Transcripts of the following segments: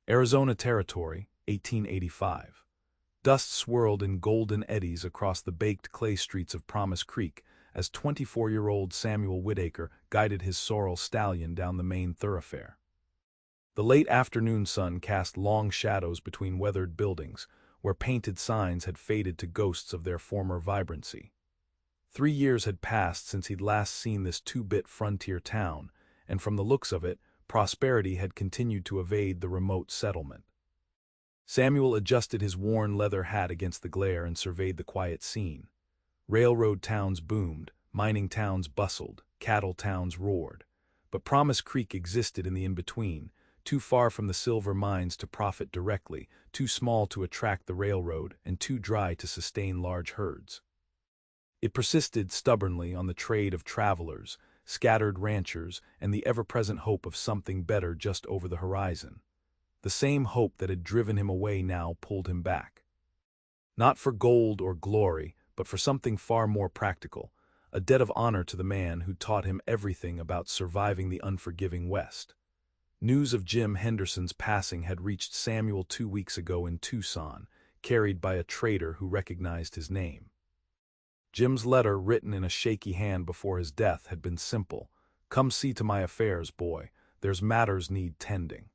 Arizona Territory, 1885. Dust swirled in golden eddies across the baked clay streets of Promise Creek as 24-year-old Samuel Whitaker guided his sorrel stallion down the main thoroughfare. The late afternoon sun cast long shadows between weathered buildings, where painted signs had faded to ghosts of their former vibrancy. 3 years had passed since he'd last seen this two-bit frontier town, and from the looks of it, prosperity had continued to evade the remote settlement. Samuel adjusted his worn leather hat against the glare and surveyed the quiet scene. Railroad towns boomed, mining towns bustled, cattle towns roared. But Promise Creek existed in the in-between, too far from the silver mines to profit directly, too small to attract the railroad, and too dry to sustain large herds. It persisted stubbornly on the trade of travelers, scattered ranchers, and the ever-present hope of something better just over the horizon. The same hope that had driven him away now pulled him back. Not for gold or glory, but for something far more practical, a debt of honor to the man who taught him everything about surviving the unforgiving West. News of Jim Henderson's passing had reached Samuel 2 weeks ago in Tucson, carried by a trader who recognized his name. Jim's letter, written in a shaky hand before his death, had been simple. "Come see to my affairs, boy. There's matters need tending."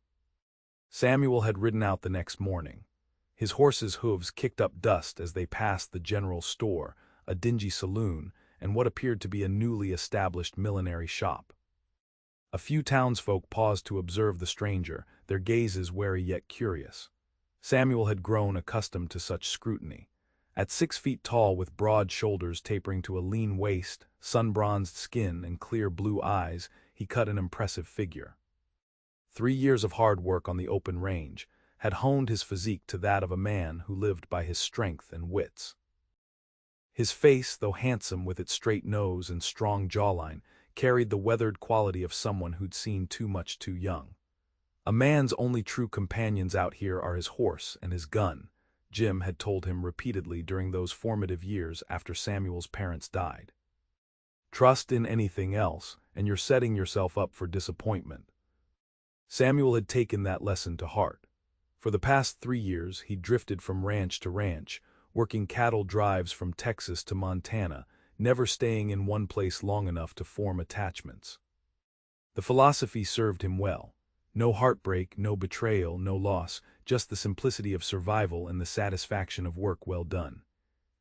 Samuel had ridden out the next morning. His horse's hooves kicked up dust as they passed the general store, a dingy saloon, and what appeared to be a newly established millinery shop. A few townsfolk paused to observe the stranger, their gazes wary yet curious. Samuel had grown accustomed to such scrutiny. At 6 feet tall, with broad shoulders tapering to a lean waist, sun-bronzed skin, and clear blue eyes, he cut an impressive figure. 3 years of hard work on the open range had honed his physique to that of a man who lived by his strength and wits. His face, though handsome with its straight nose and strong jawline, carried the weathered quality of someone who'd seen too much too young. "A man's only true companions out here are his horse and his gun," Jim had told him repeatedly during those formative years after Samuel's parents died. "Trust in anything else, and you're setting yourself up for disappointment." Samuel had taken that lesson to heart. For the past 3 years, he'd drifted from ranch to ranch, working cattle drives from Texas to Montana, never staying in one place long enough to form attachments. The philosophy served him well. No heartbreak, no betrayal, no loss, just the simplicity of survival and the satisfaction of work well done.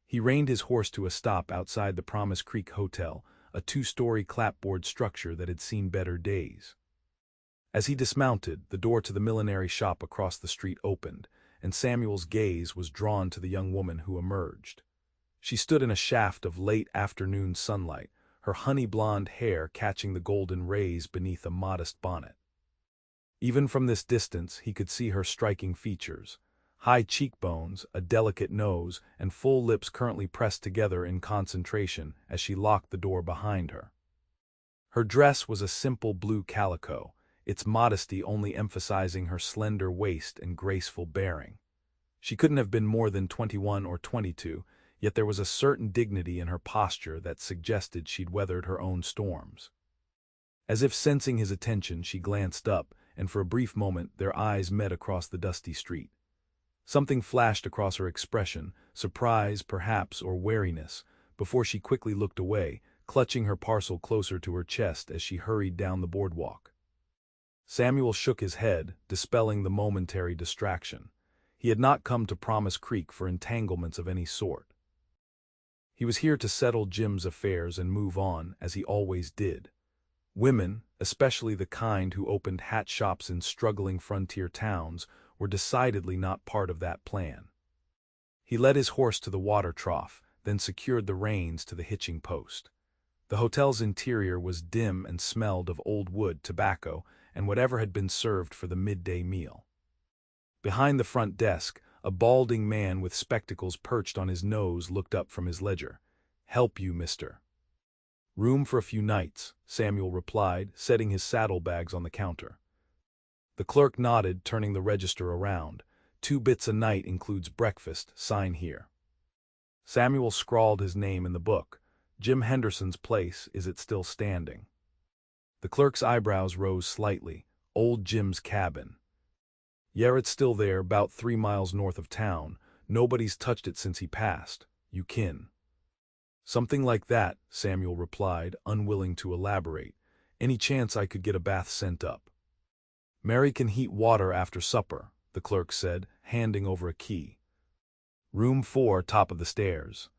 He reined his horse to a stop outside the Promise Creek Hotel, a 2-story clapboard structure that had seen better days. As he dismounted, the door to the millinery shop across the street opened, and Samuel's gaze was drawn to the young woman who emerged. She stood in a shaft of late afternoon sunlight, her honey-blonde hair catching the golden rays beneath a modest bonnet. Even from this distance, he could see her striking features: high cheekbones, a delicate nose, and full lips currently pressed together in concentration as she locked the door behind her. Her dress was a simple blue calico, its modesty only emphasizing her slender waist and graceful bearing. She couldn't have been more than 21 or 22, yet there was a certain dignity in her posture that suggested she'd weathered her own storms. As if sensing his attention, she glanced up, and for a brief moment their eyes met across the dusty street. Something flashed across her expression, surprise perhaps, or wariness, before she quickly looked away, clutching her parcel closer to her chest as she hurried down the boardwalk. Samuel shook his head, dispelling the momentary distraction. He had not come to Promise Creek for entanglements of any sort. He was here to settle Jim's affairs and move on, as he always did. Women, especially the kind who opened hat shops in struggling frontier towns, were decidedly not part of that plan. He led his horse to the water trough, then secured the reins to the hitching post. The hotel's interior was dim and smelled of old wood, tobacco, and whatever had been served for the midday meal. Behind the front desk, a balding man with spectacles perched on his nose looked up from his ledger. "Help you, mister?" "Room for a few nights," Samuel replied, setting his saddlebags on the counter. The clerk nodded, turning the register around. "2 bits a night includes breakfast. Sign here." Samuel scrawled his name in the book. "Jim Henderson's place, is it still standing?" The clerk's eyebrows rose slightly. "Old Jim's cabin." Yeah, it's still there, about 3 miles north of town. Nobody's touched it since he passed. You kin. Something like that, Samuel replied, unwilling to elaborate. Any chance I could get a bath sent up? Mary can heat water after supper, the clerk said, handing over a key. Room 4, top of the stairs.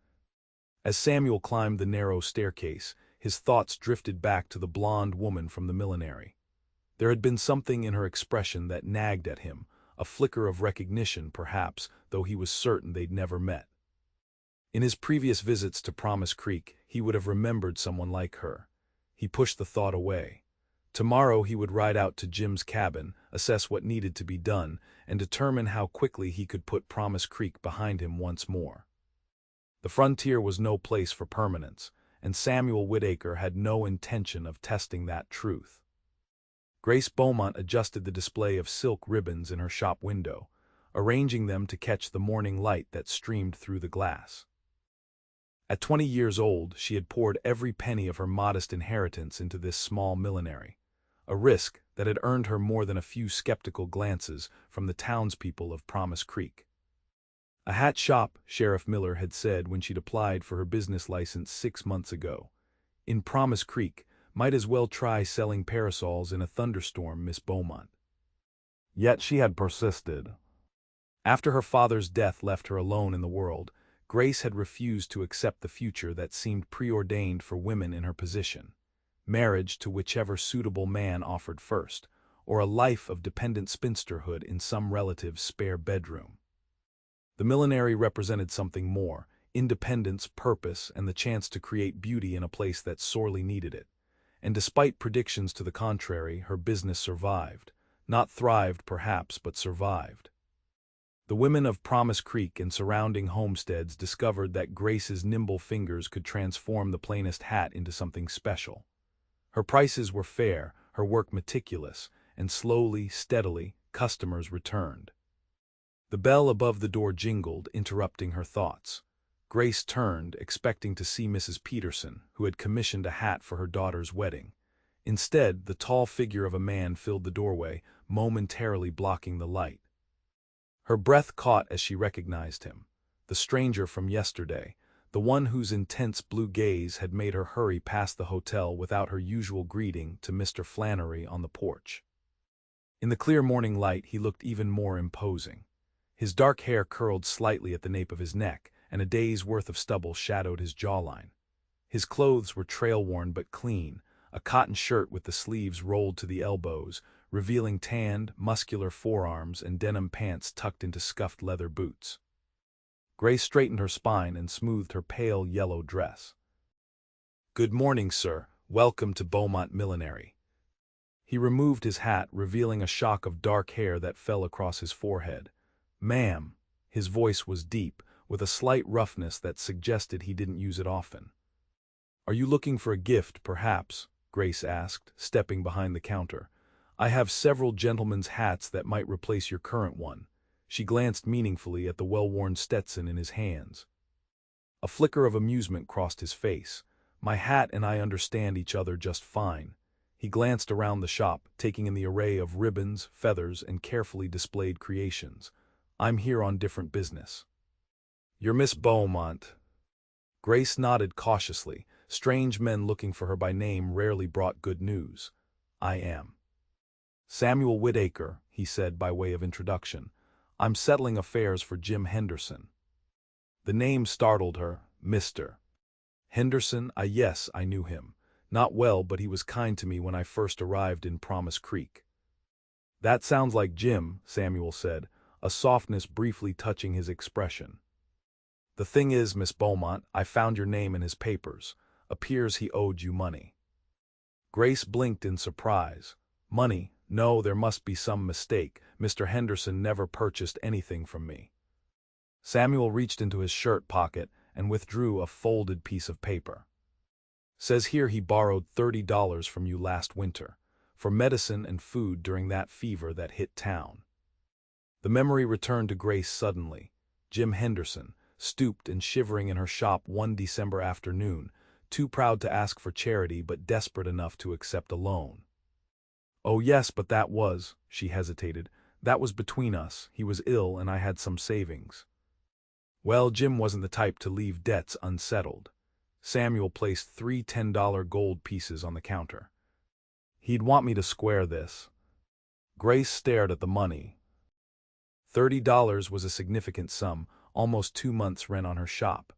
As Samuel climbed the narrow staircase, his thoughts drifted back to the blonde woman from the millinery. There had been something in her expression that nagged at him, a flicker of recognition perhaps, though he was certain they'd never met. In his previous visits to Promise Creek, he would have remembered someone like her. He pushed the thought away. Tomorrow he would ride out to Jim's cabin, assess what needed to be done, and determine how quickly he could put Promise Creek behind him once more. The frontier was no place for permanence, and Samuel Whitaker had no intention of testing that truth. Grace Beaumont adjusted the display of silk ribbons in her shop window, arranging them to catch the morning light that streamed through the glass. At 20 years old, she had poured every penny of her modest inheritance into this small millinery, a risk that had earned her more than a few skeptical glances from the townspeople of Promise Creek. A hat shop, Sheriff Miller had said when she'd applied for her business license 6 months ago. In Promise Creek, might as well try selling parasols in a thunderstorm, Miss Beaumont. Yet she had persisted. After her father's death left her alone in the world, Grace had refused to accept the future that seemed preordained for women in her position: marriage to whichever suitable man offered first, or a life of dependent spinsterhood in some relative's spare bedroom. The millinery represented something more: independence, purpose, and the chance to create beauty in a place that sorely needed it. And despite predictions to the contrary, her business survived. Not thrived, perhaps, but survived. The women of Promise Creek and surrounding homesteads discovered that Grace's nimble fingers could transform the plainest hat into something special. Her prices were fair, her work meticulous, and slowly, steadily, customers returned. The bell above the door jingled, interrupting her thoughts. Grace turned, expecting to see Mrs. Peterson, who had commissioned a hat for her daughter's wedding. Instead, the tall figure of a man filled the doorway, momentarily blocking the light. Her breath caught as she recognized him, the stranger from yesterday, the one whose intense blue gaze had made her hurry past the hotel without her usual greeting to Mr. Flannery on the porch. In the clear morning light, he looked even more imposing. His dark hair curled slightly at the nape of his neck, and a day's worth of stubble shadowed his jawline. His clothes were trail-worn but clean, a cotton shirt with the sleeves rolled to the elbows, revealing tanned, muscular forearms, and denim pants tucked into scuffed leather boots. Grace straightened her spine and smoothed her pale yellow dress. "Good morning, sir. Welcome to Beaumont Millinery." He removed his hat, revealing a shock of dark hair that fell across his forehead. "Ma'am." His voice was deep, with a slight roughness that suggested he didn't use it often. "Are you looking for a gift, perhaps?" Grace asked, stepping behind the counter. "I have several gentlemen's hats that might replace your current one." She glanced meaningfully at the well-worn Stetson in his hands. A flicker of amusement crossed his face. "My hat and I understand each other just fine." He glanced around the shop, taking in the array of ribbons, feathers, and carefully displayed creations. "I'm here on different business." "You're Miss Beaumont?" Grace nodded cautiously. Strange men looking for her by name rarely brought good news. "I am Samuel Whitaker," he said by way of introduction. "I'm settling affairs for Jim Henderson." The name startled her. "Mr. Henderson? Yes, I knew him. Not well, but he was kind to me when I first arrived in Promise Creek." "That sounds like Jim," Samuel said, a softness briefly touching his expression. "The thing is, Miss Beaumont, I found your name in his papers. Appears he owed you money." Grace blinked in surprise. "Money? No, there must be some mistake. Mr. Henderson never purchased anything from me." Samuel reached into his shirt pocket and withdrew a folded piece of paper. "Says here he borrowed $30 from you last winter, for medicine and food during that fever that hit town." The memory returned to Grace suddenly. Jim Henderson, stooped and shivering in her shop one December afternoon, too proud to ask for charity but desperate enough to accept a loan. "Oh yes, but that was," she hesitated, That was between us. He was ill and I had some savings. Well, Jim wasn't the type to leave debts unsettled. Samuel placed 3 $10 gold pieces on the counter. He'd want me to square this. Grace stared at the money. $30 was a significant sum, almost 2 months' rent on her shop.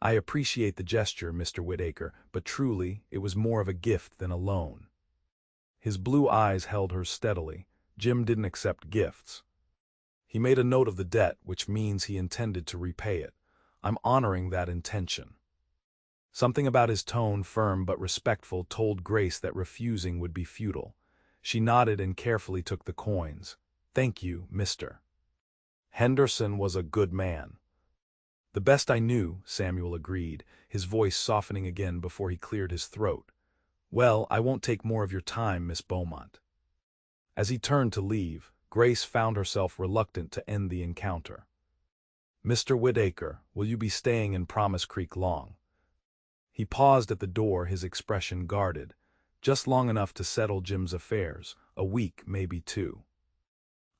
I appreciate the gesture, Mr. Whitaker, but truly, it was more of a gift than a loan. His blue eyes held hers steadily. Jim didn't accept gifts. He made a note of the debt, which means he intended to repay it. I'm honoring that intention. Something about his tone, firm but respectful, told Grace that refusing would be futile. She nodded and carefully took the coins. Thank you, Mr. Henderson was a good man. The best I knew, Samuel agreed, his voice softening again before he cleared his throat. Well, I won't take more of your time, Miss Beaumont. As he turned to leave, Grace found herself reluctant to end the encounter. Mr. Whitaker, will you be staying in Promise Creek long? He paused at the door, his expression guarded. Just long enough to settle Jim's affairs, a week, maybe 2.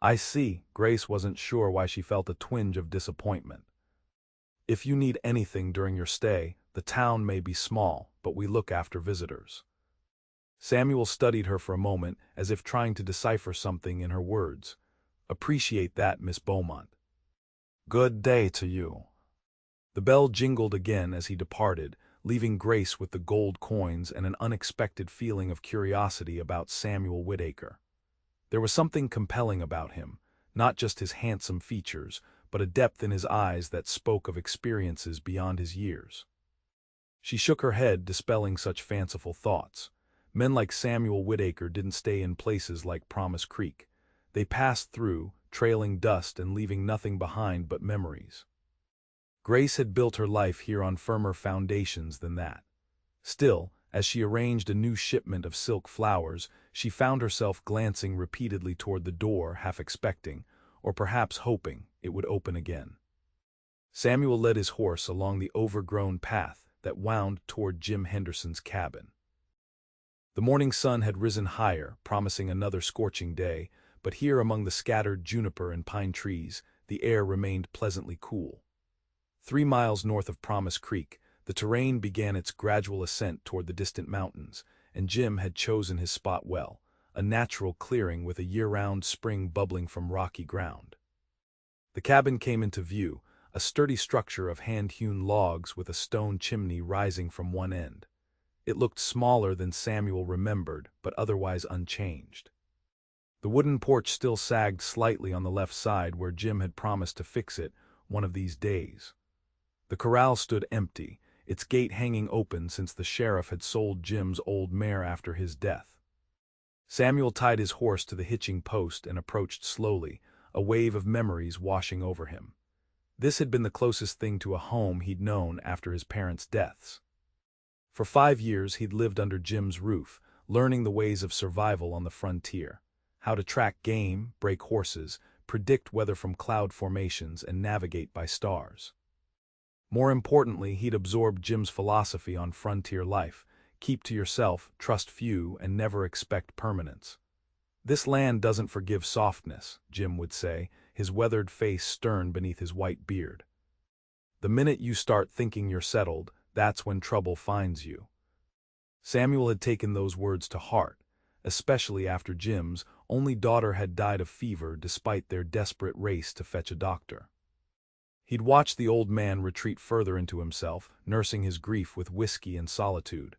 I see. Grace wasn't sure why she felt a twinge of disappointment. If you need anything during your stay, the town may be small, but we look after visitors. Samuel studied her for a moment, as if trying to decipher something in her words. Appreciate that, Miss Beaumont. Good day to you. The bell jingled again as he departed, leaving Grace with the gold coins and an unexpected feeling of curiosity about Samuel Whitaker. There was something compelling about him, not just his handsome features, but a depth in his eyes that spoke of experiences beyond his years. She shook her head, dispelling such fanciful thoughts. Men like Samuel Whitaker didn't stay in places like Promise Creek. They passed through, trailing dust and leaving nothing behind but memories. Grace had built her life here on firmer foundations than that. Still, as she arranged a new shipment of silk flowers, she found herself glancing repeatedly toward the door, half expecting, or perhaps hoping, it would open again. Samuel led his horse along the overgrown path that wound toward Jim Henderson's cabin. The morning sun had risen higher, promising another scorching day, but here among the scattered juniper and pine trees, the air remained pleasantly cool. 3 miles north of Promise Creek, the terrain began its gradual ascent toward the distant mountains, and Jim had chosen his spot well, a natural clearing with a year-round spring bubbling from rocky ground. The cabin came into view, a sturdy structure of hand-hewn logs with a stone chimney rising from one end. It looked smaller than Samuel remembered, but otherwise unchanged. The wooden porch still sagged slightly on the left side where Jim had promised to fix it one of these days. The corral stood empty, its gate hanging open since the sheriff had sold Jim's old mare after his death. Samuel tied his horse to the hitching post and approached slowly, a wave of memories washing over him. This had been the closest thing to a home he'd known after his parents' deaths. For 5 years he'd lived under Jim's roof, learning the ways of survival on the frontier, how to track game, break horses, predict weather from cloud formations, and navigate by stars. More importantly, he'd absorbed Jim's philosophy on frontier life: keep to yourself, trust few, and never expect permanence. This land doesn't forgive softness, Jim would say, his weathered face stern beneath his white beard. The minute you start thinking you're settled, that's when trouble finds you. Samuel had taken those words to heart, especially after Jim's only daughter had died of fever despite their desperate race to fetch a doctor. He'd watched the old man retreat further into himself, nursing his grief with whiskey and solitude.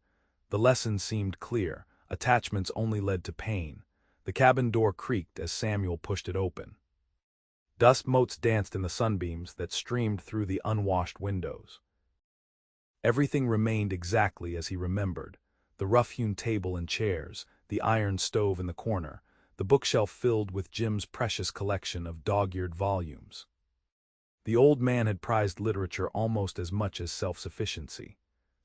The lesson seemed clear: attachments only led to pain. The cabin door creaked as Samuel pushed it open. Dust motes danced in the sunbeams that streamed through the unwashed windows. Everything remained exactly as he remembered: the rough-hewn table and chairs, the iron stove in the corner, the bookshelf filled with Jim's precious collection of dog-eared volumes. The old man had prized literature almost as much as self-sufficiency.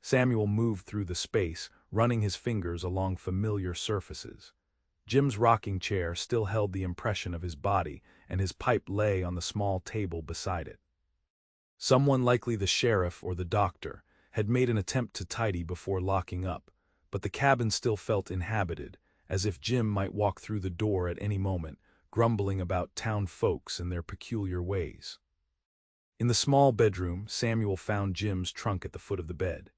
Samuel moved through the space, running his fingers along familiar surfaces. Jim's rocking chair still held the impression of his body, and his pipe lay on the small table beside it. Someone, likely the sheriff or the doctor, had made an attempt to tidy before locking up, but the cabin still felt inhabited, as if Jim might walk through the door at any moment, grumbling about town folks and their peculiar ways. In the small bedroom, Samuel found Jim's trunk at the foot of the bed.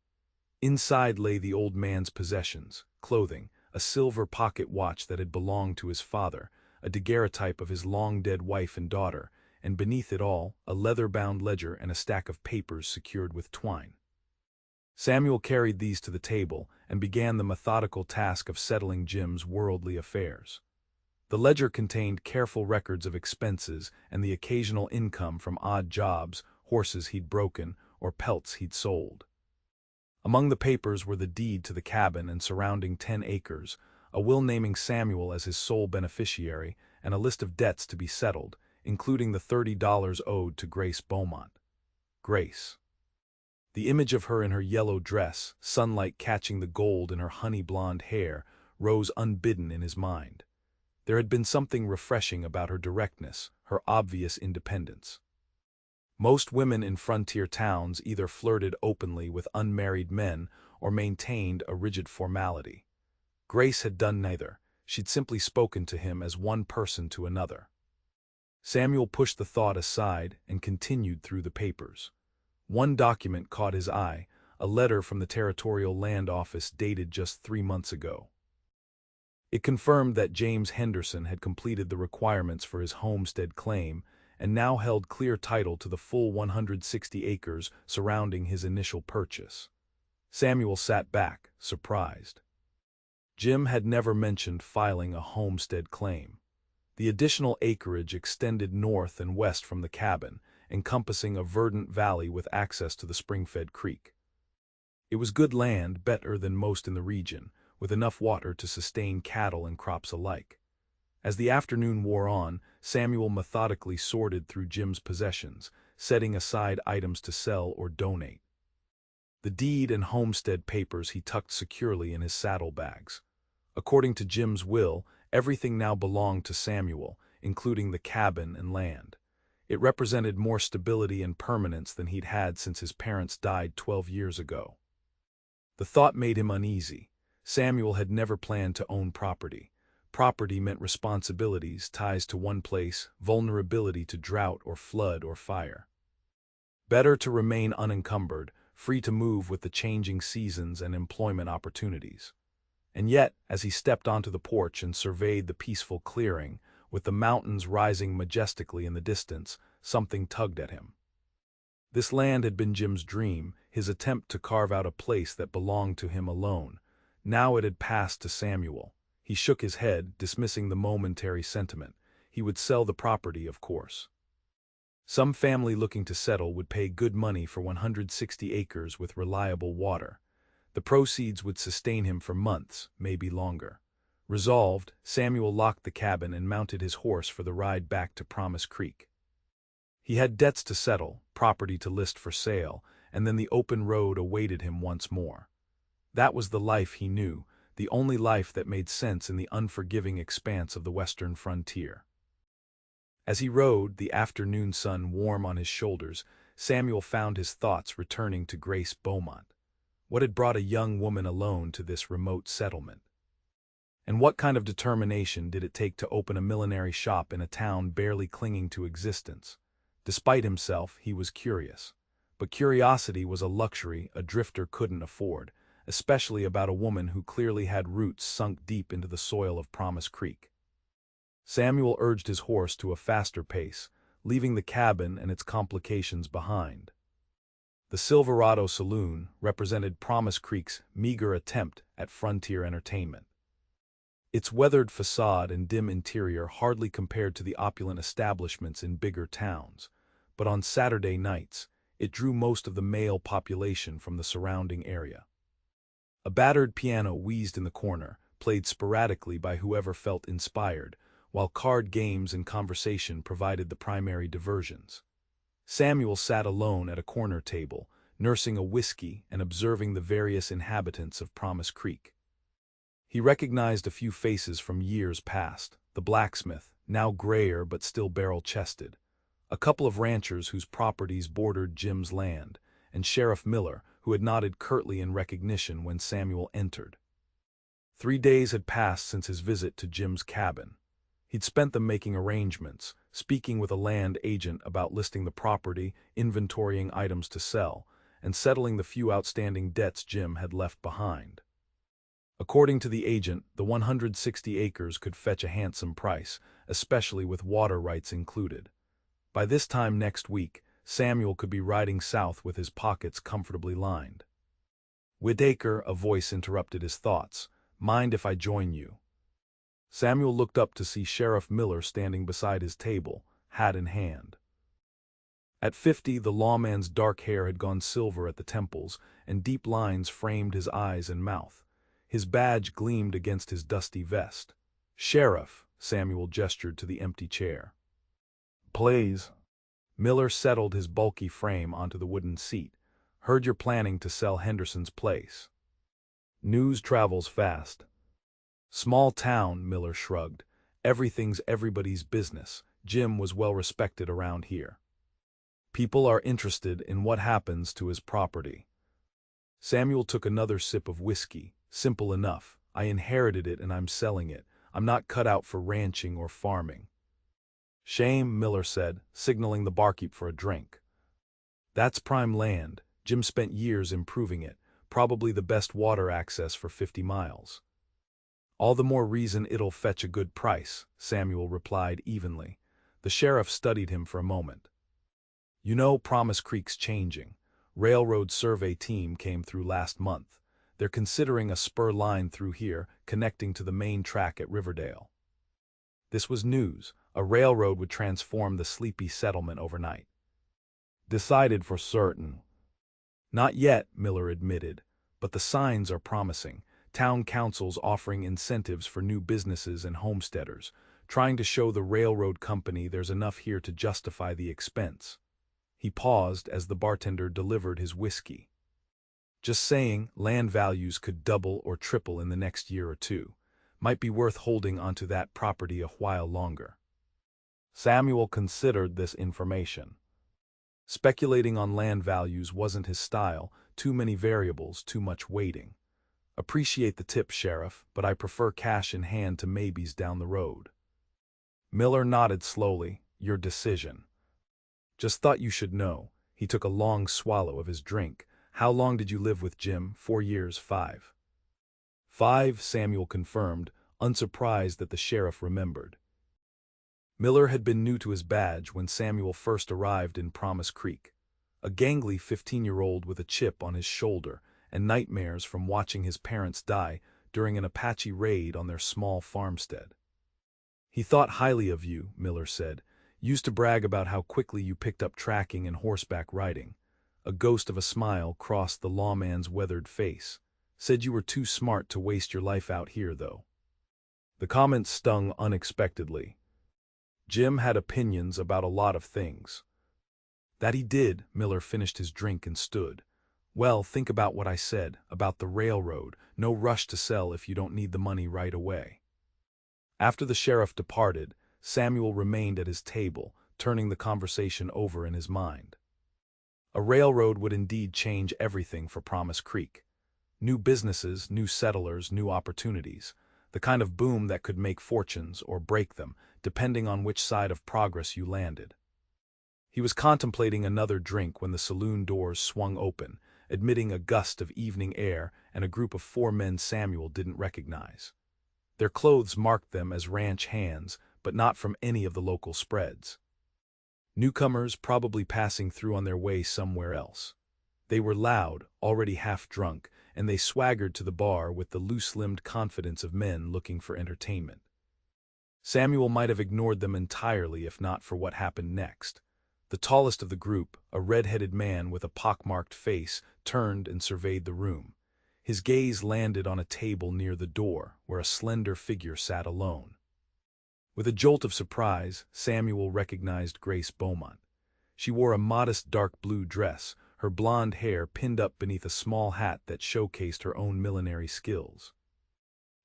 Inside lay the old man's possessions, clothing, a silver pocket watch that had belonged to his father, a daguerreotype of his long-dead wife and daughter, and beneath it all, a leather-bound ledger and a stack of papers secured with twine. Samuel carried these to the table and began the methodical task of settling Jim's worldly affairs. The ledger contained careful records of expenses and the occasional income from odd jobs, horses he'd broken, or pelts he'd sold. Among the papers were the deed to the cabin and surrounding 10 acres, a will naming Samuel as his sole beneficiary, and a list of debts to be settled, including the $30 owed to Grace Beaumont. Grace. The image of her in her yellow dress, sunlight catching the gold in her honey-blonde hair, rose unbidden in his mind. There had been something refreshing about her directness, her obvious independence. Most women in frontier towns either flirted openly with unmarried men or maintained a rigid formality. Grace had done neither. She'd simply spoken to him as one person to another. Samuel pushed the thought aside and continued through the papers. One document caught his eye, a letter from the Territorial Land Office dated just 3 months ago. It confirmed that James Henderson had completed the requirements for his homestead claim and now held clear title to the full 160 acres surrounding his initial purchase. Samuel sat back, surprised. Jim had never mentioned filing a homestead claim. The additional acreage extended north and west from the cabin, encompassing a verdant valley with access to the spring-fed creek. It was good land, better than most in the region, with enough water to sustain cattle and crops alike. As the afternoon wore on, Samuel methodically sorted through Jim's possessions, setting aside items to sell or donate. The deed and homestead papers he tucked securely in his saddlebags. According to Jim's will, everything now belonged to Samuel, including the cabin and land. It represented more stability and permanence than he'd had since his parents died 12 years ago. The thought made him uneasy. Samuel had never planned to own property. Property meant responsibilities, ties to one place, vulnerability to drought or flood or fire. Better to remain unencumbered, free to move with the changing seasons and employment opportunities. And yet, as he stepped onto the porch and surveyed the peaceful clearing, with the mountains rising majestically in the distance, something tugged at him. This land had been Jim's dream, his attempt to carve out a place that belonged to him alone. Now it had passed to Samuel. He shook his head, dismissing the momentary sentiment. He would sell the property, of course. Some family looking to settle would pay good money for 160 acres with reliable water. The proceeds would sustain him for months, maybe longer. Resolved, Samuel locked the cabin and mounted his horse for the ride back to Promise Creek. He had debts to settle, property to list for sale, and then the open road awaited him once more. That was the life he knew, the only life that made sense in the unforgiving expanse of the western frontier. As he rode, the afternoon sun warm on his shoulders, Samuel found his thoughts returning to Grace Beaumont. What had brought a young woman alone to this remote settlement? And what kind of determination did it take to open a millinery shop in a town barely clinging to existence? Despite himself, he was curious. But curiosity was a luxury a drifter couldn't afford, especially about a woman who clearly had roots sunk deep into the soil of Promise Creek. Samuel urged his horse to a faster pace, leaving the cabin and its complications behind. The Silverado Saloon represented Promise Creek's meager attempt at frontier entertainment. Its weathered facade and dim interior hardly compared to the opulent establishments in bigger towns, but on Saturday nights, it drew most of the male population from the surrounding area. A battered piano wheezed in the corner, played sporadically by whoever felt inspired, while card games and conversation provided the primary diversions. Samuel sat alone at a corner table, nursing a whiskey and observing the various inhabitants of Promise Creek. He recognized a few faces from years past: the blacksmith, now grayer but still barrel-chested, a couple of ranchers whose properties bordered Jim's land, and Sheriff Miller, who had nodded curtly in recognition when Samuel entered. 3 days had passed since his visit to Jim's cabin. He'd spent them making arrangements, speaking with a land agent about listing the property, inventorying items to sell, and settling the few outstanding debts Jim had left behind. According to the agent, the 160 acres could fetch a handsome price, especially with water rights included. By this time next week, Samuel could be riding south with his pockets comfortably lined. Whitaker, a voice interrupted his thoughts. "Mind if I join you?" Samuel looked up to see Sheriff Miller standing beside his table, hat in hand. At 50, the lawman's dark hair had gone silver at the temples, and deep lines framed his eyes and mouth. His badge gleamed against his dusty vest. "Sheriff," Samuel gestured to the empty chair. "Please." Miller settled his bulky frame onto the wooden seat. "Heard you're planning to sell Henderson's place." "News travels fast." "Small town," Miller shrugged. "Everything's everybody's business." Jim was well respected around here. "People are interested in what happens to his property." Samuel took another sip of whiskey. "Simple enough. I inherited it and I'm selling it. I'm not cut out for ranching or farming." "Shame," Miller said, signaling the barkeep for a drink. "That's prime land. Jim spent years improving it, probably the best water access for 50 miles. "All the more reason it'll fetch a good price," Samuel replied evenly. The sheriff studied him for a moment. "You know, Promise Creek's changing. Railroad survey team came through last month. They're considering a spur line through here, connecting to the main track at Riverdale." This was news. A railroad would transform the sleepy settlement overnight. "Decided for certain?" "Not yet," Miller admitted, "but the signs are promising. Town councils offering incentives for new businesses and homesteaders, trying to show the railroad company there's enough here to justify the expense." He paused as the bartender delivered his whiskey. "Just saying, land values could double or triple in the next year or two. Might be worth holding onto that property a while longer." Samuel considered this information. Speculating on land values wasn't his style. Too many variables, too much waiting. "Appreciate the tip, Sheriff, but I prefer cash in hand to maybes down the road." Miller nodded slowly. "Your decision." "Just thought you should know." He took a long swallow of his drink. "How long did you live with Jim? 4 years, 5? 5, Samuel confirmed, unsurprised that the sheriff remembered. Miller had been new to his badge when Samuel first arrived in Promise Creek. A gangly 15-year-old with a chip on his shoulder and nightmares from watching his parents die during an Apache raid on their small farmstead. "He thought highly of you," Miller said. "Used to brag about how quickly you picked up tracking and horseback riding." A ghost of a smile crossed the lawman's weathered face. "Said you were too smart to waste your life out here, though." The comment stung unexpectedly. Jim had opinions about a lot of things. "That he did." Miller finished his drink and stood. "Well, think about what I said, about the railroad. No rush to sell if you don't need the money right away." After the sheriff departed, Samuel remained at his table, turning the conversation over in his mind. A railroad would indeed change everything for Promise Creek. New businesses, new settlers, new opportunities. The kind of boom that could make fortunes or break them, depending on which side of progress you landed. He was contemplating another drink when the saloon doors swung open, admitting a gust of evening air and a group of 4 men Samuel didn't recognize. Their clothes marked them as ranch hands, but not from any of the local spreads. Newcomers probably passing through on their way somewhere else. They were loud, already half drunk, and they swaggered to the bar with the loose-limbed confidence of men looking for entertainment. Samuel might have ignored them entirely if not for what happened next. The tallest of the group, a red-headed man with a pockmarked face, turned and surveyed the room. His gaze landed on a table near the door, where a slender figure sat alone. With a jolt of surprise, Samuel recognized Grace Beaumont. She wore a modest dark blue dress, her blonde hair pinned up beneath a small hat that showcased her own millinery skills.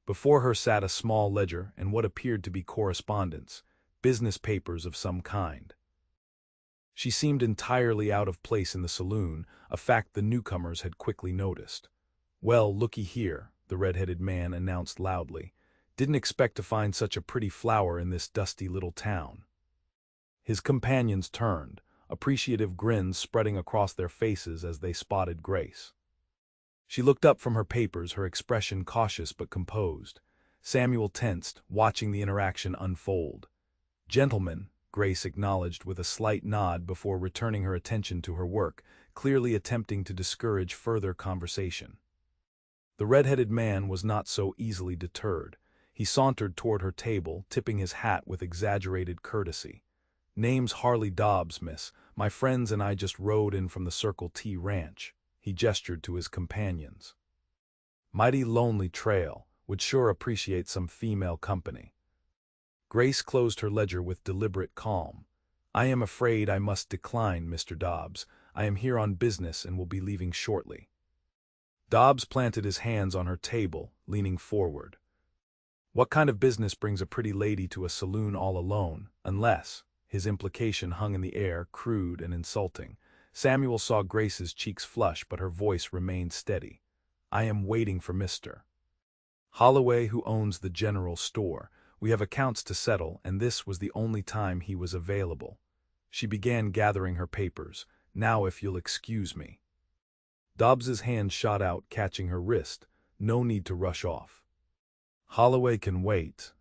Before her sat a small ledger and what appeared to be correspondence, business papers of some kind. She seemed entirely out of place in the saloon, a fact the newcomers had quickly noticed. "Well, looky here," the red-headed man announced loudly. Didn't expect to find such a pretty flower in this dusty little town." His companions turned, appreciative grins spreading across their faces as they spotted Grace. She looked up from her papers, her expression cautious but composed. Samuel tensed, watching the interaction unfold. "Gentlemen," Grace acknowledged with a slight nod before returning her attention to her work, clearly attempting to discourage further conversation. The red-headed man was not so easily deterred. He sauntered toward her table, tipping his hat with exaggerated courtesy. "Name's Harley Dobbs, miss. My friends and I just rode in from the Circle T ranch." He gestured to his companions. "Mighty lonely trail. Would sure appreciate some female company." Grace closed her ledger with deliberate calm. "I am afraid I must decline, Mr. Dobbs. I am here on business and will be leaving shortly." Dobbs planted his hands on her table, leaning forward. "What kind of business brings a pretty lady to a saloon all alone, unless—" His implication hung in the air, crude and insulting. Samuel saw Grace's cheeks flush, but her voice remained steady. "I am waiting for Mr. Holloway, who owns the general store. We have accounts to settle, and this was the only time he was available." She began gathering her papers. "Now if you'll excuse me." Dobbs's hand shot out, catching her wrist. "No need to rush off. Holloway can wait."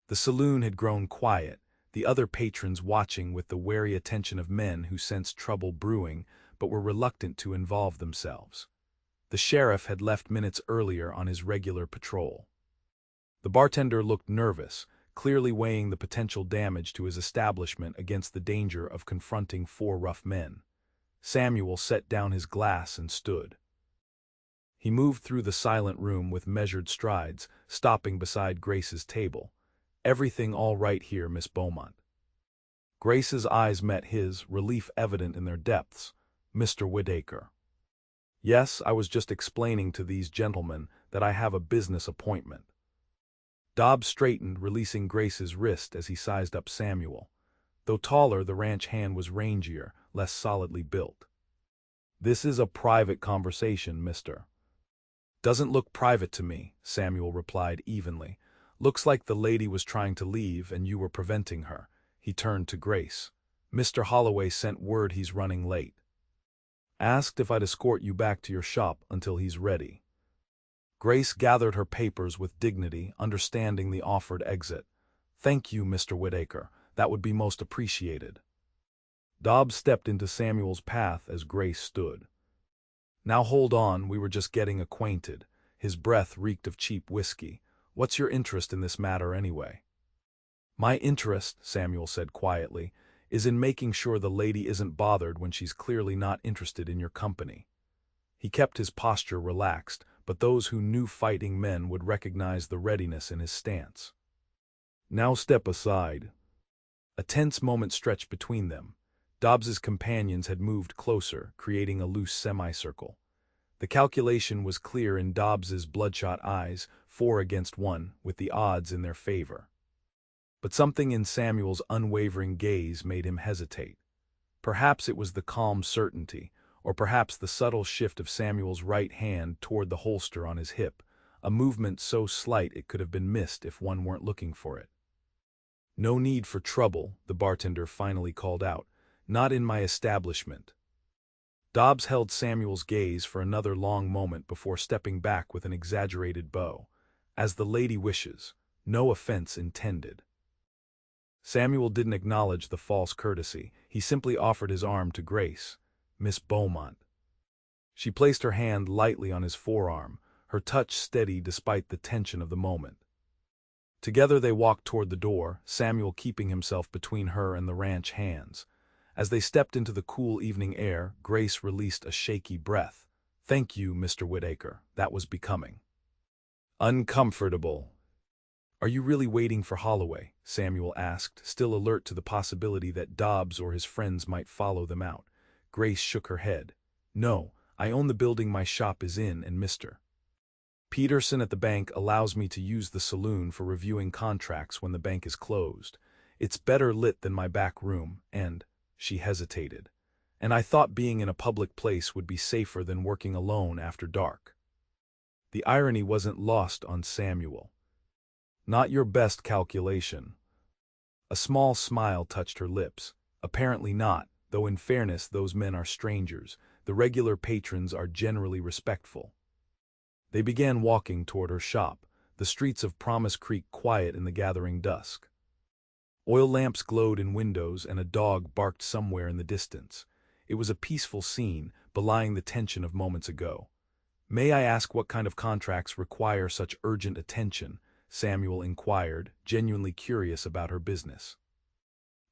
The saloon had grown quiet, the other patrons watching with the wary attention of men who sensed trouble brewing but were reluctant to involve themselves. The sheriff had left minutes earlier on his regular patrol. The bartender looked nervous, clearly weighing the potential damage to his establishment against the danger of confronting four rough men. Samuel set down his glass and stood. He moved through the silent room with measured strides, stopping beside Grace's table. "Everything all right here, Miss Beaumont?" Grace's eyes met his, relief evident in their depths. "Mr. Whitaker." "Yes, I was just explaining to these gentlemen that I have a business appointment." Dobbs straightened, releasing Grace's wrist as he sized up Samuel. Though taller, the ranch hand was rangier, less solidly built. "This is a private conversation, Mr. "Doesn't look private to me," Samuel replied evenly. "Looks like the lady was trying to leave and you were preventing her." He turned to Grace. "Mr. Holloway sent word he's running late. Asked if I'd escort you back to your shop until he's ready." Grace gathered her papers with dignity, understanding the offered exit. "Thank you, Mr. Whitaker. That would be most appreciated." Dobbs stepped into Samuel's path as Grace stood. "Now hold on, we were just getting acquainted." His breath reeked of cheap whiskey. "What's your interest in this matter anyway?" "My interest," Samuel said quietly, "is in making sure the lady isn't bothered when she's clearly not interested in your company." He kept his posture relaxed, but those who knew fighting men would recognize the readiness in his stance. "Now step aside." A tense moment stretched between them. Dobbs's companions had moved closer, creating a loose semicircle. The calculation was clear in Dobbs's bloodshot eyes, 4 against 1, with the odds in their favor. But something in Samuel's unwavering gaze made him hesitate. Perhaps it was the calm certainty, or perhaps the subtle shift of Samuel's right hand toward the holster on his hip, a movement so slight it could have been missed if one weren't looking for it. "No need for trouble," the bartender finally called out. "Not in my establishment." Dobbs held Samuel's gaze for another long moment before stepping back with an exaggerated bow. "As the lady wishes. No offense intended." Samuel didn't acknowledge the false courtesy. He simply offered his arm to Grace. "Miss Beaumont." She placed her hand lightly on his forearm, her touch steady despite the tension of the moment. Together they walked toward the door, Samuel keeping himself between her and the ranch hands. As they stepped into the cool evening air, Grace released a shaky breath. "Thank you, Mr. Whitaker. That was becoming." "Uncomfortable." "Are you really waiting for Holloway?" Samuel asked, still alert to the possibility that Dobbs or his friends might follow them out. Grace shook her head. "No, I own the building my shop is in, and Mr. Peterson at the bank allows me to use the saloon for reviewing contracts when the bank is closed. It's better lit than my back room, and—" she hesitated. "And I thought being in a public place would be safer than working alone after dark." The irony wasn't lost on Samuel. Not your best calculation. A small smile touched her lips. Apparently not, though in fairness those men are strangers. The regular patrons are generally respectful. They began walking toward her shop, the streets of Promise Creek quiet in the gathering dusk. Oil lamps glowed in windows and a dog barked somewhere in the distance. It was a peaceful scene, belying the tension of moments ago. "May I ask what kind of contracts require such urgent attention?" Samuel inquired, genuinely curious about her business.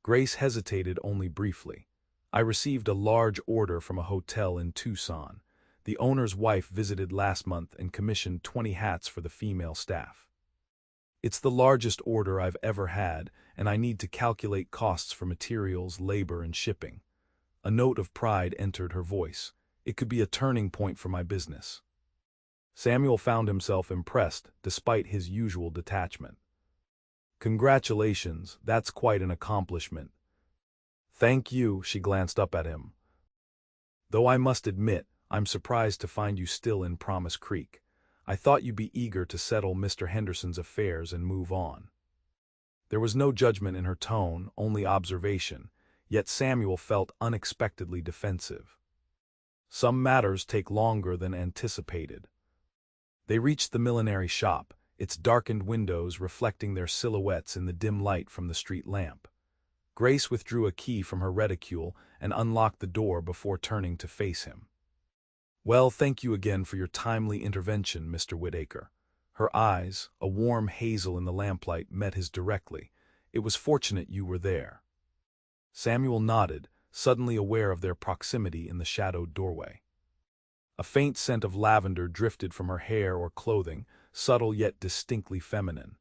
Grace hesitated only briefly. "I received a large order from a hotel in Tucson. The owner's wife visited last month and commissioned 20 hats for the female staff. It's the largest order I've ever had, and I need to calculate costs for materials, labor, and shipping." A note of pride entered her voice. "It could be a turning point for my business." Samuel found himself impressed, despite his usual detachment. "Congratulations, that's quite an accomplishment." "Thank you," she glanced up at him. "Though I must admit, I'm surprised to find you still in Promise Creek. I thought you'd be eager to settle Mr. Henderson's affairs and move on." There was no judgment in her tone, only observation, yet Samuel felt unexpectedly defensive. "Some matters take longer than anticipated." They reached the millinery shop, its darkened windows reflecting their silhouettes in the dim light from the street lamp. Grace withdrew a key from her reticule and unlocked the door before turning to face him. "Well, thank you again for your timely intervention, Mr. Whitaker." Her eyes, a warm hazel in the lamplight, met his directly. "It was fortunate you were there." Samuel nodded, suddenly aware of their proximity in the shadowed doorway. A faint scent of lavender drifted from her hair or clothing, subtle yet distinctly feminine.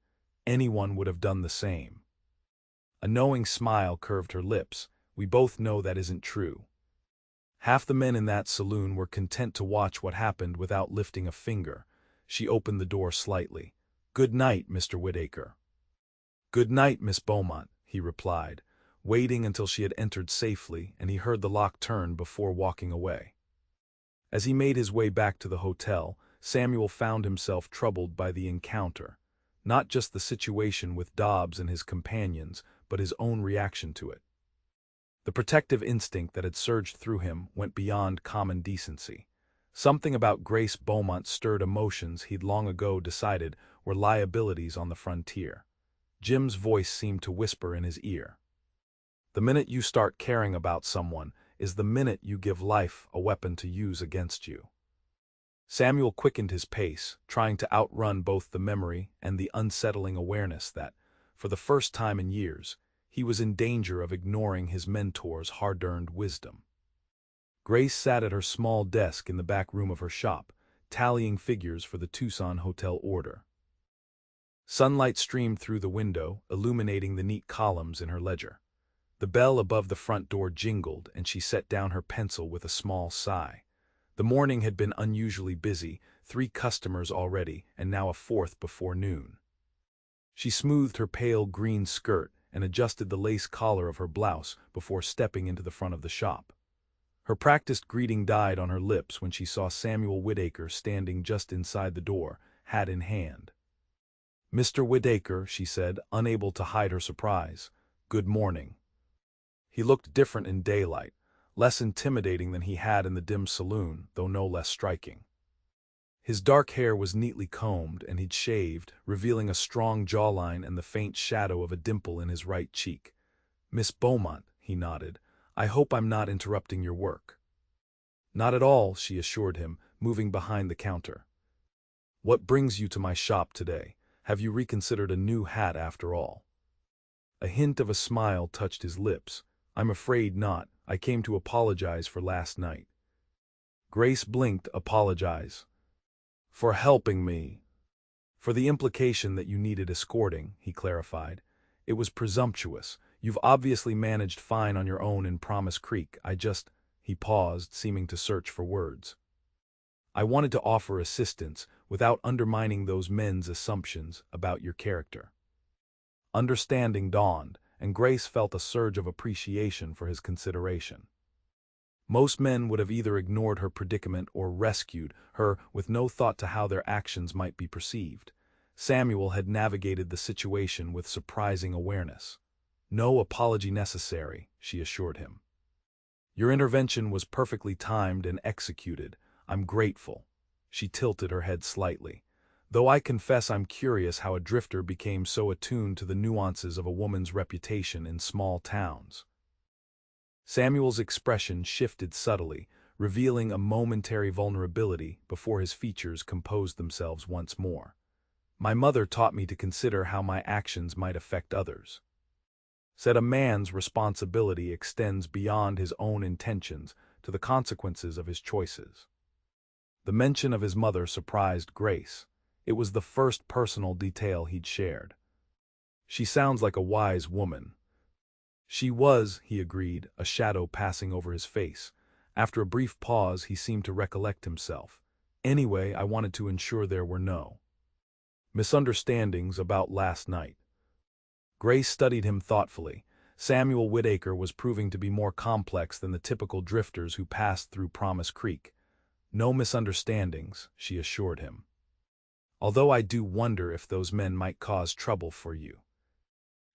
Anyone would have done the same. A knowing smile curved her lips. "We both know that isn't true." Half the men in that saloon were content to watch what happened without lifting a finger. She opened the door slightly. "Good night, Mr. Whitaker." "Good night, Miss Beaumont," he replied, waiting until she had entered safely and he heard the lock turn before walking away. As he made his way back to the hotel, Samuel found himself troubled by the encounter. Not just the situation with Dobbs and his companions, but his own reaction to it. The protective instinct that had surged through him went beyond common decency. Something about Grace Beaumont stirred emotions he'd long ago decided were liabilities on the frontier. Jim's voice seemed to whisper in his ear. "The minute you start caring about someone is the minute you give life a weapon to use against you." Samuel quickened his pace, trying to outrun both the memory and the unsettling awareness that, for the first time in years, he was in danger of ignoring his mentor's hard-earned wisdom. Grace sat at her small desk in the back room of her shop, tallying figures for the Tucson hotel order. Sunlight streamed through the window, illuminating the neat columns in her ledger. The bell above the front door jingled, and she set down her pencil with a small sigh. The morning had been unusually busy, 3 customers already, and now a 4th before noon. She smoothed her pale green skirt and adjusted the lace collar of her blouse before stepping into the front of the shop. Her practiced greeting died on her lips when she saw Samuel Whitaker standing just inside the door, hat in hand. "Mr. Whitaker," she said, unable to hide her surprise. "Good morning." He looked different in daylight, less intimidating than he had in the dim saloon, though no less striking. His dark hair was neatly combed and he'd shaved, revealing a strong jawline and the faint shadow of a dimple in his right cheek. "Miss Beaumont," he nodded, "I hope I'm not interrupting your work." "Not at all," she assured him, moving behind the counter. "What brings you to my shop today? Have you reconsidered a new hat after all?" A hint of a smile touched his lips. "I'm afraid not. I came to apologize for last night." Grace blinked. "Apologize? For helping me?" "For the implication that you needed escorting," he clarified. "It was presumptuous. You've obviously managed fine on your own in Promise Creek. He paused, seeming to search for words. "I wanted to offer assistance without undermining those men's assumptions about your character." Understanding dawned, and Grace felt a surge of appreciation for his consideration. Most men would have either ignored her predicament or rescued her with no thought to how their actions might be perceived. Samuel had navigated the situation with surprising awareness. "No apology necessary," she assured him. "Your intervention was perfectly timed and executed. I'm grateful." She tilted her head slightly. "Though I confess I'm curious how a drifter became so attuned to the nuances of a woman's reputation in small towns." Samuel's expression shifted subtly, revealing a momentary vulnerability before his features composed themselves once more. "My mother taught me to consider how my actions might affect others. Said a man's responsibility extends beyond his own intentions to the consequences of his choices." The mention of his mother surprised Grace. It was the first personal detail he'd shared. "She sounds like a wise woman." "She was," he agreed, a shadow passing over his face. After a brief pause, he seemed to recollect himself. "Anyway, I wanted to ensure there were no misunderstandings about last night." Grace studied him thoughtfully. Samuel Whitaker was proving to be more complex than the typical drifters who passed through Promise Creek. "No misunderstandings," she assured him. "Although I do wonder if those men might cause trouble for you."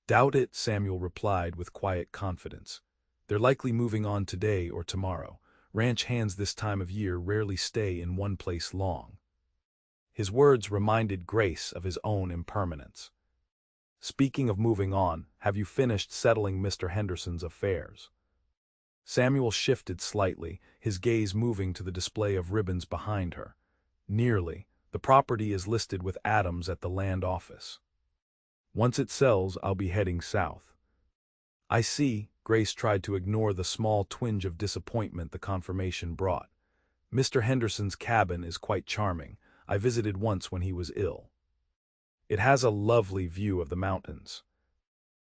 "Doubt it," Samuel replied with quiet confidence. "They're likely moving on today or tomorrow. Ranch hands this time of year rarely stay in one place long." His words reminded Grace of his own impermanence. "Speaking of moving on, have you finished settling Mr. Henderson's affairs?" Samuel shifted slightly, his gaze moving to the display of ribbons behind her. "Nearly. The property is listed with Adams at the land office. Once it sells, I'll be heading south." "I see." Grace tried to ignore the small twinge of disappointment the confirmation brought. "Mr. Henderson's cabin is quite charming. I visited once when he was ill. It has a lovely view of the mountains."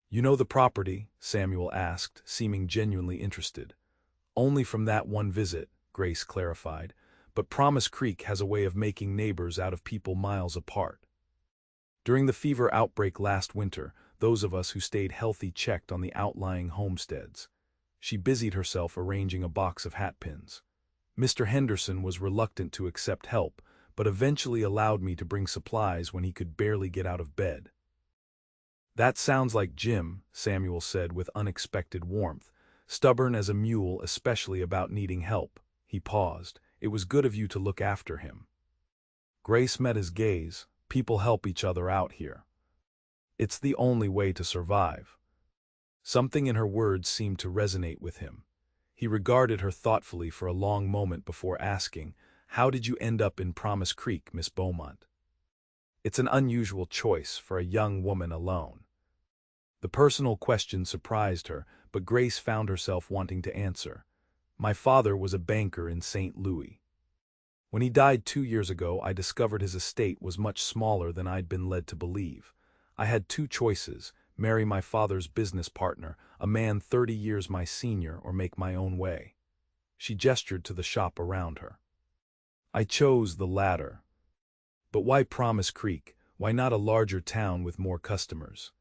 "You know the property?" Samuel asked, seeming genuinely interested. "Only from that one visit," Grace clarified, "but Promise Creek has a way of making neighbors out of people miles apart. During the fever outbreak last winter, those of us who stayed healthy checked on the outlying homesteads." She busied herself arranging a box of hatpins. "Mr. Henderson was reluctant to accept help, but eventually allowed me to bring supplies when he could barely get out of bed." "That sounds like Jim," Samuel said with unexpected warmth. "Stubborn as a mule, especially about needing help." He paused. "It was good of you to look after him." Grace met his gaze. "People help each other out here. It's the only way to survive." Something in her words seemed to resonate with him. He regarded her thoughtfully for a long moment before asking, "How did you end up in Promise Creek, Miss Beaumont?" "It's an unusual choice for a young woman alone." The personal question surprised her, but Grace found herself wanting to answer. "My father was a banker in St. Louis. When he died 2 years ago, I discovered his estate was much smaller than I'd been led to believe. I had two choices: marry my father's business partner, a man 30 years my senior, or make my own way." She gestured to the shop around her. "I chose the latter." "But why Promise Creek? Why not a larger town with more customers?"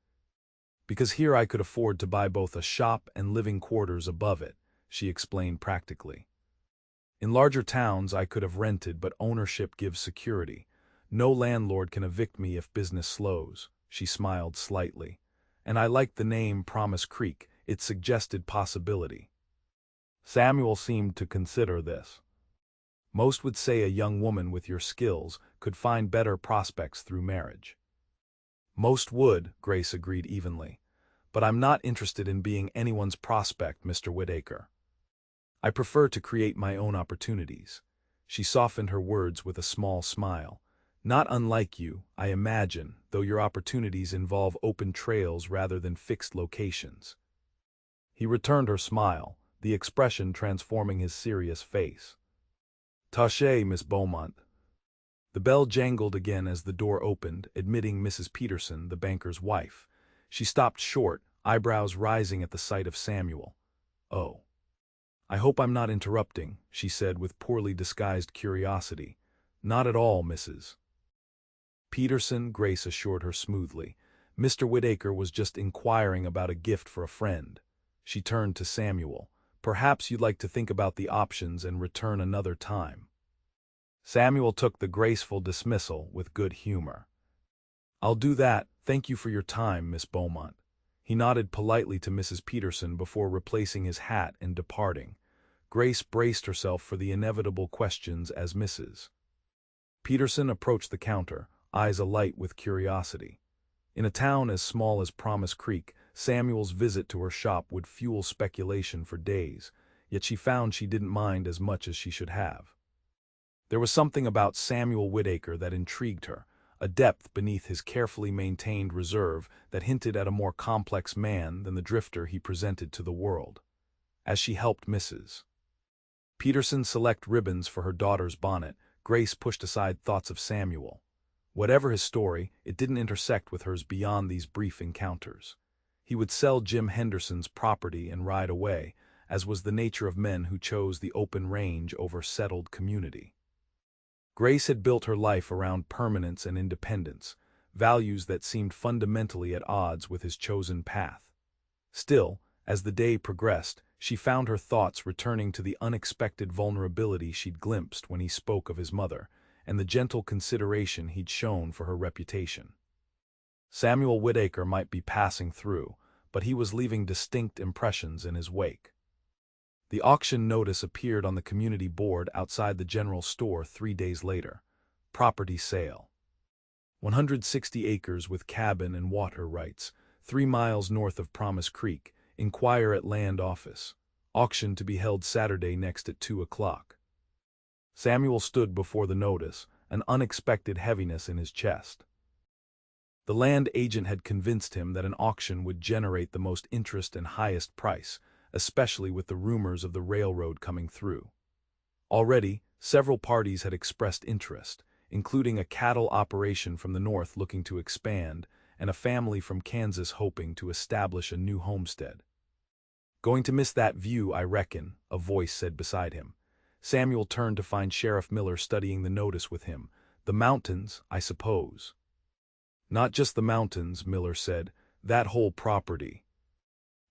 "Because here I could afford to buy both a shop and living quarters above it," she explained practically. "In larger towns I could have rented, but ownership gives security. No landlord can evict me if business slows." She smiled slightly. "And I liked the name Promise Creek. It suggested possibility." Samuel seemed to consider this. "Most would say a young woman with your skills could find better prospects through marriage." "Most would," Grace agreed evenly. "But I'm not interested in being anyone's prospect, Mr. Whitaker. I prefer to create my own opportunities." She softened her words with a small smile. "Not unlike you, I imagine, though your opportunities involve open trails rather than fixed locations." He returned her smile, the expression transforming his serious face. "Tâchez, Miss Beaumont." The bell jangled again as the door opened, admitting Mrs. Peterson, the banker's wife. She stopped short, eyebrows rising at the sight of Samuel. "Oh. I hope I'm not interrupting," she said with poorly disguised curiosity. "Not at all, Mrs. Peterson," Grace assured her smoothly. "Mr. Whitaker was just inquiring about a gift for a friend." She turned to Samuel. "Perhaps you'd like to think about the options and return another time." Samuel took the graceful dismissal with good humor. I'll do that, thank you for your time, Miss Beaumont. He nodded politely to Mrs. Peterson before replacing his hat and departing. Grace braced herself for the inevitable questions as Mrs. Peterson approached the counter, eyes alight with curiosity. In a town as small as Promise Creek, Samuel's visit to her shop would fuel speculation for days, yet she found she didn't mind as much as she should have. There was something about Samuel Whitaker that intrigued her, a depth beneath his carefully maintained reserve that hinted at a more complex man than the drifter he presented to the world. As she helped Mrs. Peterson select ribbons for her daughter's bonnet, Grace pushed aside thoughts of Samuel. Whatever his story, it didn't intersect with hers beyond these brief encounters. He would sell Jim Henderson's property and ride away, as was the nature of men who chose the open range over settled community. Grace had built her life around permanence and independence, values that seemed fundamentally at odds with his chosen path. Still, as the day progressed, she found her thoughts returning to the unexpected vulnerability she'd glimpsed when he spoke of his mother, and the gentle consideration he'd shown for her reputation. Samuel Whitaker might be passing through, but he was leaving distinct impressions in his wake. The auction notice appeared on the community board outside the general store 3 days later. Property sale. 160 acres with cabin and water rights, 3 miles north of Promise Creek. Inquire at land office. Auction to be held Saturday next at 2 o'clock. Samuel stood before the notice, an unexpected heaviness in his chest. The land agent had convinced him that an auction would generate the most interest and highest price, especially with the rumors of the railroad coming through. Already, several parties had expressed interest, including a cattle operation from the north looking to expand, and a family from Kansas hoping to establish a new homestead. "Going to miss that view, I reckon," a voice said beside him. Samuel turned to find Sheriff Miller studying the notice with him. "The mountains, I suppose." "Not just the mountains," Miller said, "that whole property.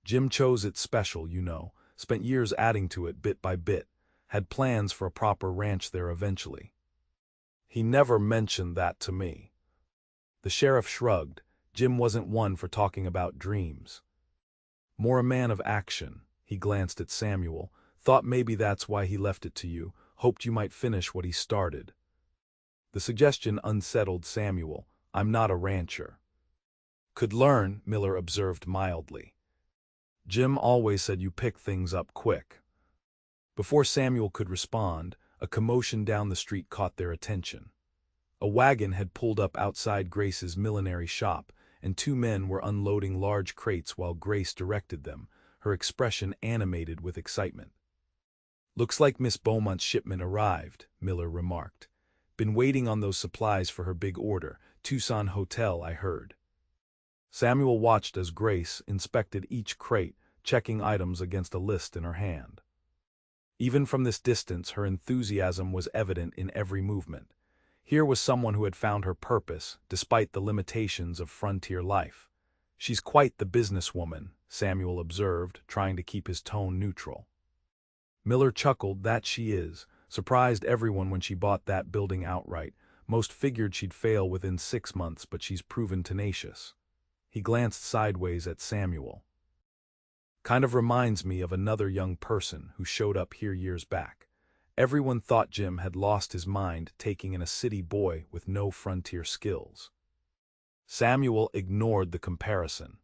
Jim chose it special, you know, spent years adding to it bit by bit, had plans for a proper ranch there eventually. He never mentioned that to me." The sheriff shrugged. Jim wasn't one for talking about dreams. More a man of action. He glanced at Samuel, thought maybe that's why he left it to you, hoped you might finish what he started. The suggestion unsettled Samuel. "I'm not a rancher." "Could learn," Miller observed mildly. "Jim always said you pick things up quick." Before Samuel could respond, a commotion down the street caught their attention. A wagon had pulled up outside Grace's millinery shop, and 2 men were unloading large crates while Grace directed them, her expression animated with excitement. "Looks like Miss Beaumont's shipment arrived," Miller remarked. "Been waiting on those supplies for her big order, Tucson Hotel, I heard." Samuel watched as Grace inspected each crate, checking items against a list in her hand. Even from this distance, her enthusiasm was evident in every movement. Here was someone who had found her purpose, despite the limitations of frontier life. "She's quite the businesswoman," Samuel observed, trying to keep his tone neutral. Miller chuckled. "That she is. Surprised everyone when she bought that building outright. Most figured she'd fail within 6 months, but she's proven tenacious." He glanced sideways at Samuel. "Kind of reminds me of another young person who showed up here years back. Everyone thought Jim had lost his mind taking in a city boy with no frontier skills." Samuel ignored the comparison.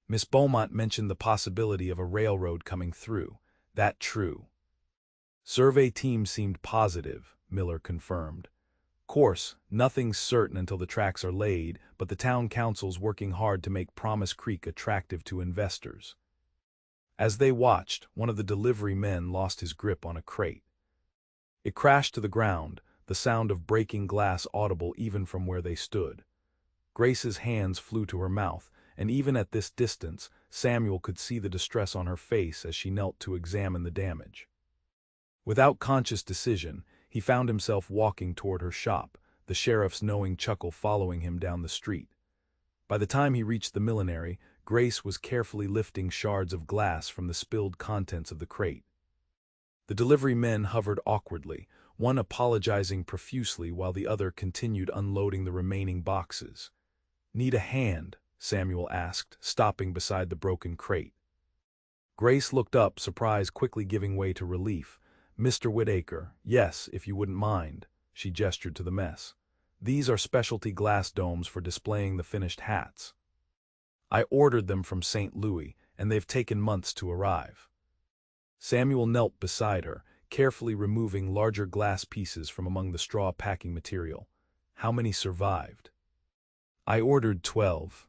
"Miss Beaumont mentioned the possibility of a railroad coming through. That true?" "Survey team seemed positive," Miller confirmed. "Course, nothing's certain until the tracks are laid, but the town council's working hard to make Promise Creek attractive to investors." As they watched, one of the delivery men lost his grip on a crate. It crashed to the ground, the sound of breaking glass audible even from where they stood. Grace's hands flew to her mouth, and even at this distance, Samuel could see the distress on her face as she knelt to examine the damage. Without conscious decision, he found himself walking toward her shop, the sheriff's knowing chuckle following him down the street. By the time he reached the millinery, Grace was carefully lifting shards of glass from the spilled contents of the crate. The delivery men hovered awkwardly, one apologizing profusely while the other continued unloading the remaining boxes. Need a hand? Samuel asked, stopping beside the broken crate. Grace looked up, surprise quickly giving way to relief. Mr. Whitaker, yes, if you wouldn't mind. She gestured to the mess. These are specialty glass domes for displaying the finished hats. I ordered them from St. Louis, and they've taken months to arrive. Samuel knelt beside her, carefully removing larger glass pieces from among the straw packing material. How many survived? I ordered 12.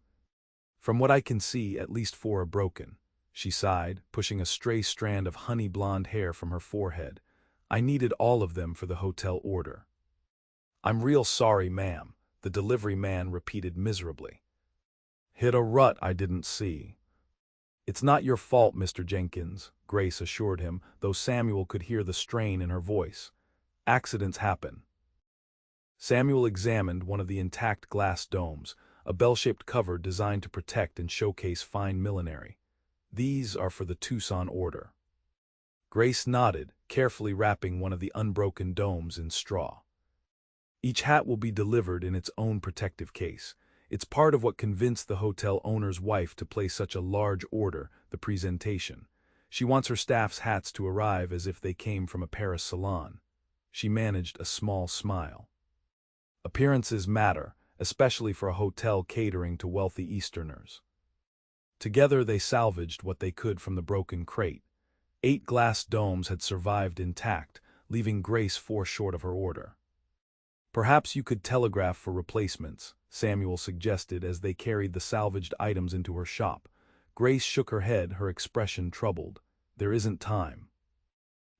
From what I can see, at least 4 are broken. She sighed, pushing a stray strand of honey blonde hair from her forehead. I needed all of them for the hotel order. I'm real sorry, ma'am, the delivery man repeated miserably. Hit a rut I didn't see. It's not your fault, Mr. Jenkins, Grace assured him, though Samuel could hear the strain in her voice. Accidents happen. Samuel examined one of the intact glass domes, a bell-shaped cover designed to protect and showcase fine millinery. These are for the Tucson order. Grace nodded, carefully wrapping one of the unbroken domes in straw. Each hat will be delivered in its own protective case. It's part of what convinced the hotel owner's wife to place such a large order, the presentation. She wants her staff's hats to arrive as if they came from a Paris salon. She managed a small smile. Appearances matter, especially for a hotel catering to wealthy Easterners. Together they salvaged what they could from the broken crate. 8 glass domes had survived intact, leaving Grace 4 short of her order. Perhaps you could telegraph for replacements, Samuel suggested as they carried the salvaged items into her shop. Grace shook her head, her expression troubled. There isn't time.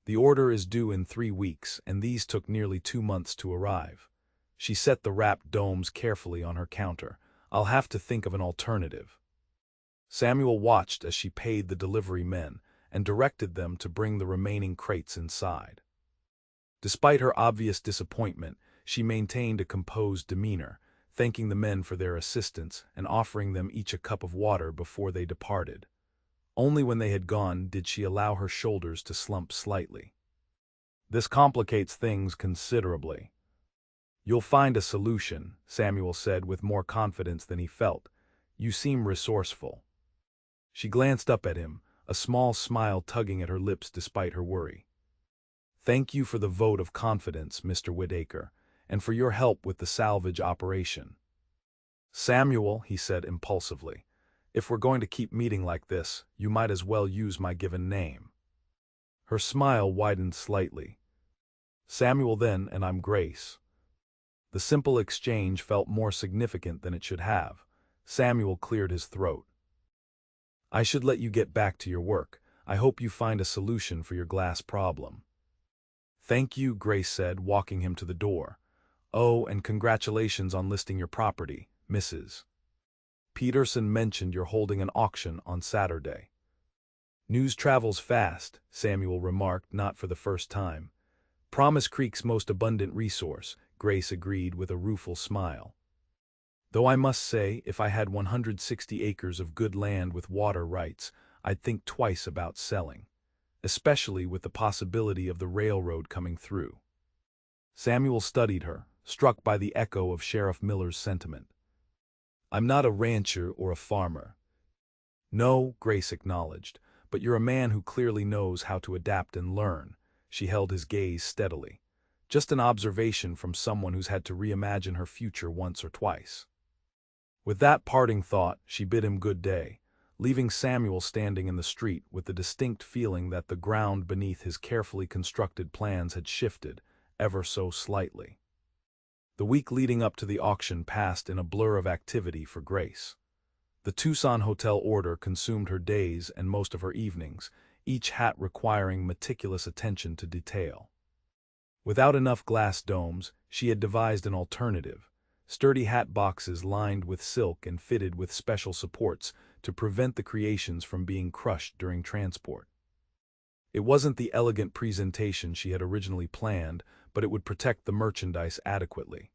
The order is due in 3 weeks, and these took nearly 2 months to arrive. She set the wrapped domes carefully on her counter. I'll have to think of an alternative. Samuel watched as she paid the delivery men and directed them to bring the remaining crates inside. Despite her obvious disappointment, she maintained a composed demeanor, thanking the men for their assistance and offering them each a cup of water before they departed. Only when they had gone did she allow her shoulders to slump slightly. This complicates things considerably. You'll find a solution, Samuel said with more confidence than he felt. You seem resourceful. She glanced up at him, a small smile tugging at her lips despite her worry. Thank you for the vote of confidence, Mr. Whitaker, and for your help with the salvage operation. Samuel, he said impulsively, if we're going to keep meeting like this, you might as well use my given name. Her smile widened slightly. Samuel then, and I'm Grace. The simple exchange felt more significant than it should have. Samuel cleared his throat. I should let you get back to your work. I hope you find a solution for your glass problem. Thank you, Grace said, walking him to the door. Oh, and congratulations on listing your property, Mrs. Peterson mentioned you're holding an auction on Saturday. News travels fast, Samuel remarked, not for the first time. Promise Creek's most abundant resource, Grace agreed with a rueful smile. Though I must say, if I had 160 acres of good land with water rights, I'd think twice about selling, especially with the possibility of the railroad coming through. Samuel studied her, struck by the echo of Sheriff Miller's sentiment. I'm not a rancher or a farmer. No, Grace acknowledged, but you're a man who clearly knows how to adapt and learn. She held his gaze steadily. Just an observation from someone who's had to reimagine her future once or twice. With that parting thought, she bid him good day, leaving Samuel standing in the street with the distinct feeling that the ground beneath his carefully constructed plans had shifted, ever so slightly. The week leading up to the auction passed in a blur of activity for Grace. The Tucson hotel order consumed her days and most of her evenings, each hat requiring meticulous attention to detail. Without enough glass domes, she had devised an alternative, sturdy hat boxes lined with silk and fitted with special supports to prevent the creations from being crushed during transport. It wasn't the elegant presentation she had originally planned, but it would protect the merchandise adequately.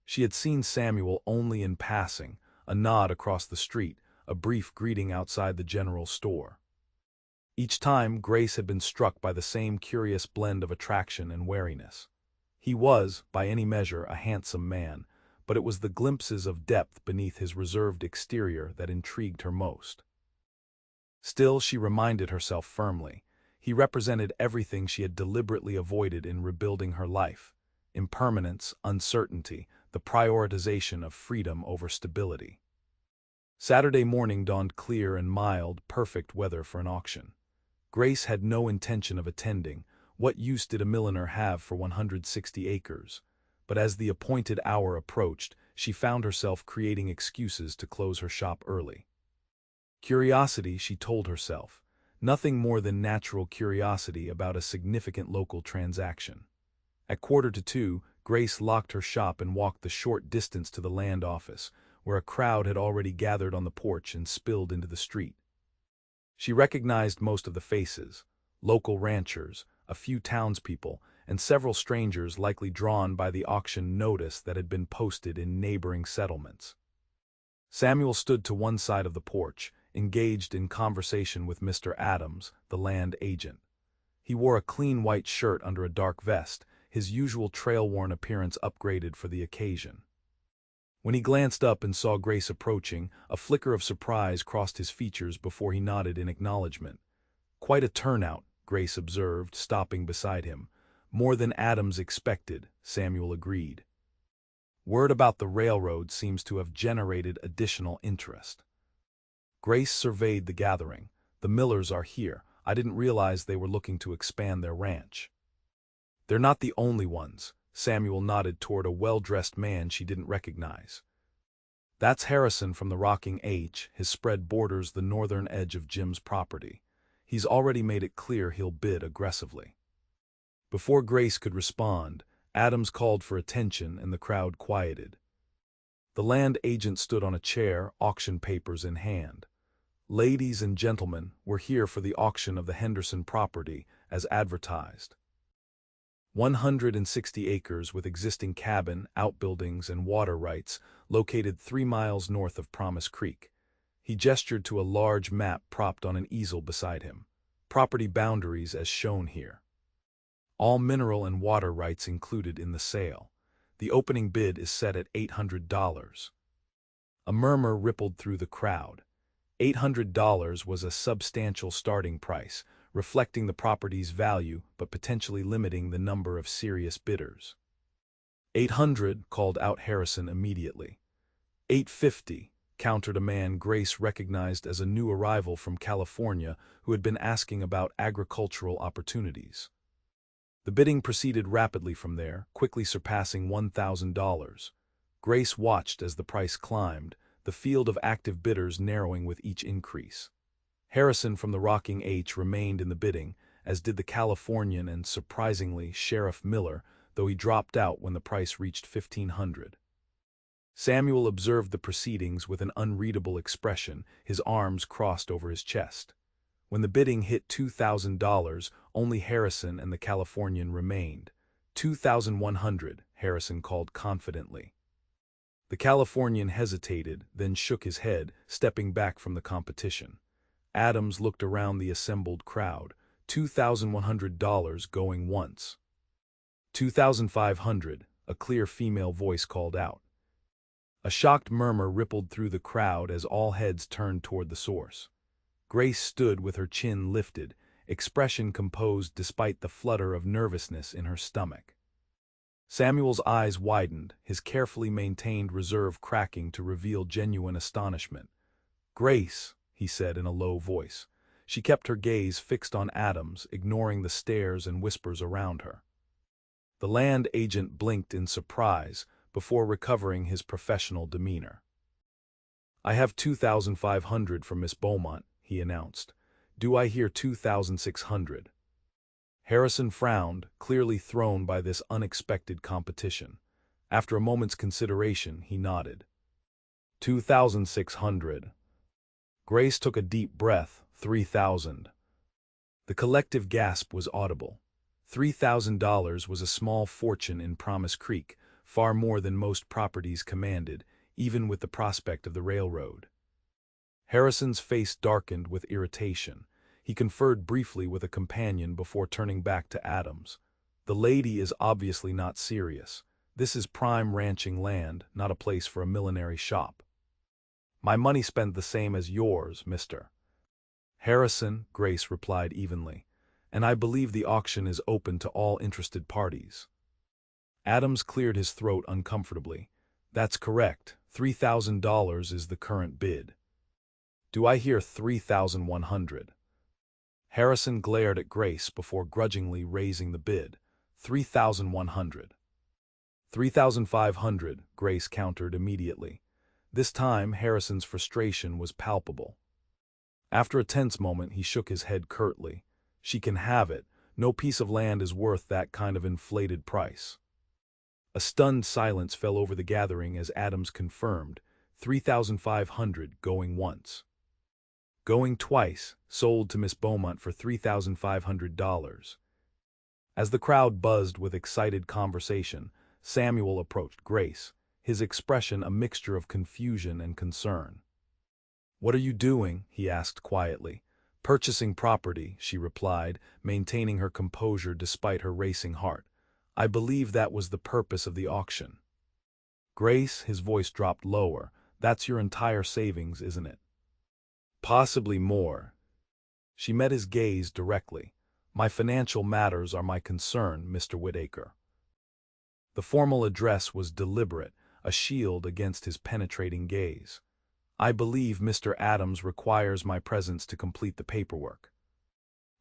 She had seen Samuel only in passing, a nod across the street, a brief greeting outside the general store. Each time, Grace had been struck by the same curious blend of attraction and wariness. He was, by any measure, a handsome man, but it was the glimpses of depth beneath his reserved exterior that intrigued her most. Still, she reminded herself firmly, he represented everything she had deliberately avoided in rebuilding her life: impermanence, uncertainty, the prioritization of freedom over stability. Saturday morning dawned clear and mild, perfect weather for an auction. Grace had no intention of attending. What use did a milliner have for 160 acres? But as the appointed hour approached, she found herself creating excuses to close her shop early. Curiosity, she told herself. Nothing more than natural curiosity about a significant local transaction. At 1:45, Grace locked her shop and walked the short distance to the land office, where a crowd had already gathered on the porch and spilled into the street. She recognized most of the faces: local ranchers, a few townspeople, and several strangers likely drawn by the auction notice that had been posted in neighboring settlements. Samuel stood to one side of the porch, engaged in conversation with Mr. Adams, the land agent. He wore a clean white shirt under a dark vest, his usual trail-worn appearance upgraded for the occasion. When he glanced up and saw Grace approaching, a flicker of surprise crossed his features before he nodded in acknowledgement. "Quite a turnout," Grace observed, stopping beside him. "More than Adams expected," Samuel agreed. "Word about the railroad seems to have generated additional interest." Grace surveyed the gathering. "The Millers are here. I didn't realize they were looking to expand their ranch." "They're not the only ones." Samuel nodded toward a well-dressed man she didn't recognize. "That's Harrison from the Rocking H. His spread borders the northern edge of Jim's property. He's already made it clear he'll bid aggressively." Before Grace could respond, Adams called for attention and the crowd quieted. The land agent stood on a chair, auction papers in hand. "Ladies and gentlemen, we're here for the auction of the Henderson property, as advertised. 160 acres with existing cabin, outbuildings, and water rights, located 3 miles north of Promise Creek." He gestured to a large map propped on an easel beside him. "Property boundaries as shown here. All mineral and water rights included in the sale. The opening bid is set at $800. A murmur rippled through the crowd. $800 was a substantial starting price, reflecting the property's value but potentially limiting the number of serious bidders. 800, called out Harrison immediately. 850, countered a man Grace recognized as a new arrival from California who had been asking about agricultural opportunities. The bidding proceeded rapidly from there, quickly surpassing $1,000. Grace watched as the price climbed, the field of active bidders narrowing with each increase. Harrison from the Rocking H remained in the bidding, as did the Californian and, surprisingly, Sheriff Miller, though he dropped out when the price reached $1,500. Samuel observed the proceedings with an unreadable expression, his arms crossed over his chest. When the bidding hit $2,000, only Harrison and the Californian remained. 2,100, Harrison called confidently. The Californian hesitated, then shook his head, stepping back from the competition. Adams looked around the assembled crowd. $2,100 going once. 2,500, a clear female voice called out. A shocked murmur rippled through the crowd as all heads turned toward the source. Grace stood with her chin lifted, expression composed despite the flutter of nervousness in her stomach. Samuel's eyes widened, his carefully maintained reserve cracking to reveal genuine astonishment. "Grace," he said in a low voice. She kept her gaze fixed on Adams, ignoring the stares and whispers around her. The land agent blinked in surprise before recovering his professional demeanor. "I have 2,500 from Miss Beaumont," he announced. "Do I hear 2,600? Harrison frowned, clearly thrown by this unexpected competition. After a moment's consideration, he nodded. 2,600. Grace took a deep breath. 3,000. The collective gasp was audible. $3,000 was a small fortune in Promise Creek, far more than most properties commanded, even with the prospect of the railroad. Harrison's face darkened with irritation. He conferred briefly with a companion before turning back to Adams. "The lady is obviously not serious. This is prime ranching land, not a place for a millinery shop. My money spent the same as yours, Mr. Harrison, Grace replied evenly, and I believe the auction is open to all interested parties. Adams cleared his throat uncomfortably. That's correct. $3,000 is the current bid. Do I hear 3,100? Harrison glared at Grace before grudgingly raising the bid. 3,100. 3,500, Grace countered immediately. This time, Harrison's frustration was palpable. After a tense moment, he shook his head curtly. She can have it. No piece of land is worth that kind of inflated price. A stunned silence fell over the gathering as Adams confirmed, 3,500 going once. Going twice, sold to Miss Beaumont for $3,500. As the crowd buzzed with excited conversation, Samuel approached Grace, his expression a mixture of confusion and concern. "What are you doing?" he asked quietly. "Purchasing property," she replied, maintaining her composure despite her racing heart. "I believe that was the purpose of the auction." "Grace," his voice dropped lower, "that's your entire savings, isn't it?" "Possibly more." She met his gaze directly. "My financial matters are my concern, Mr. Whitaker." The formal address was deliberate, a shield against his penetrating gaze. "I believe Mr. Adams requires my presence to complete the paperwork."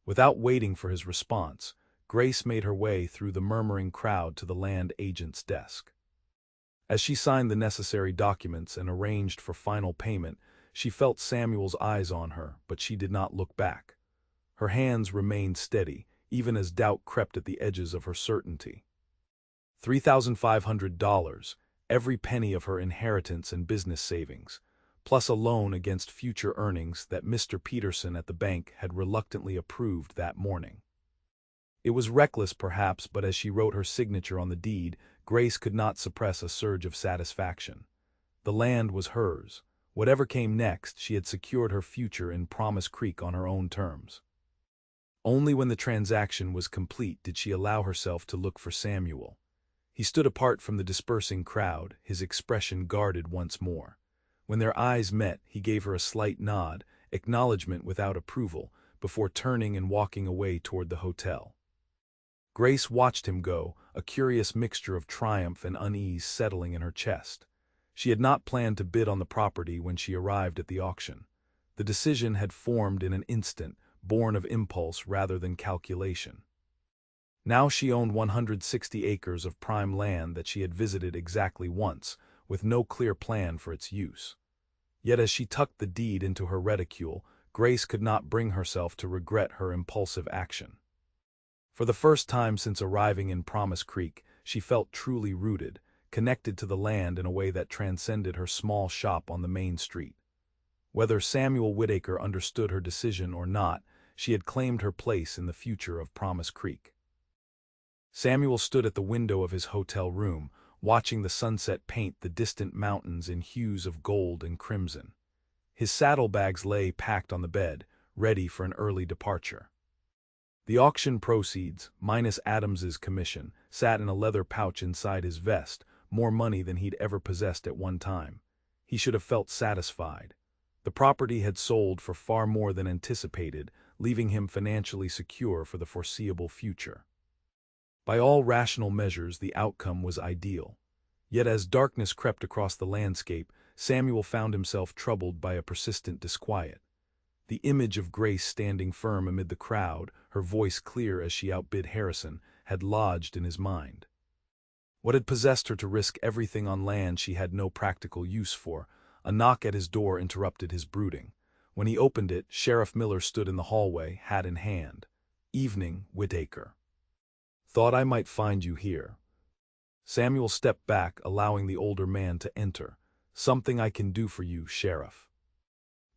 Without waiting for his response, Grace made her way through the murmuring crowd to the land agent's desk. As she signed the necessary documents and arranged for final payment, she felt Samuel's eyes on her, but she did not look back. Her hands remained steady, even as doubt crept at the edges of her certainty. $3,500, every penny of her inheritance and business savings, plus a loan against future earnings that Mr. Peterson at the bank had reluctantly approved that morning. It was reckless perhaps, but as she wrote her signature on the deed, Grace could not suppress a surge of satisfaction. The land was hers. Whatever came next, she had secured her future in Promise Creek on her own terms. Only when the transaction was complete did she allow herself to look for Samuel. He stood apart from the dispersing crowd, his expression guarded once more. When their eyes met, he gave her a slight nod, acknowledgement without approval, before turning and walking away toward the hotel. Grace watched him go, a curious mixture of triumph and unease settling in her chest. She had not planned to bid on the property when she arrived at the auction. The decision had formed in an instant, born of impulse rather than calculation. Now she owned 160 acres of prime land that she had visited exactly once, with no clear plan for its use. Yet as she tucked the deed into her reticule, Grace could not bring herself to regret her impulsive action. For the first time since arriving in Promise Creek, she felt truly rooted, connected to the land in a way that transcended her small shop on the main street. Whether Samuel Whitaker understood her decision or not, she had claimed her place in the future of Promise Creek. Samuel stood at the window of his hotel room, watching the sunset paint the distant mountains in hues of gold and crimson. His saddlebags lay packed on the bed, ready for an early departure. The auction proceeds, minus Adams's commission, sat in a leather pouch inside his vest, more money than he'd ever possessed at one time. He should have felt satisfied. The property had sold for far more than anticipated, leaving him financially secure for the foreseeable future. By all rational measures, the outcome was ideal. Yet as darkness crept across the landscape, Samuel found himself troubled by a persistent disquiet. The image of Grace standing firm amid the crowd, her voice clear as she outbid Harrison, had lodged in his mind. What had possessed her to risk everything on land she had no practical use for? A knock at his door interrupted his brooding. When he opened it, Sheriff Miller stood in the hallway, hat in hand. "Evening, Whitaker. Thought I might find you here." Samuel stepped back, allowing the older man to enter. "Something I can do for you, Sheriff."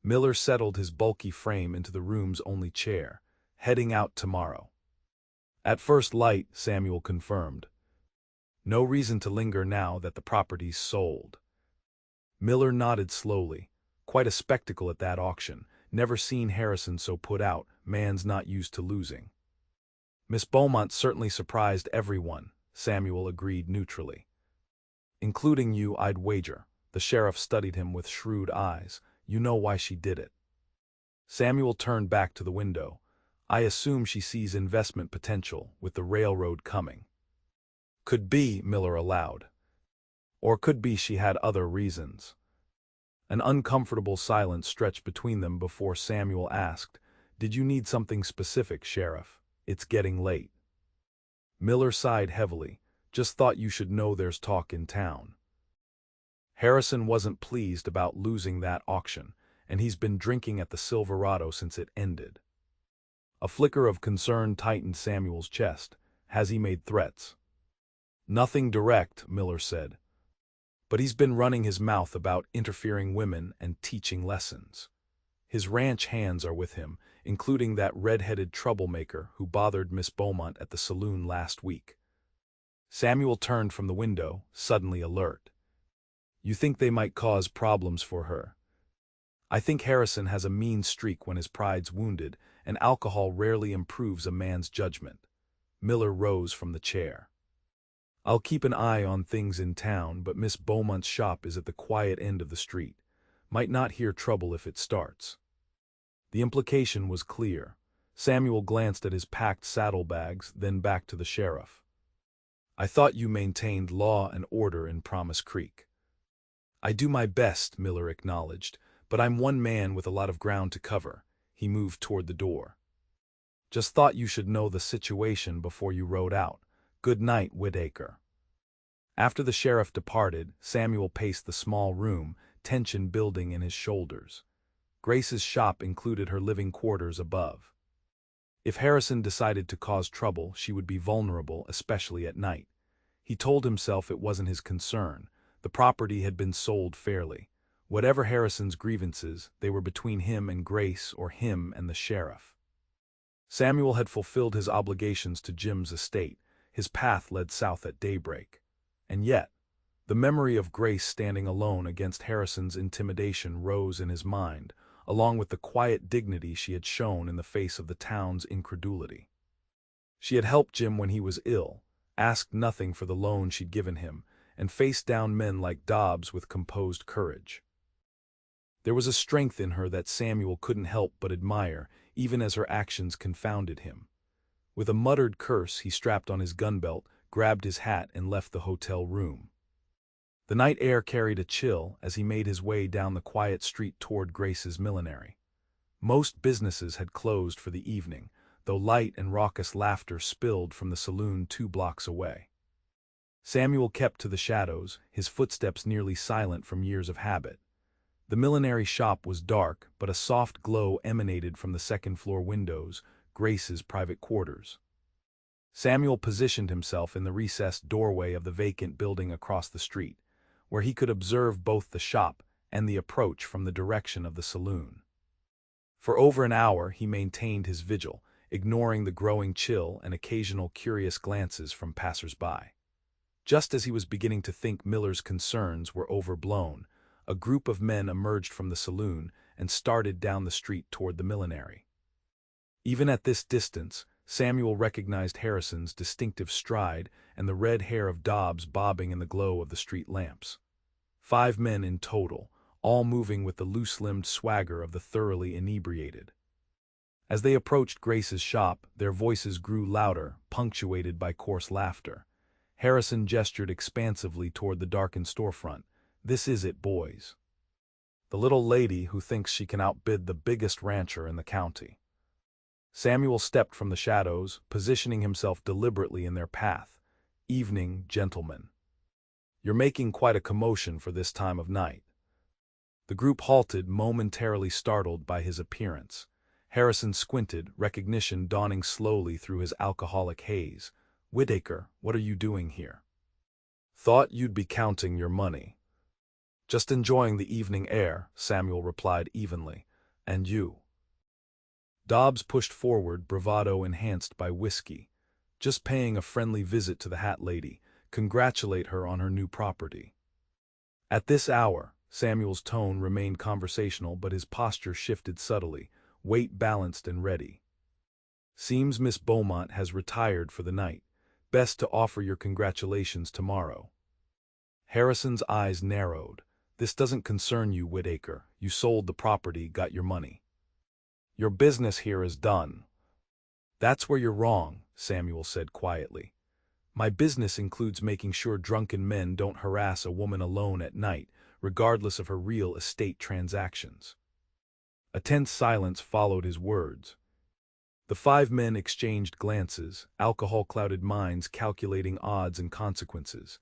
Miller settled his bulky frame into the room's only chair. "Heading out tomorrow." "At first light," Samuel confirmed. "No reason to linger now that the property's sold." Miller nodded slowly. Quite a spectacle at that auction. Never seen Harrison so put out, man's not used to losing. "Miss Beaumont certainly surprised everyone," Samuel agreed neutrally. Including you, I'd wager. The sheriff studied him with shrewd eyes. You know why she did it. Samuel turned back to the window. I assume she sees investment potential, with the railroad coming. Could be, Miller allowed. Or could be she had other reasons. An uncomfortable silence stretched between them before Samuel asked, "Did you need something specific, Sheriff? It's getting late." Miller sighed heavily. "Just thought you should know there's talk in town. Harrison wasn't pleased about losing that auction, and he's been drinking at the Silverado since it ended." A flicker of concern tightened Samuel's chest. "Has he made threats?" "Nothing direct," Miller said. "But he's been running his mouth about interfering women and teaching lessons. His ranch hands are with him, including that red-headed troublemaker who bothered Miss Beaumont at the saloon last week." Samuel turned from the window, suddenly alert. "You think they might cause problems for her?" "I think Harrison has a mean streak when his pride's wounded, and alcohol rarely improves a man's judgment." Miller rose from the chair. "I'll keep an eye on things in town, but Miss Beaumont's shop is at the quiet end of the street. Might not hear trouble if it starts." The implication was clear. Samuel glanced at his packed saddlebags, then back to the sheriff. "I thought you maintained law and order in Promise Creek." "I do my best," Miller acknowledged, "but I'm one man with a lot of ground to cover." He moved toward the door. "Just thought you should know the situation before you rode out. Good night, Whitaker." After the sheriff departed, Samuel paced the small room, tension building in his shoulders. Grace's shop included her living quarters above. If Harrison decided to cause trouble, she would be vulnerable, especially at night. He told himself it wasn't his concern. The property had been sold fairly. Whatever Harrison's grievances, they were between him and Grace or him and the sheriff. Samuel had fulfilled his obligations to Jim's estate. His path led south at daybreak. And yet, the memory of Grace standing alone against Harrison's intimidation rose in his mind, along with the quiet dignity she had shown in the face of the town's incredulity. She had helped Jim when he was ill, asked nothing for the loan she'd given him, and faced down men like Dobbs with composed courage. There was a strength in her that Samuel couldn't help but admire, even as her actions confounded him. With a muttered curse, he strapped on his gun belt, grabbed his hat, and left the hotel room. The night air carried a chill as he made his way down the quiet street toward Grace's millinery. Most businesses had closed for the evening, though light and raucous laughter spilled from the saloon 2 blocks away. Samuel kept to the shadows, his footsteps nearly silent from years of habit. The millinery shop was dark, but a soft glow emanated from the second-floor windows, Grace's private quarters. Samuel positioned himself in the recessed doorway of the vacant building across the street, where he could observe both the shop and the approach from the direction of the saloon. For over an hour he maintained his vigil, ignoring the growing chill and occasional curious glances from passers-by. Just as he was beginning to think Miller's concerns were overblown, a group of men emerged from the saloon and started down the street toward the millinery. Even at this distance, Samuel recognized Harrison's distinctive stride and the red hair of Dobbs bobbing in the glow of the street lamps. 5 men in total, all moving with the loose-limbed swagger of the thoroughly inebriated. As they approached Grace's shop, their voices grew louder, punctuated by coarse laughter. Harrison gestured expansively toward the darkened storefront. "This is it, boys. The little lady who thinks she can outbid the biggest rancher in the county." Samuel stepped from the shadows, positioning himself deliberately in their path. "Evening, gentlemen. You're making quite a commotion for this time of night." The group halted, momentarily startled by his appearance. Harrison squinted, recognition dawning slowly through his alcoholic haze. "Whitaker, what are you doing here?" "Thought you'd be counting your money." "Just enjoying the evening air," Samuel replied evenly. "And you?" Dobbs pushed forward, bravado enhanced by whiskey. "Just paying a friendly visit to the hat lady. Congratulate her on her new property." At this hour, Samuel's tone remained conversational, but his posture shifted subtly, weight balanced and ready. "Seems Miss Beaumont has retired for the night. Best to offer your congratulations tomorrow." Harrison's eyes narrowed. This doesn't concern you, Whitaker. You sold the property, got your money. Your business here is done. That's where you're wrong, Samuel said quietly. My business includes making sure drunken men don't harass a woman alone at night, regardless of her real estate transactions. A tense silence followed his words. The 5 men exchanged glances, alcohol-clouded minds calculating odds and consequences.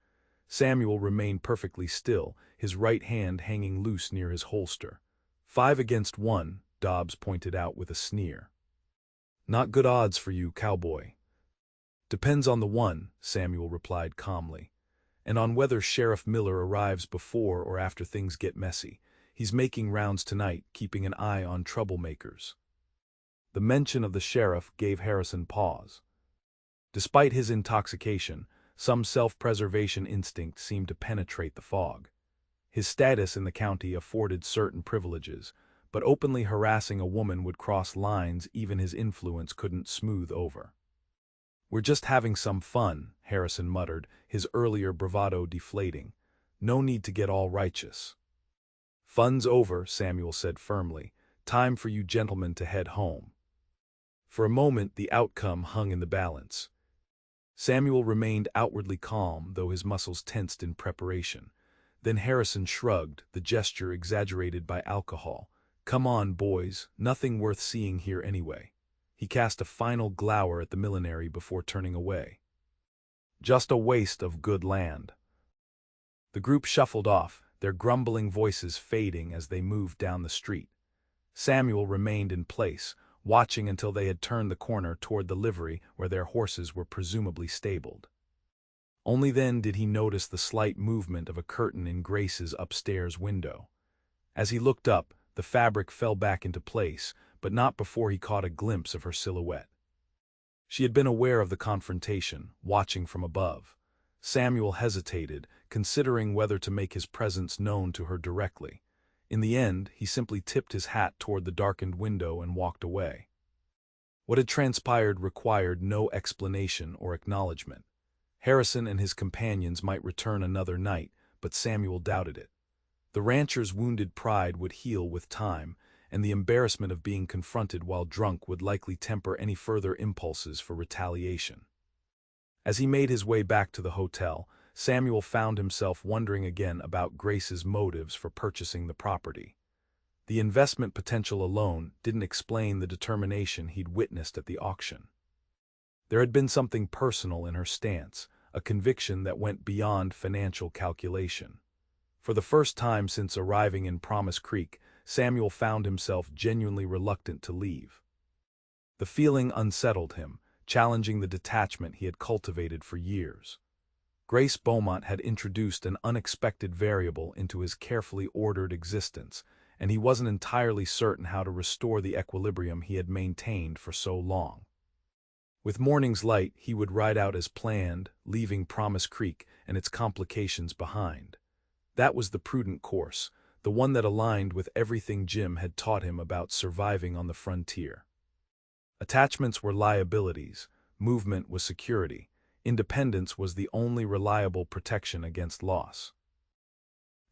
Samuel remained perfectly still, his right hand hanging loose near his holster. 5 against 1, Dobbs pointed out with a sneer. Not good odds for you, Cowboy. Depends on the one, Samuel replied calmly, and on whether Sheriff Miller arrives before or after things get messy. He's making rounds tonight, keeping an eye on troublemakers. The mention of the sheriff gave Harrison pause. Despite his intoxication, some self-preservation instinct seemed to penetrate the fog. His status in the county afforded certain privileges, but openly harassing a woman would cross lines even his influence couldn't smooth over. We're just having some fun, Harrison muttered, his earlier bravado deflating. No need to get all righteous. Fun's over, Samuel said firmly. Time for you gentlemen to head home. For a moment the outcome hung in the balance. Samuel remained outwardly calm, though his muscles tensed in preparation. Then Harrison shrugged, the gesture exaggerated by alcohol. Come on, boys, nothing worth seeing here anyway. He cast a final glower at the milliner before turning away. Just a waste of good land. The group shuffled off, their grumbling voices fading as they moved down the street. Samuel remained in place, watching until they had turned the corner toward the livery where their horses were presumably stabled. Only then did he notice the slight movement of a curtain in Grace's upstairs window. As he looked up, the fabric fell back into place, but not before he caught a glimpse of her silhouette. She had been aware of the confrontation, watching from above. Samuel hesitated, considering whether to make his presence known to her directly. In the end, he simply tipped his hat toward the darkened window and walked away. What had transpired required no explanation or acknowledgement. Harrison and his companions might return another night, but Samuel doubted it. The rancher's wounded pride would heal with time, and the embarrassment of being confronted while drunk would likely temper any further impulses for retaliation. As he made his way back to the hotel, Samuel found himself wondering again about Grace's motives for purchasing the property. The investment potential alone didn't explain the determination he'd witnessed at the auction. There had been something personal in her stance, a conviction that went beyond financial calculation. For the first time since arriving in Promise Creek, Samuel found himself genuinely reluctant to leave. The feeling unsettled him, challenging the detachment he had cultivated for years. Grace Beaumont had introduced an unexpected variable into his carefully ordered existence, and he wasn't entirely certain how to restore the equilibrium he had maintained for so long. With morning's light, he would ride out as planned, leaving Promise Creek and its complications behind. That was the prudent course, the one that aligned with everything Jim had taught him about surviving on the frontier. Attachments were liabilities, movement was security, independence was the only reliable protection against loss.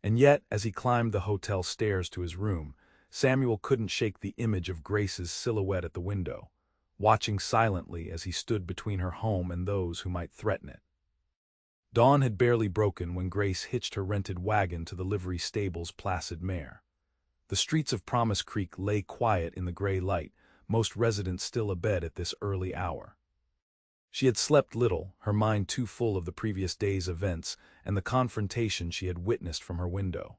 And yet, as he climbed the hotel stairs to his room, Samuel couldn't shake the image of Grace's silhouette at the window, watching silently as he stood between her home and those who might threaten it. Dawn had barely broken when Grace hitched her rented wagon to the livery stable's placid mare. The streets of Promise Creek lay quiet in the gray light, most residents still abed at this early hour. She had slept little, her mind too full of the previous day's events and the confrontation she had witnessed from her window.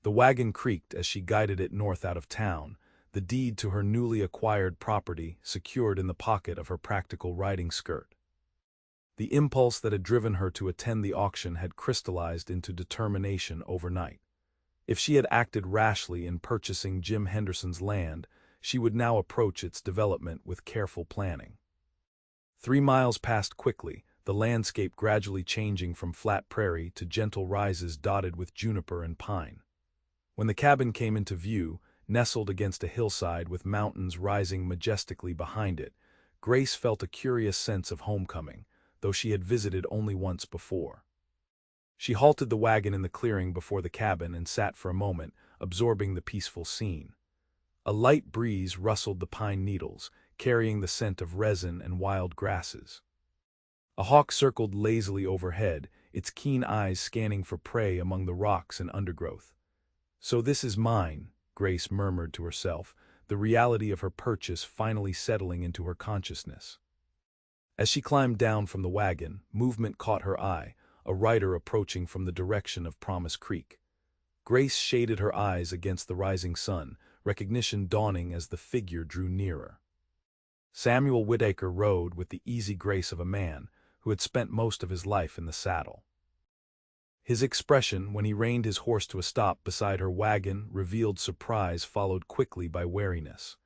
The wagon creaked as she guided it north out of town, the deed to her newly acquired property secured in the pocket of her practical riding skirt. The impulse that had driven her to attend the auction had crystallized into determination overnight. If she had acted rashly in purchasing Jim Henderson's land, she would now approach its development with careful planning. 3 miles passed quickly, the landscape gradually changing from flat prairie to gentle rises dotted with juniper and pine. When the cabin came into view, nestled against a hillside with mountains rising majestically behind it, Grace felt a curious sense of homecoming, though she had visited only once before. She halted the wagon in the clearing before the cabin and sat for a moment, absorbing the peaceful scene. A light breeze rustled the pine needles, carrying the scent of resin and wild grasses. A hawk circled lazily overhead, its keen eyes scanning for prey among the rocks and undergrowth. "So this is mine," Grace murmured to herself, the reality of her purchase finally settling into her consciousness. As she climbed down from the wagon, movement caught her eye, a rider approaching from the direction of Promise Creek. Grace shaded her eyes against the rising sun, recognition dawning as the figure drew nearer. Samuel Whitaker rode with the easy grace of a man who had spent most of his life in the saddle. His expression when he reined his horse to a stop beside her wagon revealed surprise followed quickly by wariness.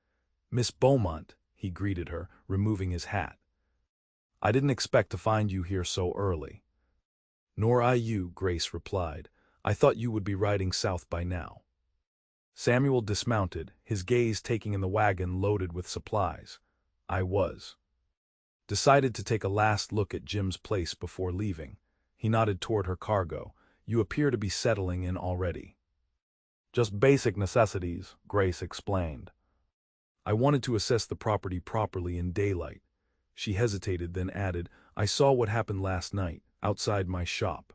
"Miss Beaumont," he greeted her, removing his hat. "I didn't expect to find you here so early." "Nor I you," Grace replied. "I thought you would be riding south by now." Samuel dismounted, his gaze taking in the wagon loaded with supplies. "I was. Decided to take a last look at Jim's place before leaving." He nodded toward her cargo. "You appear to be settling in already." "Just basic necessities," Grace explained. "I wanted to assess the property properly in daylight." She hesitated, then added, "I saw what happened last night, outside my shop."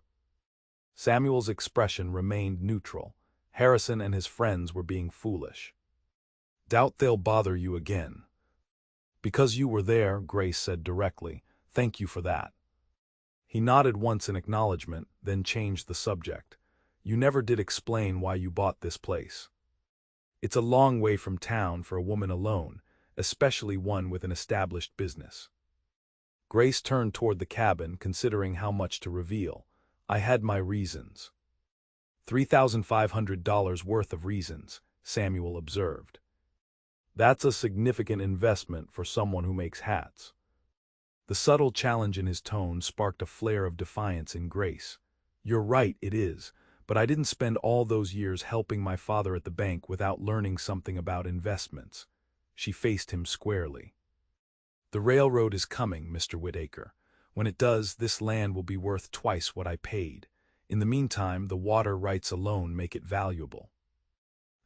Samuel's expression remained neutral. Harrison and his friends were being foolish. "Doubt they'll bother you again." "Because you were there," Grace said directly. "Thank you for that." He nodded once in acknowledgement, then changed the subject. "You never did explain why you bought this place." "It's a long way from town for a woman alone, especially one with an established business." Grace turned toward the cabin, considering how much to reveal. "I had my reasons." $3,500 worth of reasons, Samuel observed. "That's a significant investment for someone who makes hats." The subtle challenge in his tone sparked a flare of defiance in Grace. "You're right, it is, but I didn't spend all those years helping my father at the bank without learning something about investments." She faced him squarely. "The railroad is coming, Mr. Whitaker. When it does, this land will be worth twice what I paid. In the meantime, the water rights alone make it valuable."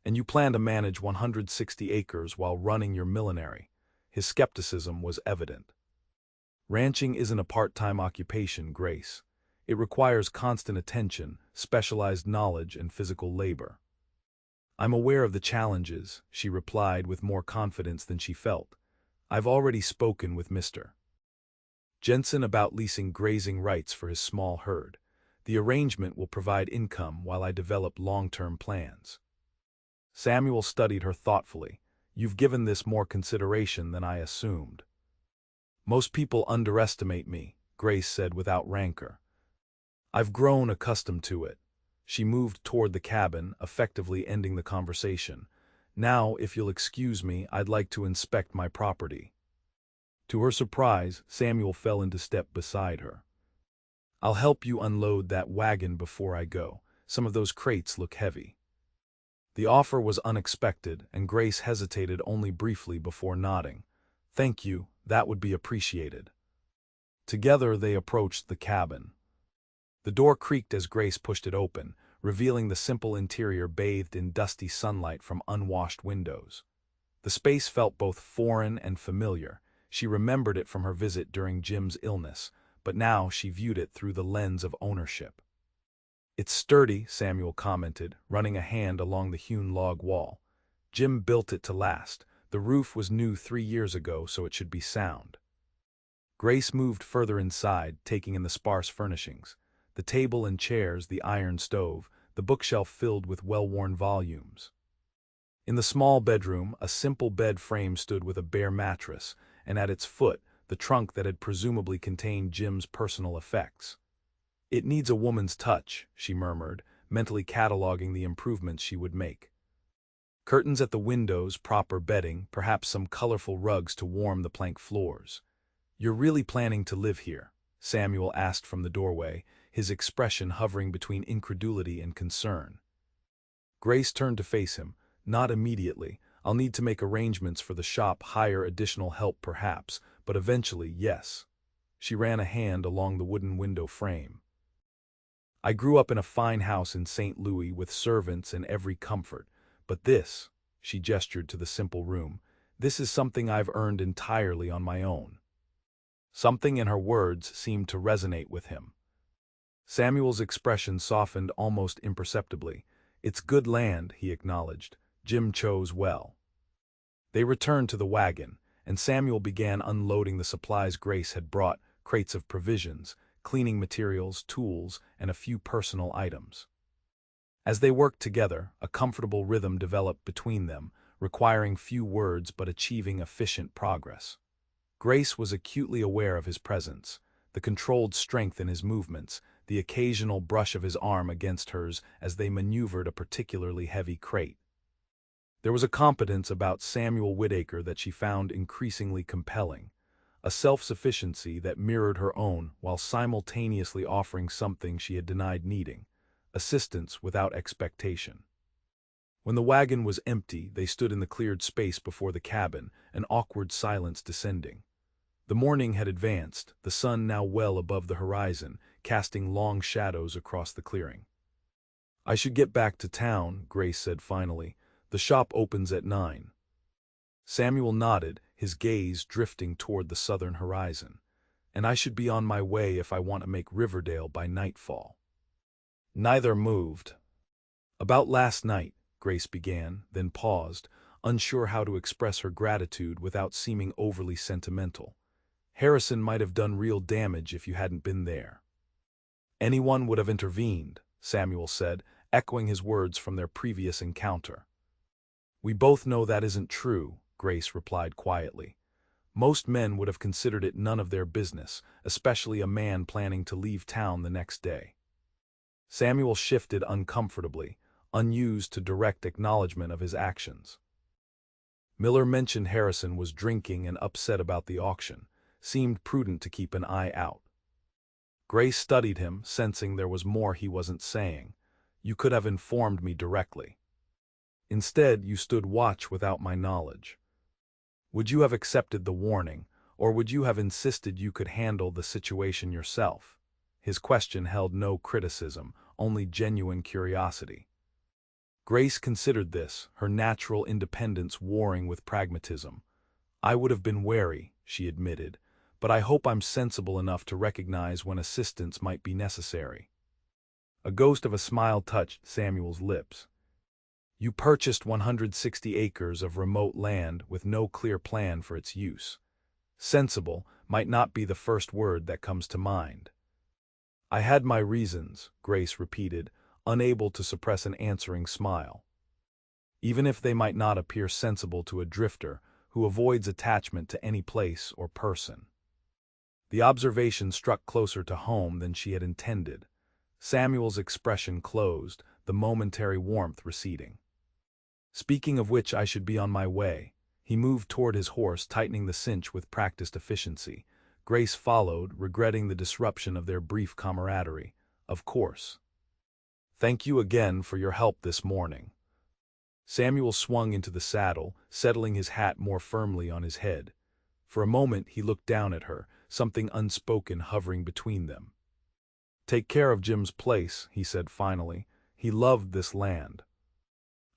"And you plan to manage 160 acres while running your millinery." His skepticism was evident. "Ranching isn't a part-time occupation, Grace. It requires constant attention, specialized knowledge, and physical labor." "I'm aware of the challenges," she replied with more confidence than she felt. "I've already spoken with Mr. Jensen about leasing grazing rights for his small herd. The arrangement will provide income while I develop long-term plans." Samuel studied her thoughtfully. "You've given this more consideration than I assumed." "Most people underestimate me," Grace said without rancor. "I've grown accustomed to it." She moved toward the cabin, effectively ending the conversation. "Now, if you'll excuse me, I'd like to inspect my property." To her surprise, Samuel fell into step beside her. "I'll help you unload that wagon before I go. Some of those crates look heavy." The offer was unexpected, and Grace hesitated only briefly before nodding. "Thank you, that would be appreciated." Together they approached the cabin. The door creaked as Grace pushed it open, revealing the simple interior bathed in dusty sunlight from unwashed windows. The space felt both foreign and familiar. She remembered it from her visit during Jim's illness, but now she viewed it through the lens of ownership. "It's sturdy," Samuel commented, running a hand along the hewn log wall. "Jim built it to last. The roof was new 3 years ago, so it should be sound." Grace moved further inside, taking in the sparse furnishings. The table and chairs, the iron stove, the bookshelf filled with well-worn volumes. In the small bedroom, a simple bed frame stood with a bare mattress, and at its foot, the trunk that had presumably contained Jim's personal effects. "It needs a woman's touch," she murmured, mentally cataloging the improvements she would make. Curtains at the windows, proper bedding, perhaps some colorful rugs to warm the plank floors. "You're really planning to live here?" Samuel asked from the doorway, his expression hovering between incredulity and concern. Grace turned to face him. "Not immediately. I'll need to make arrangements for the shop, hire additional help perhaps, but eventually, yes." She ran a hand along the wooden window frame. I grew up in a fine house in St. Louis with servants and every comfort, but this," she gestured to the simple room, "this is something I've earned entirely on my own." Something in her words seemed to resonate with him. Samuel's expression softened almost imperceptibly. "It's good land," he acknowledged. "Jim chose well." They returned to the wagon, and Samuel began unloading the supplies Grace had brought, crates of provisions, cleaning materials, tools, and a few personal items. As they worked together, a comfortable rhythm developed between them, requiring few words but achieving efficient progress. Grace was acutely aware of his presence, the controlled strength in his movements, the occasional brush of his arm against hers as they maneuvered a particularly heavy crate. There was a competence about Samuel Whitaker that she found increasingly compelling, a self-sufficiency that mirrored her own while simultaneously offering something she had denied needing, assistance without expectation. When the wagon was empty, they stood in the cleared space before the cabin, an awkward silence descending. The morning had advanced, the sun now well above the horizon, casting long shadows across the clearing. "I should get back to town," Grace said finally. "The shop opens at 9. Samuel nodded, his gaze drifting toward the southern horizon. "And I should be on my way if I want to make Riverdale by nightfall." Neither moved. "About last night," Grace began, then paused, unsure how to express her gratitude without seeming overly sentimental. "Harrison might have done real damage if you hadn't been there." "Anyone would have intervened," Samuel said, echoing his words from their previous encounter. "We both know that isn't true," Grace replied quietly. "Most men would have considered it none of their business, especially a man planning to leave town the next day." Samuel shifted uncomfortably, unused to direct acknowledgement of his actions. "Miller mentioned Harrison was drinking and upset about the auction. Seemed prudent to keep an eye out." Grace studied him, sensing there was more he wasn't saying. "You could have informed me directly. Instead, you stood watch without my knowledge. Would you have accepted the warning, or would you have insisted you could handle the situation yourself?" His question held no criticism, only genuine curiosity. Grace considered this, her natural independence warring with pragmatism. "I would have been wary," she admitted, "but I hope I'm sensible enough to recognize when assistance might be necessary." A ghost of a smile touched Samuel's lips. "You purchased 160 acres of remote land with no clear plan for its use. Sensible might not be the first word that comes to mind." "I had my reasons," Grace repeated, unable to suppress an answering smile. "Even if they might not appear sensible to a drifter who avoids attachment to any place or person." The observation struck closer to home than she had intended. Samuel's expression closed, the momentary warmth receding. "Speaking of which, I should be on my way." He moved toward his horse, tightening the cinch with practiced efficiency. Grace followed, regretting the disruption of their brief camaraderie. "Of course. Thank you again for your help this morning." Samuel swung into the saddle, settling his hat more firmly on his head. For a moment he looked down at her, something unspoken hovering between them. "Take care of Jim's place," he said finally. "He loved this land."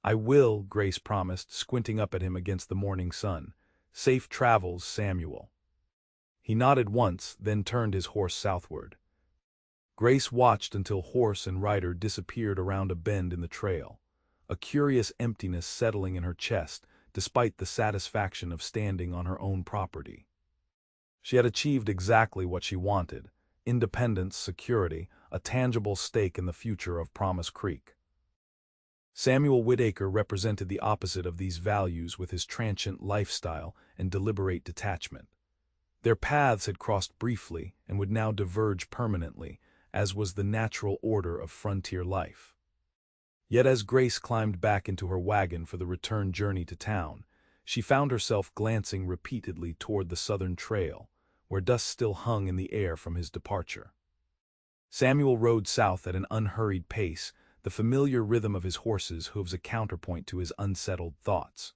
"I will," Grace promised, squinting up at him against the morning sun. "Safe travels, Samuel." He nodded once, then turned his horse southward. Grace watched until horse and rider disappeared around a bend in the trail, a curious emptiness settling in her chest, despite the satisfaction of standing on her own property. She had achieved exactly what she wanted: independence, security, a tangible stake in the future of Promise Creek. Samuel Whitaker represented the opposite of these values with his transient lifestyle and deliberate detachment. Their paths had crossed briefly and would now diverge permanently, as was the natural order of frontier life. Yet as Grace climbed back into her wagon for the return journey to town, she found herself glancing repeatedly toward the southern trail, where dust still hung in the air from his departure. Samuel rode south at an unhurried pace, the familiar rhythm of his horse's hooves a counterpoint to his unsettled thoughts.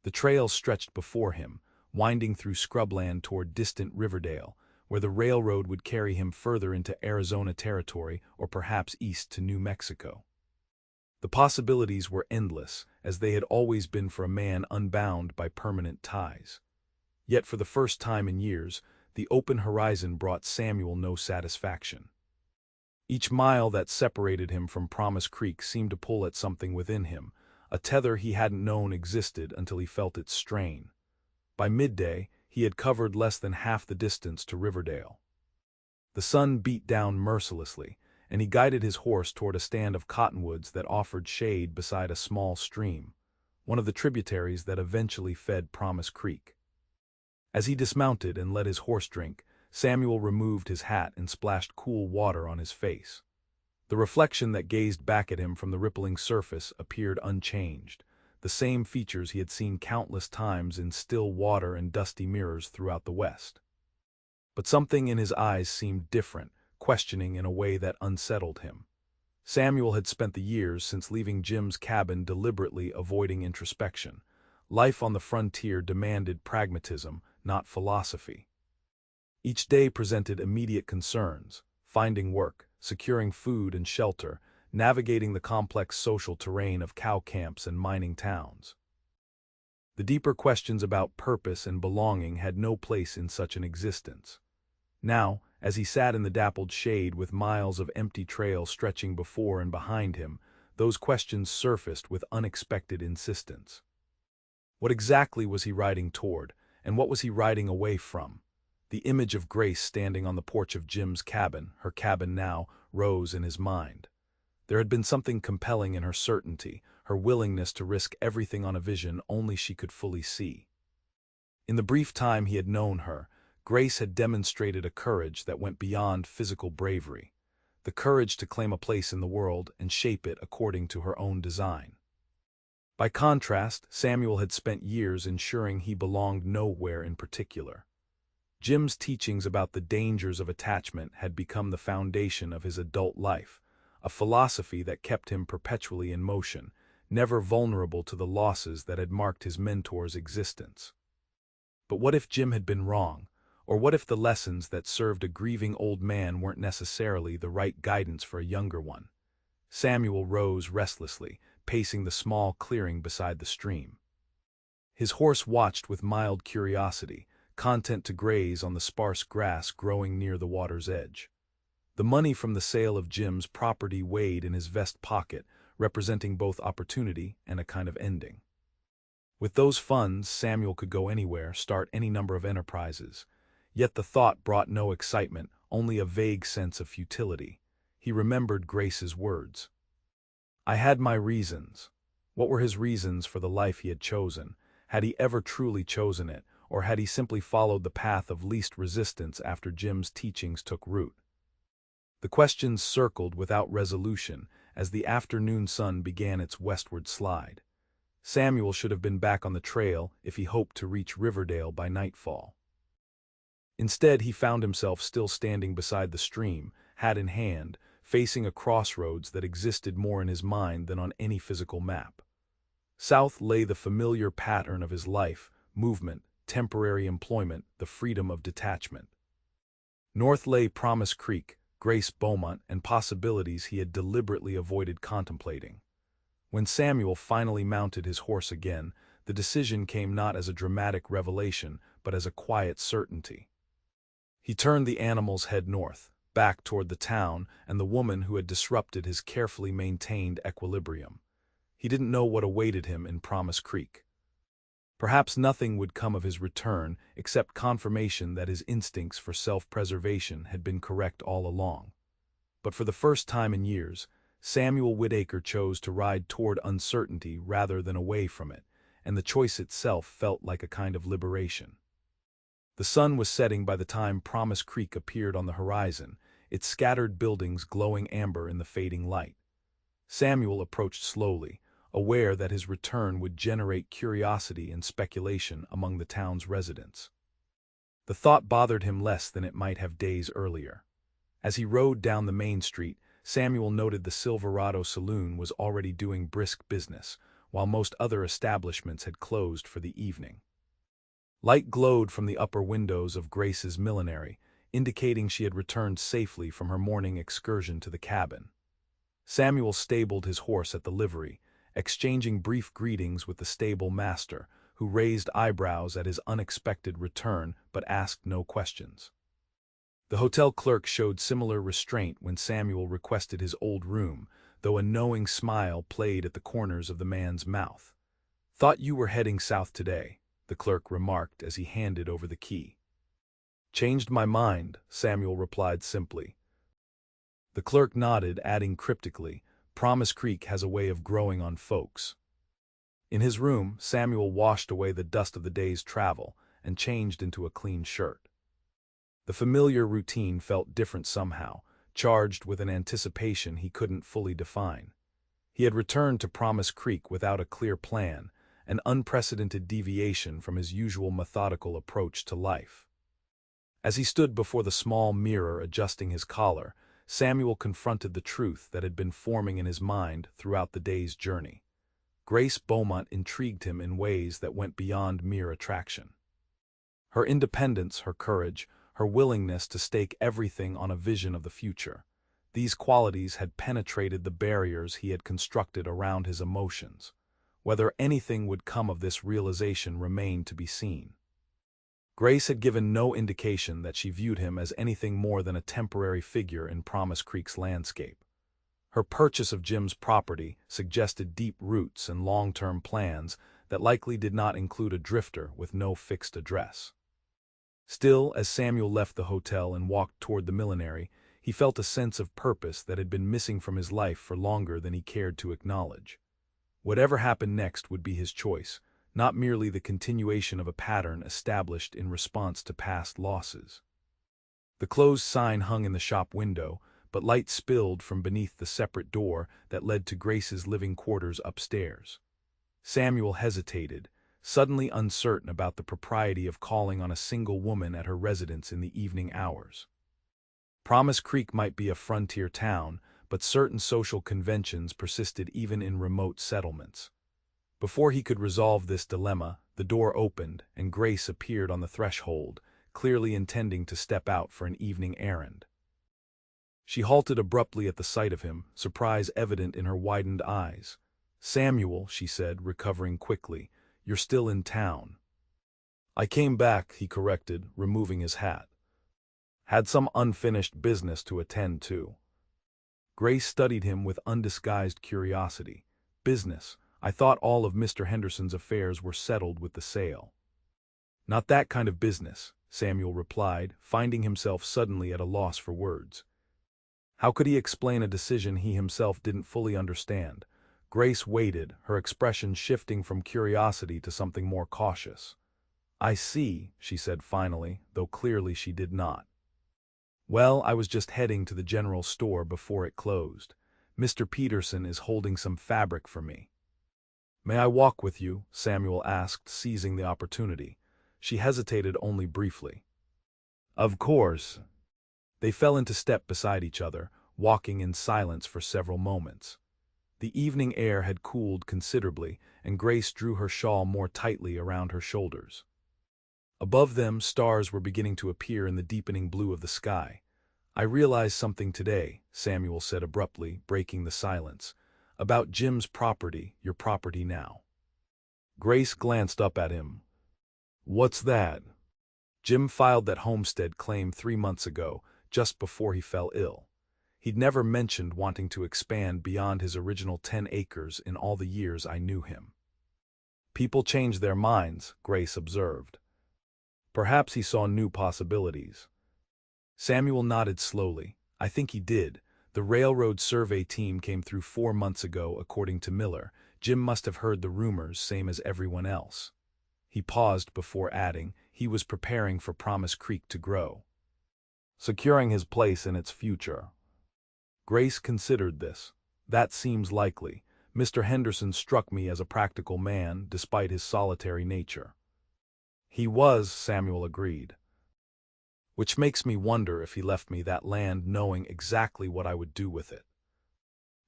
The trail stretched before him, winding through scrubland toward distant Riverdale, where the railroad would carry him further into Arizona territory or perhaps east to New Mexico. The possibilities were endless, as they had always been for a man unbound by permanent ties. Yet for the first time in years, the open horizon brought Samuel no satisfaction. Each mile that separated him from Promise Creek seemed to pull at something within him, a tether he hadn't known existed until he felt its strain. By midday, he had covered less than half the distance to Riverdale. The sun beat down mercilessly, and he guided his horse toward a stand of cottonwoods that offered shade beside a small stream, one of the tributaries that eventually fed Promise Creek. As he dismounted and let his horse drink, Samuel removed his hat and splashed cool water on his face. The reflection that gazed back at him from the rippling surface appeared unchanged, the same features he had seen countless times in still water and dusty mirrors throughout the West. But something in his eyes seemed different, questioning in a way that unsettled him. Samuel had spent the years since leaving Jim's cabin deliberately avoiding introspection. Life on the frontier demanded pragmatism, not philosophy. Each day presented immediate concerns: finding work, securing food and shelter, navigating the complex social terrain of cow camps and mining towns. The deeper questions about purpose and belonging had no place in such an existence. Now, as he sat in the dappled shade with miles of empty trail stretching before and behind him, those questions surfaced with unexpected insistence. What exactly was he riding toward, and what was he riding away from? The image of Grace standing on the porch of Jim's cabin, her cabin now, rose in his mind. There had been something compelling in her certainty, her willingness to risk everything on a vision only she could fully see. In the brief time he had known her, Grace had demonstrated a courage that went beyond physical bravery, the courage to claim a place in the world and shape it according to her own design. By contrast, Samuel had spent years ensuring he belonged nowhere in particular. Jim's teachings about the dangers of attachment had become the foundation of his adult life, a philosophy that kept him perpetually in motion, never vulnerable to the losses that had marked his mentor's existence. But what if Jim had been wrong? Or what if the lessons that served a grieving old man weren't necessarily the right guidance for a younger one? Samuel rose restlessly, pacing the small clearing beside the stream. His horse watched with mild curiosity, content to graze on the sparse grass growing near the water's edge. The money from the sale of Jim's property weighed in his vest pocket, representing both opportunity and a kind of ending. With those funds, Samuel could go anywhere, start any number of enterprises. Yet the thought brought no excitement, only a vague sense of futility. He remembered Grace's words. I had my reasons. What were his reasons for the life he had chosen? Had he ever truly chosen it, or had he simply followed the path of least resistance after Jim's teachings took root? The questions circled without resolution as the afternoon sun began its westward slide. Samuel should have been back on the trail if he hoped to reach Riverdale by nightfall. Instead, he found himself still standing beside the stream, hat in hand, facing a crossroads that existed more in his mind than on any physical map. South lay the familiar pattern of his life: movement, temporary employment, the freedom of detachment. North lay Promise Creek, Grace Beaumont, and possibilities he had deliberately avoided contemplating. When Samuel finally mounted his horse again, the decision came not as a dramatic revelation, but as a quiet certainty. He turned the animal's head north, back toward the town and the woman who had disrupted his carefully maintained equilibrium. He didn't know what awaited him in Promise Creek. Perhaps nothing would come of his return except confirmation that his instincts for self-preservation had been correct all along. But for the first time in years, Samuel Whitaker chose to ride toward uncertainty rather than away from it, and the choice itself felt like a kind of liberation. The sun was setting by the time Promise Creek appeared on the horizon, its scattered buildings glowing amber in the fading light. Samuel approached slowly, aware that his return would generate curiosity and speculation among the town's residents. The thought bothered him less than it might have days earlier. As he rode down the main street, Samuel noted the Silverado Saloon was already doing brisk business, while most other establishments had closed for the evening. Light glowed from the upper windows of Grace's millinery, indicating she had returned safely from her morning excursion to the cabin. Samuel stabled his horse at the livery, exchanging brief greetings with the stable master, who raised eyebrows at his unexpected return but asked no questions. The hotel clerk showed similar restraint when Samuel requested his old room, though a knowing smile played at the corners of the man's mouth. "Thought you were heading south today," the clerk remarked as he handed over the key. "Changed my mind," Samuel replied simply. The clerk nodded, adding cryptically, "Promise Creek has a way of growing on folks." In his room, Samuel washed away the dust of the day's travel and changed into a clean shirt. The familiar routine felt different somehow, charged with an anticipation he couldn't fully define. He had returned to Promise Creek without a clear plan, an unprecedented deviation from his usual methodical approach to life. As he stood before the small mirror adjusting his collar, Samuel confronted the truth that had been forming in his mind throughout the day's journey. Grace Beaumont intrigued him in ways that went beyond mere attraction. Her independence, her courage, her willingness to stake everything on a vision of the future. These qualities had penetrated the barriers he had constructed around his emotions. Whether anything would come of this realization remained to be seen. Grace had given no indication that she viewed him as anything more than a temporary figure in Promise Creek's landscape. Her purchase of Jim's property suggested deep roots and long-term plans that likely did not include a drifter with no fixed address. Still, as Samuel left the hotel and walked toward the millinery, he felt a sense of purpose that had been missing from his life for longer than he cared to acknowledge. Whatever happened next would be his choice, not merely the continuation of a pattern established in response to past losses. The closed sign hung in the shop window, but light spilled from beneath the separate door that led to Grace's living quarters upstairs. Samuel hesitated, suddenly uncertain about the propriety of calling on a single woman at her residence in the evening hours. Promise Creek might be a frontier town, but certain social conventions persisted even in remote settlements. Before he could resolve this dilemma, the door opened and Grace appeared on the threshold, clearly intending to step out for an evening errand. She halted abruptly at the sight of him, surprise evident in her widened eyes. "Samuel," she said, recovering quickly, "you're still in town." "I came back," he corrected, removing his hat. "Had some unfinished business to attend to." Grace studied him with undisguised curiosity. "Business? I thought all of Mr. Henderson's affairs were settled with the sale." "Not that kind of business," Samuel replied, finding himself suddenly at a loss for words. How could he explain a decision he himself didn't fully understand? Grace waited, her expression shifting from curiosity to something more cautious. "I see," she said finally, though clearly she did not. "Well, I was just heading to the general store before it closed. Mr. Peterson is holding some fabric for me." "May I walk with you?" Samuel asked, seizing the opportunity. She hesitated only briefly. "Of course." They fell into step beside each other, walking in silence for several moments. The evening air had cooled considerably, and Grace drew her shawl more tightly around her shoulders. Above them, stars were beginning to appear in the deepening blue of the sky. "I realized something today," Samuel said abruptly, breaking the silence. "About Jim's property, your property now." Grace glanced up at him. "What's that?" "Jim filed that homestead claim 3 months ago, just before he fell ill. He'd never mentioned wanting to expand beyond his original 10 acres in all the years I knew him." "People change their minds," Grace observed. "Perhaps he saw new possibilities." Samuel nodded slowly. "I think he did. The railroad survey team came through 4 months ago, according to Miller. Jim must have heard the rumors, same as everyone else." He paused before adding, he was preparing for Promise Creek to grow. "Securing his place in its future." Grace considered this. "That seems likely. Mr. Henderson struck me as a practical man, despite his solitary nature." "He was," Samuel agreed. "Which makes me wonder if he left me that land knowing exactly what I would do with it."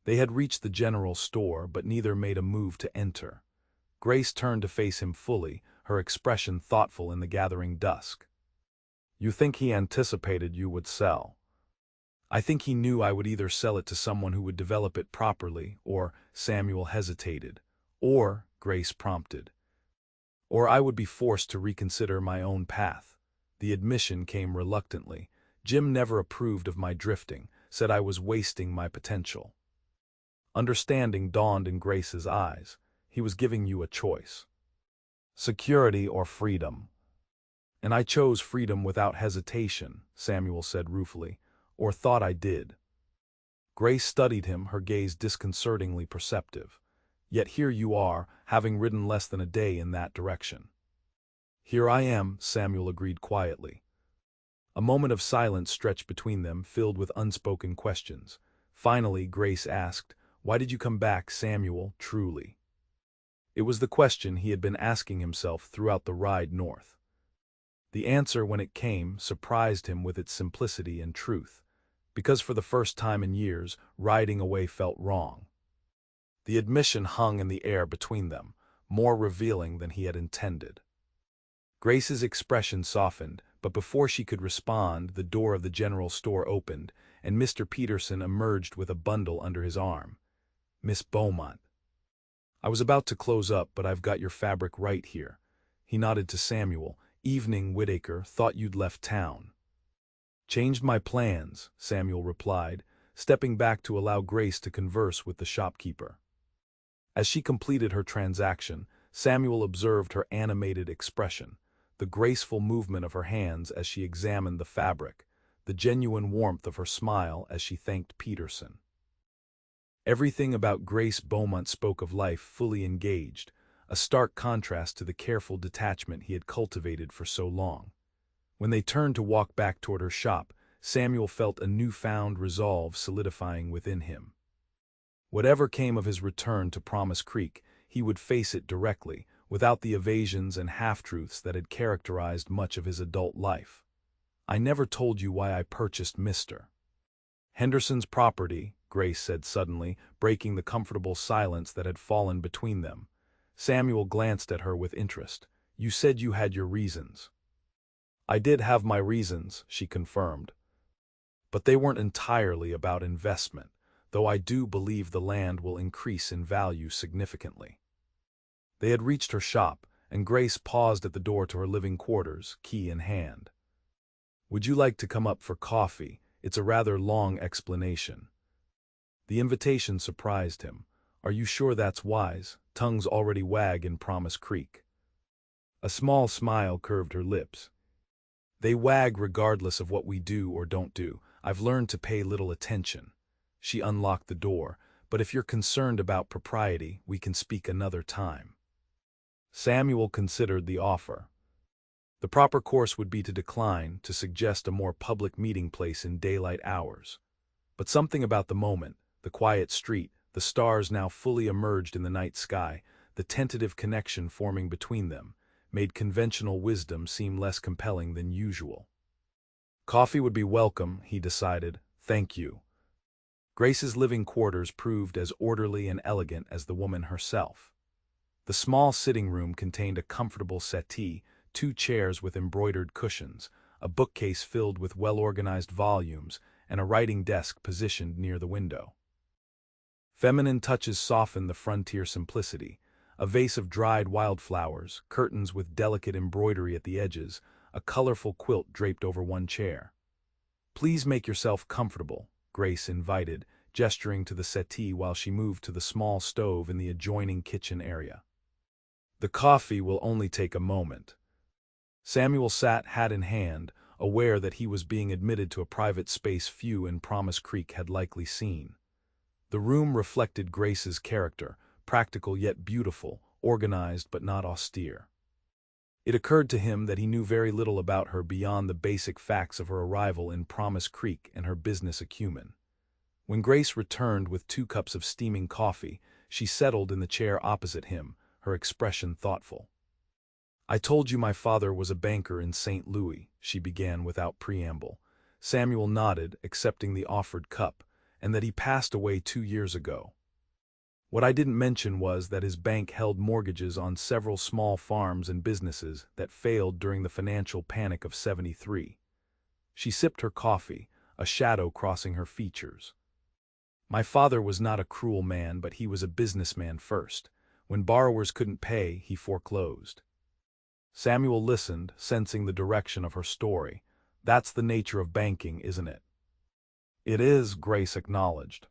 They had reached the general store, but neither made a move to enter. Grace turned to face him fully, her expression thoughtful in the gathering dusk. You think he anticipated you would sell. I think he knew I would either sell it to someone who would develop it properly, or, Samuel hesitated, or, Grace prompted, or I would be forced to reconsider my own path. The admission came reluctantly. Jim never approved of my drifting, said I was wasting my potential. Understanding dawned in Grace's eyes. He was giving you a choice. Security or freedom. And I chose freedom without hesitation, Samuel said ruefully, or thought I did. Grace studied him, her gaze disconcertingly perceptive. Yet here you are, having ridden less than a day in that direction. Here I am, Samuel agreed quietly. A moment of silence stretched between them, filled with unspoken questions. Finally, Grace asked, "Why did you come back, Samuel, truly?" It was the question he had been asking himself throughout the ride north. The answer, when it came, surprised him with its simplicity and truth. Because for the first time in years, riding away felt wrong. The admission hung in the air between them, more revealing than he had intended. Grace's expression softened, but before she could respond, the door of the general store opened, and Mr. Peterson emerged with a bundle under his arm. "Miss Beaumont. I was about to close up, but I've got your fabric right here." He nodded to Samuel. "Evening, Whitaker, thought you'd left town." "Changed my plans," Samuel replied, stepping back to allow Grace to converse with the shopkeeper. As she completed her transaction, Samuel observed her animated expression, the graceful movement of her hands as she examined the fabric, the genuine warmth of her smile as she thanked Peterson. Everything about Grace Beaumont spoke of life fully engaged, a stark contrast to the careful detachment he had cultivated for so long. When they turned to walk back toward her shop, Samuel felt a newfound resolve solidifying within him. Whatever came of his return to Promise Creek, he would face it directly, without the evasions and half-truths that had characterized much of his adult life. "I never told you why I purchased Mr. Henderson's property," Grace said suddenly, breaking the comfortable silence that had fallen between them. Samuel glanced at her with interest. "You said you had your reasons." "I did have my reasons," she confirmed. "But they weren't entirely about investment, though I do believe the land will increase in value significantly." They had reached her shop, and Grace paused at the door to her living quarters, key in hand. "Would you like to come up for coffee? It's a rather long explanation." The invitation surprised him. "Are you sure that's wise? Tongues already wag in Promise Creek." A small smile curved her lips. "They wag regardless of what we do or don't do. I've learned to pay little attention." She unlocked the door. "But if you're concerned about propriety, we can speak another time." Samuel considered the offer. The proper course would be to decline, to suggest a more public meeting place in daylight hours. But something about the moment, the quiet street, the stars now fully emerged in the night sky, the tentative connection forming between them, made conventional wisdom seem less compelling than usual. Coffee would be welcome, he decided. "Thank you." Grace's living quarters proved as orderly and elegant as the woman herself. The small sitting room contained a comfortable settee, 2 chairs with embroidered cushions, a bookcase filled with well-organized volumes, and a writing desk positioned near the window. Feminine touches softened the frontier simplicity, a vase of dried wildflowers, curtains with delicate embroidery at the edges, a colorful quilt draped over one chair. "Please make yourself comfortable," Grace invited, gesturing to the settee while she moved to the small stove in the adjoining kitchen area. "The coffee will only take a moment." Samuel sat hat in hand, aware that he was being admitted to a private space few in Promise Creek had likely seen. The room reflected Grace's character, practical yet beautiful, organized but not austere. It occurred to him that he knew very little about her beyond the basic facts of her arrival in Promise Creek and her business acumen. When Grace returned with 2 cups of steaming coffee, she settled in the chair opposite him, her expression thoughtful. "I told you my father was a banker in St. Louis," she began without preamble. Samuel nodded, accepting the offered cup, and that he passed away 2 years ago. "What I didn't mention was that his bank held mortgages on several small farms and businesses that failed during the financial panic of '73. She sipped her coffee, a shadow crossing her features. My father was not a cruel man, but he was a businessman first. When borrowers couldn't pay, he foreclosed. Samuel listened, sensing the direction of her story. That's the nature of banking, isn't it? It is, Grace acknowledged.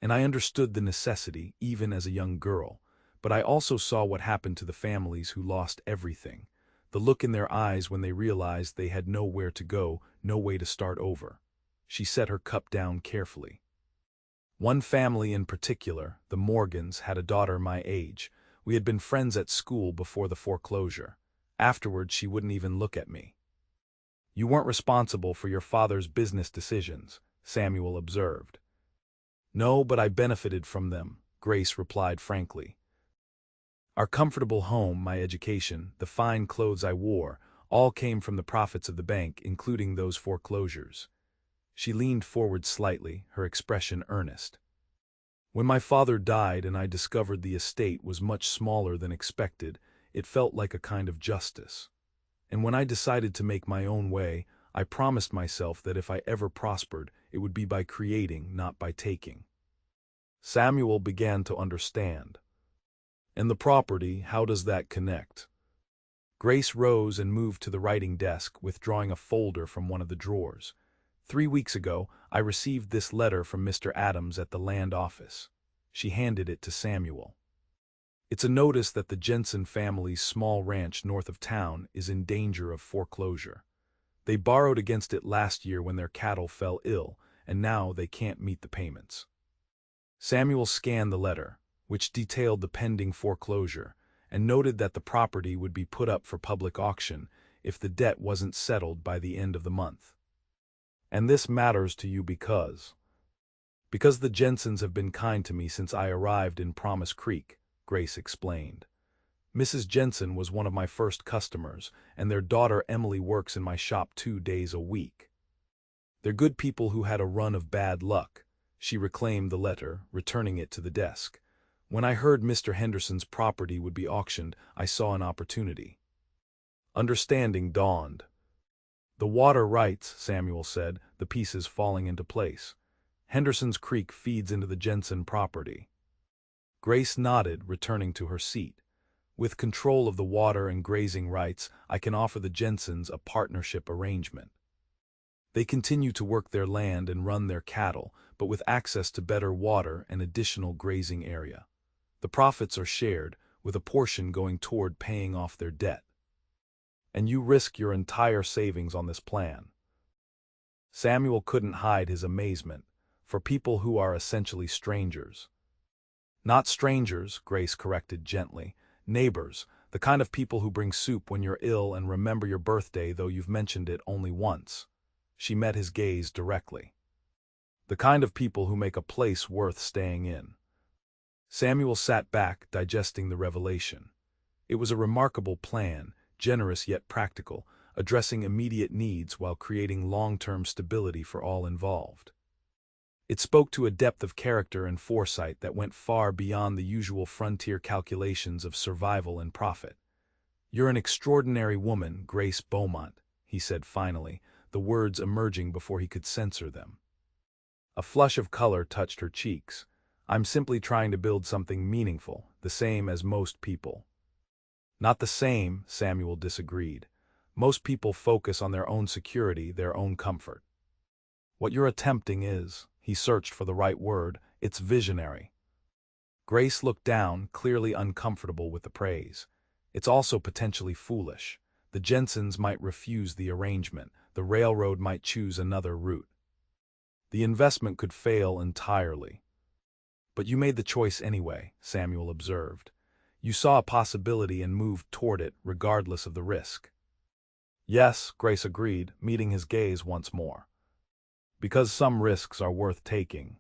And I understood the necessity, even as a young girl, but I also saw what happened to the families who lost everything. The look in their eyes when they realized they had nowhere to go, no way to start over. She set her cup down carefully. One family in particular, the Morgans, had a daughter my age. We had been friends at school before the foreclosure. Afterwards, she wouldn't even look at me. You weren't responsible for your father's business decisions, Samuel observed. No, but I benefited from them, Grace replied frankly. Our comfortable home, my education, the fine clothes I wore, all came from the profits of the bank, including those foreclosures. She leaned forward slightly, her expression earnest. When my father died and I discovered the estate was much smaller than expected, it felt like a kind of justice. And when I decided to make my own way, I promised myself that if I ever prospered, it would be by creating, not by taking. Samuel began to understand. And the property, how does that connect? Grace rose and moved to the writing desk, withdrawing a folder from one of the drawers. 3 weeks ago, I received this letter from Mr. Adams at the land office. She handed it to Samuel. It's a notice that the Jensen family's small ranch north of town is in danger of foreclosure. They borrowed against it last year when their cattle fell ill, and now they can't meet the payments. Samuel scanned the letter, which detailed the pending foreclosure, and noted that the property would be put up for public auction if the debt wasn't settled by the end of the month. And this matters to you because the Jensens have been kind to me since I arrived in Promise Creek, Grace explained. Mrs. Jensen was one of my first customers, and their daughter Emily works in my shop 2 days a week. They're good people who had a run of bad luck. She reclaimed the letter, returning it to the desk. When I heard Mr. Henderson's property would be auctioned, I saw an opportunity. Understanding dawned. The water rights, Samuel said, the pieces falling into place. Henderson's creek feeds into the Jensen property. Grace nodded, returning to her seat. With control of the water and grazing rights, I can offer the Jensens a partnership arrangement. They continue to work their land and run their cattle, but with access to better water and additional grazing area. The profits are shared, with a portion going toward paying off their debt. And you risk your entire savings on this plan. Samuel couldn't hide his amazement, for people who are essentially strangers. Not strangers, Grace corrected gently. Neighbors, the kind of people who bring soup when you're ill and remember your birthday though you've mentioned it only once. She met his gaze directly. The kind of people who make a place worth staying in. Samuel sat back, digesting the revelation. It was a remarkable plan, generous yet practical, addressing immediate needs while creating long-term stability for all involved. It spoke to a depth of character and foresight that went far beyond the usual frontier calculations of survival and profit. You're an extraordinary woman, Grace Beaumont, he said finally, the words emerging before he could censor them. A flush of color touched her cheeks. I'm simply trying to build something meaningful, the same as most people. Not the same, Samuel disagreed. Most people focus on their own security, their own comfort. What you're attempting is, he searched for the right word, it's visionary. Grace looked down, clearly uncomfortable with the praise. It's also potentially foolish. The Jensens might refuse the arrangement, the railroad might choose another route. The investment could fail entirely. But you made the choice anyway, Samuel observed. You saw a possibility and moved toward it, regardless of the risk. Yes, Grace agreed, meeting his gaze once more. Because some risks are worth taking.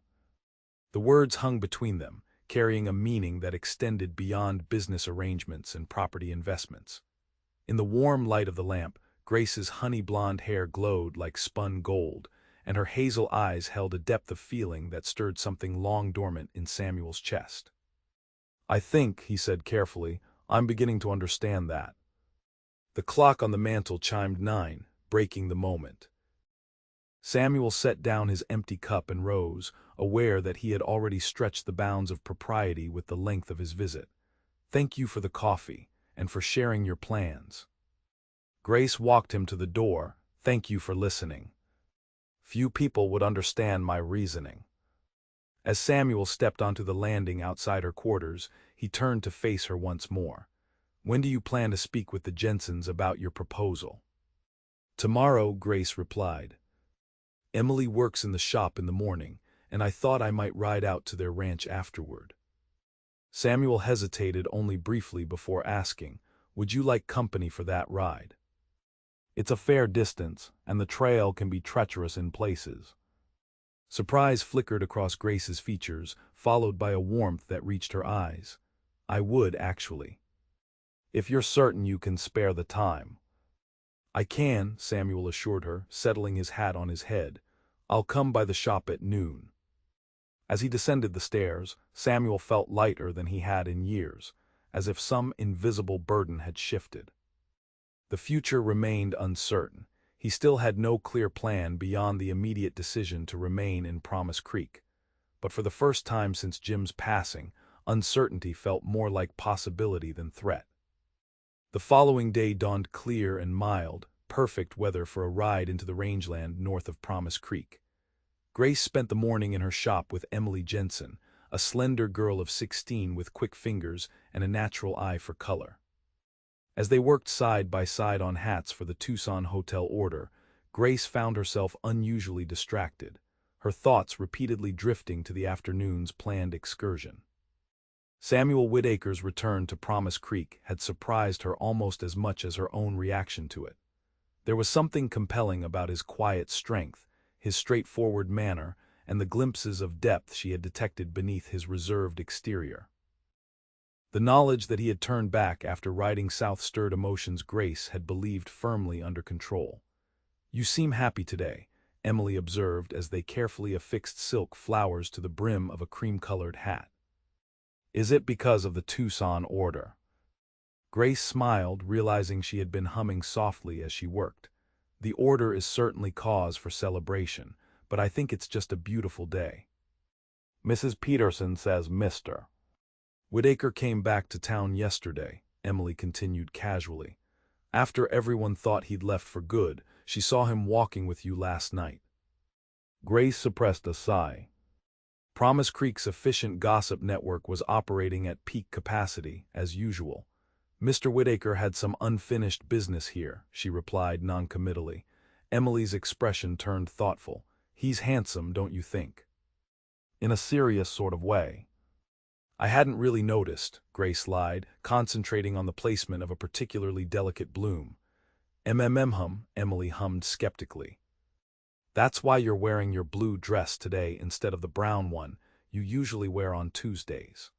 The words hung between them, carrying a meaning that extended beyond business arrangements and property investments. In the warm light of the lamp, Grace's honey-blonde hair glowed like spun gold, and her hazel eyes held a depth of feeling that stirred something long dormant in Samuel's chest. I think, he said carefully, I'm beginning to understand that. The clock on the mantel chimed 9, breaking the moment. Samuel set down his empty cup and rose, aware that he had already stretched the bounds of propriety with the length of his visit. "Thank you for the coffee, and for sharing your plans." Grace walked him to the door. "Thank you for listening. Few people would understand my reasoning." As Samuel stepped onto the landing outside her quarters, he turned to face her once more. "When do you plan to speak with the Jensens about your proposal?" "Tomorrow," Grace replied. "Emily works in the shop in the morning, and I thought I might ride out to their ranch afterward." Samuel hesitated only briefly before asking, "Would you like company for that ride? It's a fair distance, and the trail can be treacherous in places." Surprise flickered across Grace's features, followed by a warmth that reached her eyes. "I would, actually. If you're certain you can spare the time." "I can," Samuel assured her, settling his hat on his head. "I'll come by the shop at noon." As he descended the stairs, Samuel felt lighter than he had in years, as if some invisible burden had shifted. The future remained uncertain. He still had no clear plan beyond the immediate decision to remain in Promise Creek. But for the first time since Jim's passing, uncertainty felt more like possibility than threat. The following day dawned clear and mild, perfect weather for a ride into the rangeland north of Promise Creek. Grace spent the morning in her shop with Emily Jensen, a slender girl of 16 with quick fingers and a natural eye for color. As they worked side by side on hats for the Tucson hotel order, Grace found herself unusually distracted, her thoughts repeatedly drifting to the afternoon's planned excursion. Samuel Whitaker's return to Promise Creek had surprised her almost as much as her own reaction to it. There was something compelling about his quiet strength, his straightforward manner, and the glimpses of depth she had detected beneath his reserved exterior. The knowledge that he had turned back after riding south stirred emotions Grace had believed firmly under control. "You seem happy today," Emily observed as they carefully affixed silk flowers to the brim of a cream-colored hat. "Is it because of the Tucson order?" Grace smiled, realizing she had been humming softly as she worked. "The order is certainly cause for celebration, but I think it's just a beautiful day." "Mrs. Peterson says Mr. Whitaker came back to town yesterday," Emily continued casually. "After everyone thought he'd left for good, she saw him walking with you last night." Grace suppressed a sigh. Promise Creek's efficient gossip network was operating at peak capacity, as usual. "Mr. Whitaker had some unfinished business here," she replied noncommittally. Emily's expression turned thoughtful. "He's handsome, don't you think?" "In a serious sort of way." "I hadn't really noticed," Grace lied, concentrating on the placement of a particularly delicate bloom. Emily hummed skeptically. "That's why you're wearing your blue dress today instead of the brown one you usually wear on Tuesdays."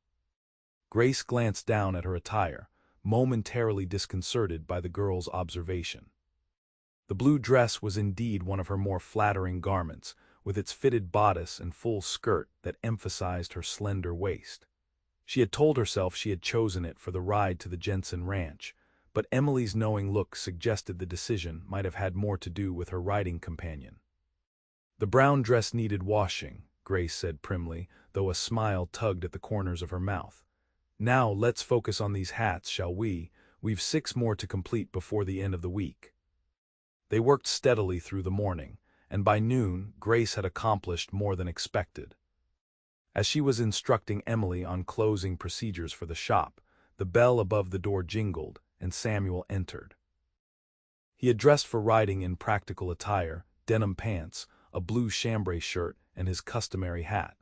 Grace glanced down at her attire, momentarily disconcerted by the girl's observation. The blue dress was indeed one of her more flattering garments, with its fitted bodice and full skirt that emphasized her slender waist. She had told herself she had chosen it for the ride to the Jensen ranch, but Emily's knowing look suggested the decision might have had more to do with her riding companion. "The brown dress needed washing," Grace said primly, though a smile tugged at the corners of her mouth. "Now let's focus on these hats, shall we? We've 6 more to complete before the end of the week." They worked steadily through the morning, and by noon Grace had accomplished more than expected. As she was instructing Emily on closing procedures for the shop, the bell above the door jingled, and Samuel entered. He had dressed for riding in practical attire, denim pants, a blue chambray shirt, and his customary hat.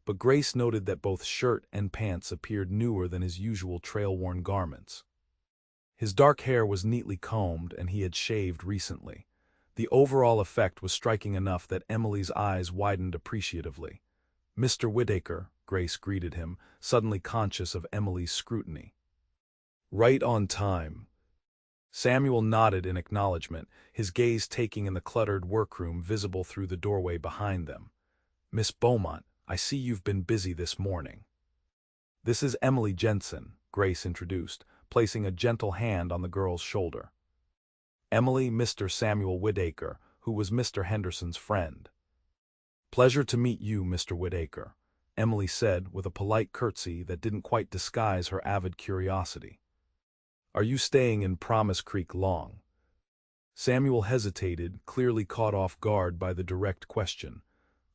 But Grace noted that both shirt and pants appeared newer than his usual trail-worn garments. His dark hair was neatly combed, and he had shaved recently. The overall effect was striking enough that Emily's eyes widened appreciatively. "Mr. Whitaker," Grace greeted him, suddenly conscious of Emily's scrutiny. "Right on time." Samuel nodded in acknowledgement, his gaze taking in the cluttered workroom visible through the doorway behind them. "Miss Beaumont, I see you've been busy this morning." "This is Emily Jensen," Grace introduced, placing a gentle hand on the girl's shoulder. "Emily, Mr. Samuel Whitaker, who was Mr. Henderson's friend. "Pleasure to meet you, Mr. Whitaker," Emily said with a polite curtsy that didn't quite disguise her avid curiosity. "Are you staying in Promise Creek long?" Samuel hesitated, clearly caught off guard by the direct question.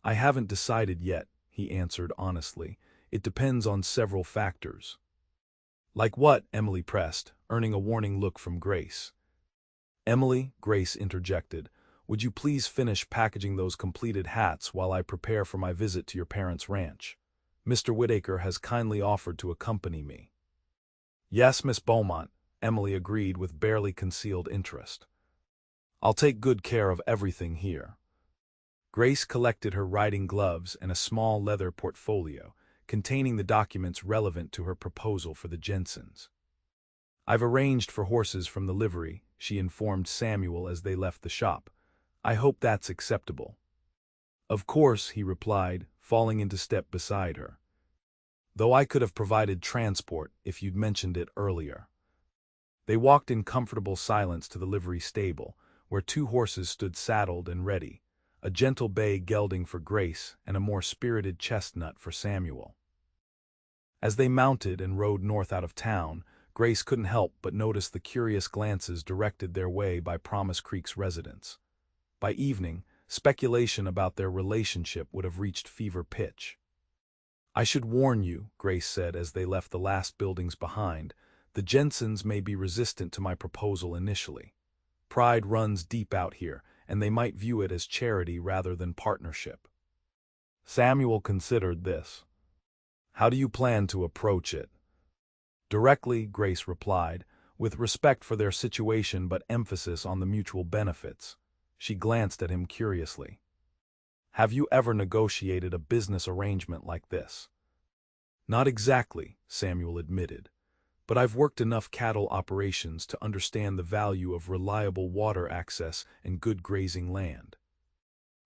"I haven't decided yet," he answered honestly. "It depends on several factors." "Like what?" Emily pressed, earning a warning look from Grace. "Emily," Grace interjected, "would you please finish packaging those completed hats while I prepare for my visit to your parents' ranch? Mr. Whitaker has kindly offered to accompany me." "Yes, Miss Beaumont," Emily agreed with barely concealed interest. "I'll take good care of everything here." Grace collected her riding gloves and a small leather portfolio, containing the documents relevant to her proposal for the Jensens. "I've arranged for horses from the livery," she informed Samuel as they left the shop. "I hope that's acceptable." "Of course," he replied, falling into step beside her. "Though I could have provided transport if you'd mentioned it earlier." They walked in comfortable silence to the livery stable, where two horses stood saddled and ready, a gentle bay gelding for Grace and a more spirited chestnut for Samuel. As they mounted and rode north out of town, Grace couldn't help but notice the curious glances directed their way by Promise Creek's residents. By evening, speculation about their relationship would have reached fever pitch. "I should warn you," Grace said as they left the last buildings behind, "the Jensens may be resistant to my proposal initially. Pride runs deep out here, and they might view it as charity rather than partnership." Samuel considered this. "How do you plan to approach it?" "Directly," Grace replied, "with respect for their situation but emphasis on the mutual benefits." She glanced at him curiously. "Have you ever negotiated a business arrangement like this?" "Not exactly," Samuel admitted. "But I've worked enough cattle operations to understand the value of reliable water access and good grazing land."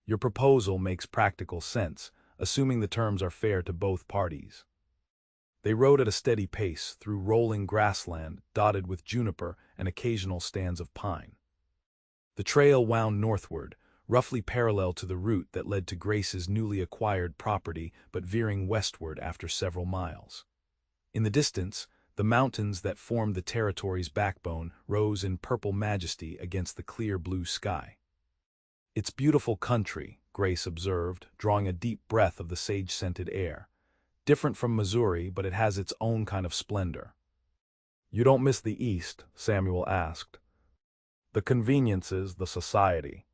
"Your proposal makes practical sense, assuming the terms are fair to both parties." They rode at a steady pace through rolling grassland dotted with juniper and occasional stands of pine. The trail wound northward, roughly parallel to the route that led to Grace's newly acquired property but veering westward after several miles. In the distance, the mountains that formed the territory's backbone rose in purple majesty against the clear blue sky. "It's beautiful country," Grace observed, drawing a deep breath of the sage-scented air. "Different from Missouri, but it has its own kind of splendor." "You don't miss the East?" Samuel asked. "The conveniences, the society."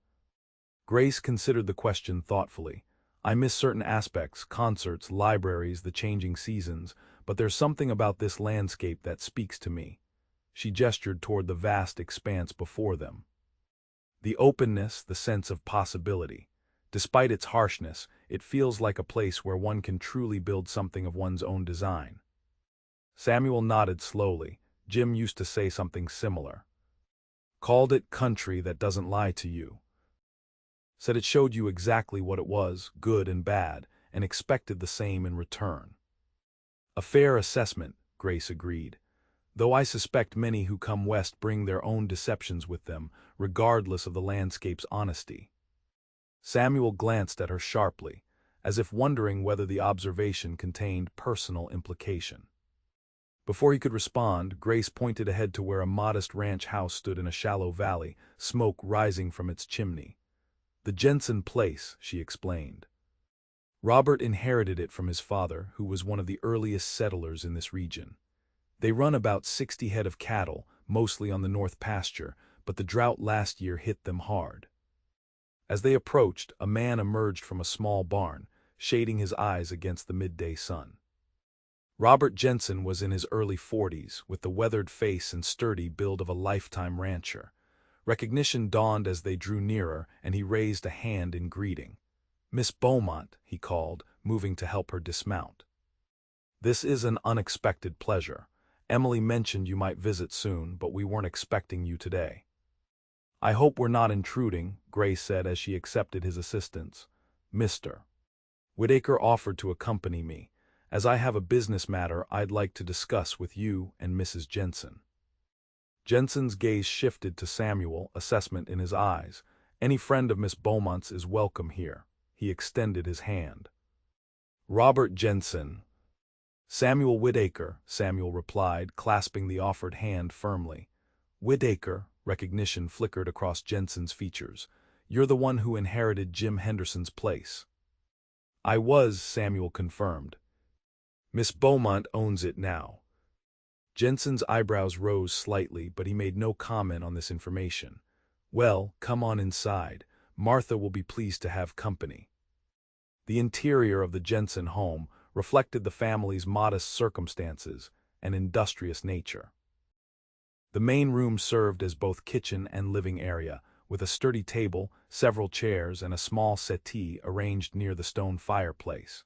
Grace considered the question thoughtfully. "I miss certain aspects, concerts, libraries, the changing seasons, but there's something about this landscape that speaks to me." She gestured toward the vast expanse before them. "The openness, the sense of possibility. Despite its harshness, it feels like a place where one can truly build something of one's own design." Samuel nodded slowly. "Jim used to say something similar. Called it country that doesn't lie to you. Said it showed you exactly what it was, good and bad, and expected the same in return." "A fair assessment," Grace agreed. "Though I suspect many who come west bring their own deceptions with them, regardless of the landscape's honesty." Samuel glanced at her sharply, as if wondering whether the observation contained personal implication. Before he could respond, Grace pointed ahead to where a modest ranch house stood in a shallow valley, smoke rising from its chimney. "The Jensen place," she explained. "Robert inherited it from his father, who was one of the earliest settlers in this region. They run about 60 head of cattle, mostly on the north pasture, but the drought last year hit them hard." As they approached, a man emerged from a small barn, shading his eyes against the midday sun. Robert Jensen was in his early 40s, with the weathered face and sturdy build of a lifetime rancher. Recognition dawned as they drew nearer, and he raised a hand in greeting. "Miss Beaumont," he called, moving to help her dismount. "This is an unexpected pleasure. Emily mentioned you might visit soon, but we weren't expecting you today." "I hope we're not intruding," Grace said as she accepted his assistance. "Mr. Whitaker offered to accompany me, as I have a business matter I'd like to discuss with you and Mrs. Jensen." Jensen's gaze shifted to Samuel, assessment in his eyes, Any friend of Miss Beaumont's is welcome here." He extended his hand. "Robert Jensen." "Samuel Whitaker," Samuel replied, clasping the offered hand firmly. "Whitaker," recognition flickered across Jensen's features. "You're the one who inherited Jim Henderson's place." "I was," Samuel confirmed. "Miss Beaumont owns it now." Jensen's eyebrows rose slightly, but he made no comment on this information. "Well, come on inside. Martha will be pleased to have company." The interior of the Jensen home reflected the family's modest circumstances and industrious nature. The main room served as both kitchen and living area, with a sturdy table, several chairs, and a small settee arranged near the stone fireplace.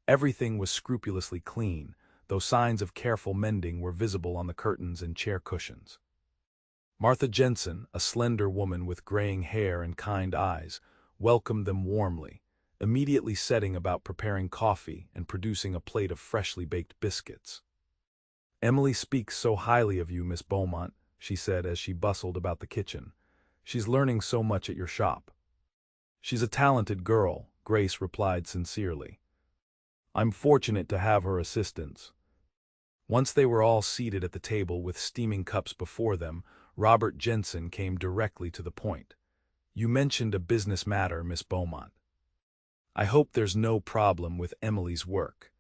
Everything was scrupulously clean, though signs of careful mending were visible on the curtains and chair cushions. Martha Jensen, a slender woman with graying hair and kind eyes, welcomed them warmly, immediately setting about preparing coffee and producing a plate of freshly baked biscuits. "Emily speaks so highly of you, Miss Beaumont," she said as she bustled about the kitchen. "She's learning so much at your shop." "She's a talented girl," Grace replied sincerely. "I'm fortunate to have her assistance." Once they were all seated at the table with steaming cups before them, Robert Jensen came directly to the point. "You mentioned a business matter, Miss Beaumont. I hope there's no problem with Emily's work."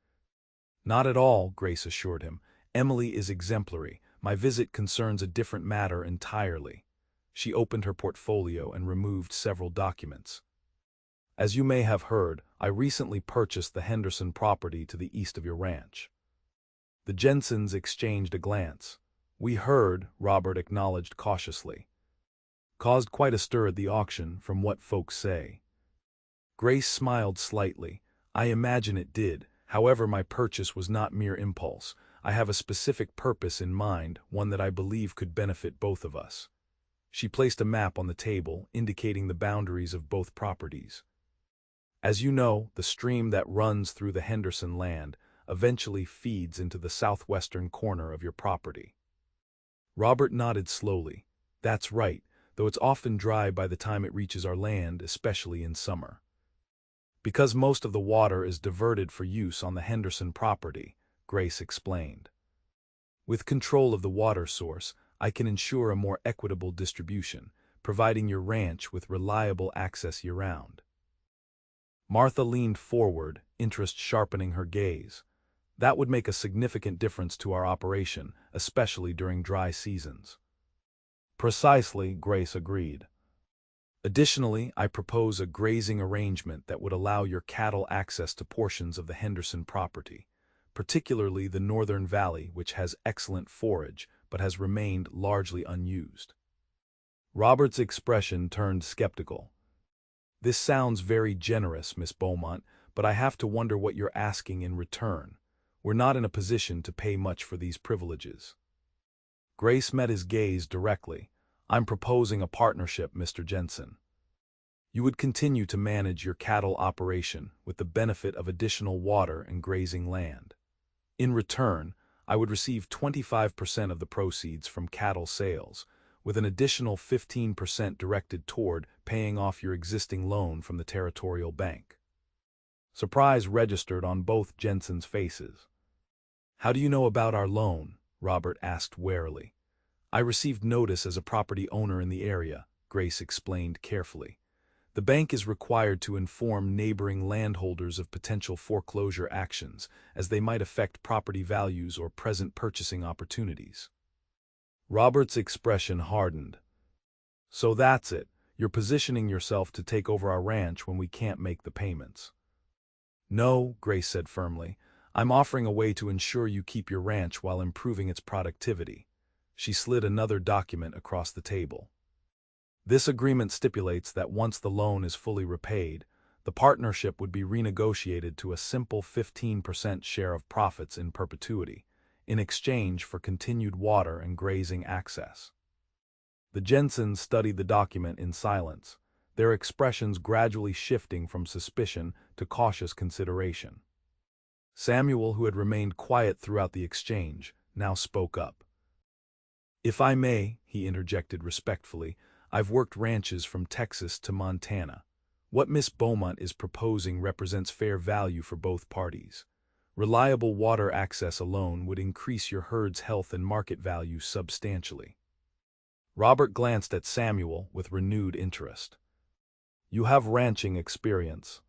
"Not at all," Grace assured him. "Emily is exemplary. My visit concerns a different matter entirely." She opened her portfolio and removed several documents. "As you may have heard, I recently purchased the Henderson property to the east of your ranch." The Jensens exchanged a glance. "We heard," Robert acknowledged cautiously. "Caused quite a stir at the auction, from what folks say." Grace smiled slightly. "I imagine it did. However, my purchase was not mere impulse. I have a specific purpose in mind, one that I believe could benefit both of us." She placed a map on the table, indicating the boundaries of both properties. "As you know, the stream that runs through the Henderson land eventually feeds into the southwestern corner of your property." Robert nodded slowly. "That's right, though it's often dry by the time it reaches our land, especially in summer." "Because most of the water is diverted for use on the Henderson property," Grace explained. "With control of the water source, I can ensure a more equitable distribution, providing your ranch with reliable access year-round." Martha leaned forward, interest sharpening her gaze. "That would make a significant difference to our operation, especially during dry seasons." "Precisely," Grace agreed. "Additionally, I propose a grazing arrangement that would allow your cattle access to portions of the Henderson property, particularly the northern valley, which has excellent forage but has remained largely unused." Robert's expression turned skeptical. "This sounds very generous, Miss Beaumont, but I have to wonder what you're asking in return. We're not in a position to pay much for these privileges." Grace met his gaze directly. "I'm proposing a partnership, Mr. Jensen. You would continue to manage your cattle operation with the benefit of additional water and grazing land. In return, I would receive 25% of the proceeds from cattle sales, with an additional 15% directed toward paying off your existing loan from the Territorial Bank." Surprise registered on both Jensen's faces. "How do you know about our loan?" Robert asked warily. "I received notice as a property owner in the area," Grace explained carefully. "The bank is required to inform neighboring landholders of potential foreclosure actions, as they might affect property values or present purchasing opportunities." Robert's expression hardened. "So that's it. You're positioning yourself to take over our ranch when we can't make the payments." "No," Grace said firmly. "I'm offering a way to ensure you keep your ranch while improving its productivity." She slid another document across the table. "This agreement stipulates that once the loan is fully repaid, the partnership would be renegotiated to a simple 15% share of profits in perpetuity, in exchange for continued water and grazing access." The Jensens studied the document in silence, their expressions gradually shifting from suspicion to cautious consideration. Samuel, who had remained quiet throughout the exchange, now spoke up. "If I may," he interjected respectfully, I've worked ranches from Texas to Montana. What Miss Beaumont is proposing represents fair value for both parties. Reliable water access alone would increase your herd's health and market value substantially." Robert glanced at Samuel with renewed interest. "You have ranching experience.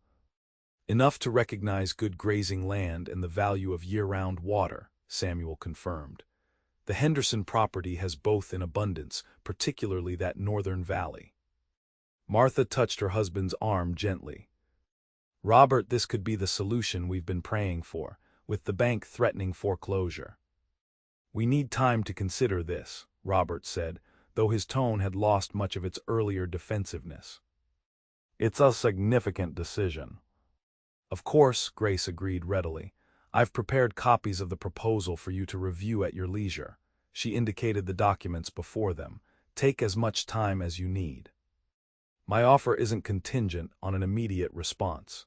Enough to recognize good grazing land and the value of year-round water," Samuel confirmed. "The Henderson property has both in abundance, particularly that northern valley." Martha touched her husband's arm gently. "Robert, this could be the solution we've been praying for, with the bank threatening foreclosure." "We need time to consider this," Robert said, though his tone had lost much of its earlier defensiveness. "It's a significant decision." "Of course," Grace agreed readily. "I've prepared copies of the proposal for you to review at your leisure." She indicated the documents before them. "Take as much time as you need. My offer isn't contingent on an immediate response."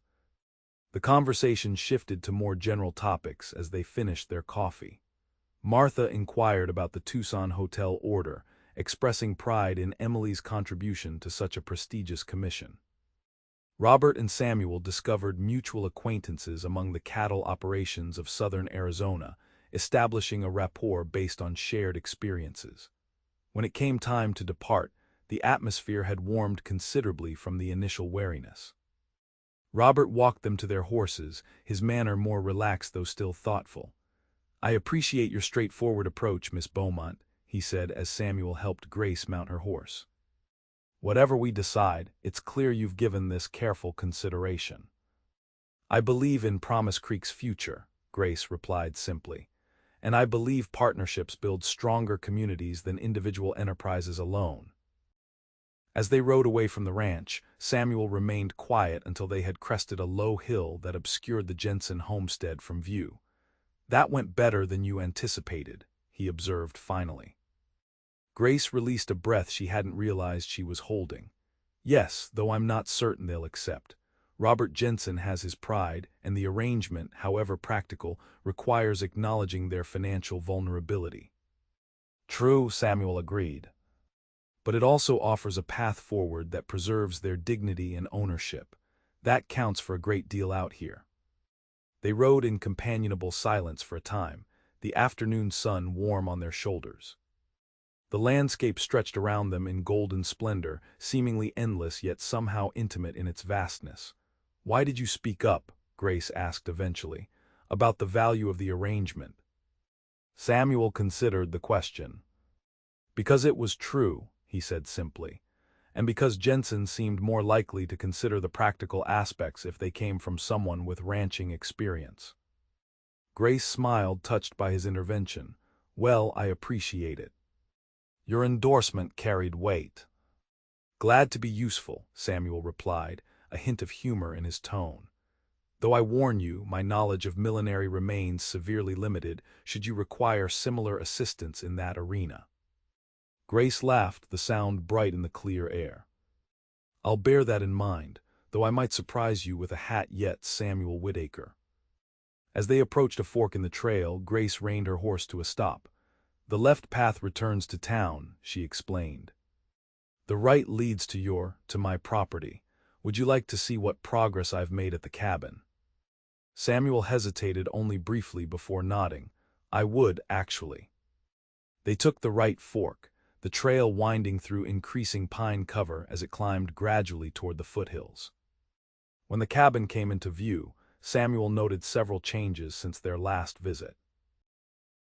The conversation shifted to more general topics as they finished their coffee. Martha inquired about the Tucson hotel order, expressing pride in Emily's contribution to such a prestigious commission. Robert and Samuel discovered mutual acquaintances among the cattle operations of southern Arizona, establishing a rapport based on shared experiences. When it came time to depart, the atmosphere had warmed considerably from the initial wariness. Robert walked them to their horses, his manner more relaxed though still thoughtful. "I appreciate your straightforward approach, Miss Beaumont," he said as Samuel helped Grace mount her horse. "Whatever we decide, it's clear you've given this careful consideration." "I believe in Promise Creek's future," Grace replied simply. "And I believe partnerships build stronger communities than individual enterprises alone." As they rode away from the ranch, Samuel remained quiet until they had crested a low hill that obscured the Jensen homestead from view. "That went better than you anticipated," he observed finally. Grace released a breath she hadn't realized she was holding. "Yes, though I'm not certain they'll accept. Robert Jensen has his pride, and the arrangement, however practical, requires acknowledging their financial vulnerability." "True," Samuel agreed. "But it also offers a path forward that preserves their dignity and ownership. That counts for a great deal out here." They rode in companionable silence for a time, the afternoon sun warm on their shoulders. The landscape stretched around them in golden splendor, seemingly endless yet somehow intimate in its vastness. "Why did you speak up?" Grace asked eventually. "About the value of the arrangement." Samuel considered the question. "Because it was true," he said simply, "and because Jensen seemed more likely to consider the practical aspects if they came from someone with ranching experience." Grace smiled, touched by his intervention. "Well, I appreciate it. Your endorsement carried weight." "Glad to be useful," Samuel replied, a hint of humor in his tone. "Though I warn you, my knowledge of millinery remains severely limited should you require similar assistance in that arena." Grace laughed, the sound bright in the clear air. "I'll bear that in mind, though I might surprise you with a hat yet, Samuel Whitaker." As they approached a fork in the trail, Grace reined her horse to a stop. "The left path returns to town," she explained. "The right leads to my property. Would you like to see what progress I've made at the cabin?" Samuel hesitated only briefly before nodding. "I would, actually." They took the right fork, the trail winding through increasing pine cover as it climbed gradually toward the foothills. When the cabin came into view, Samuel noted several changes since their last visit.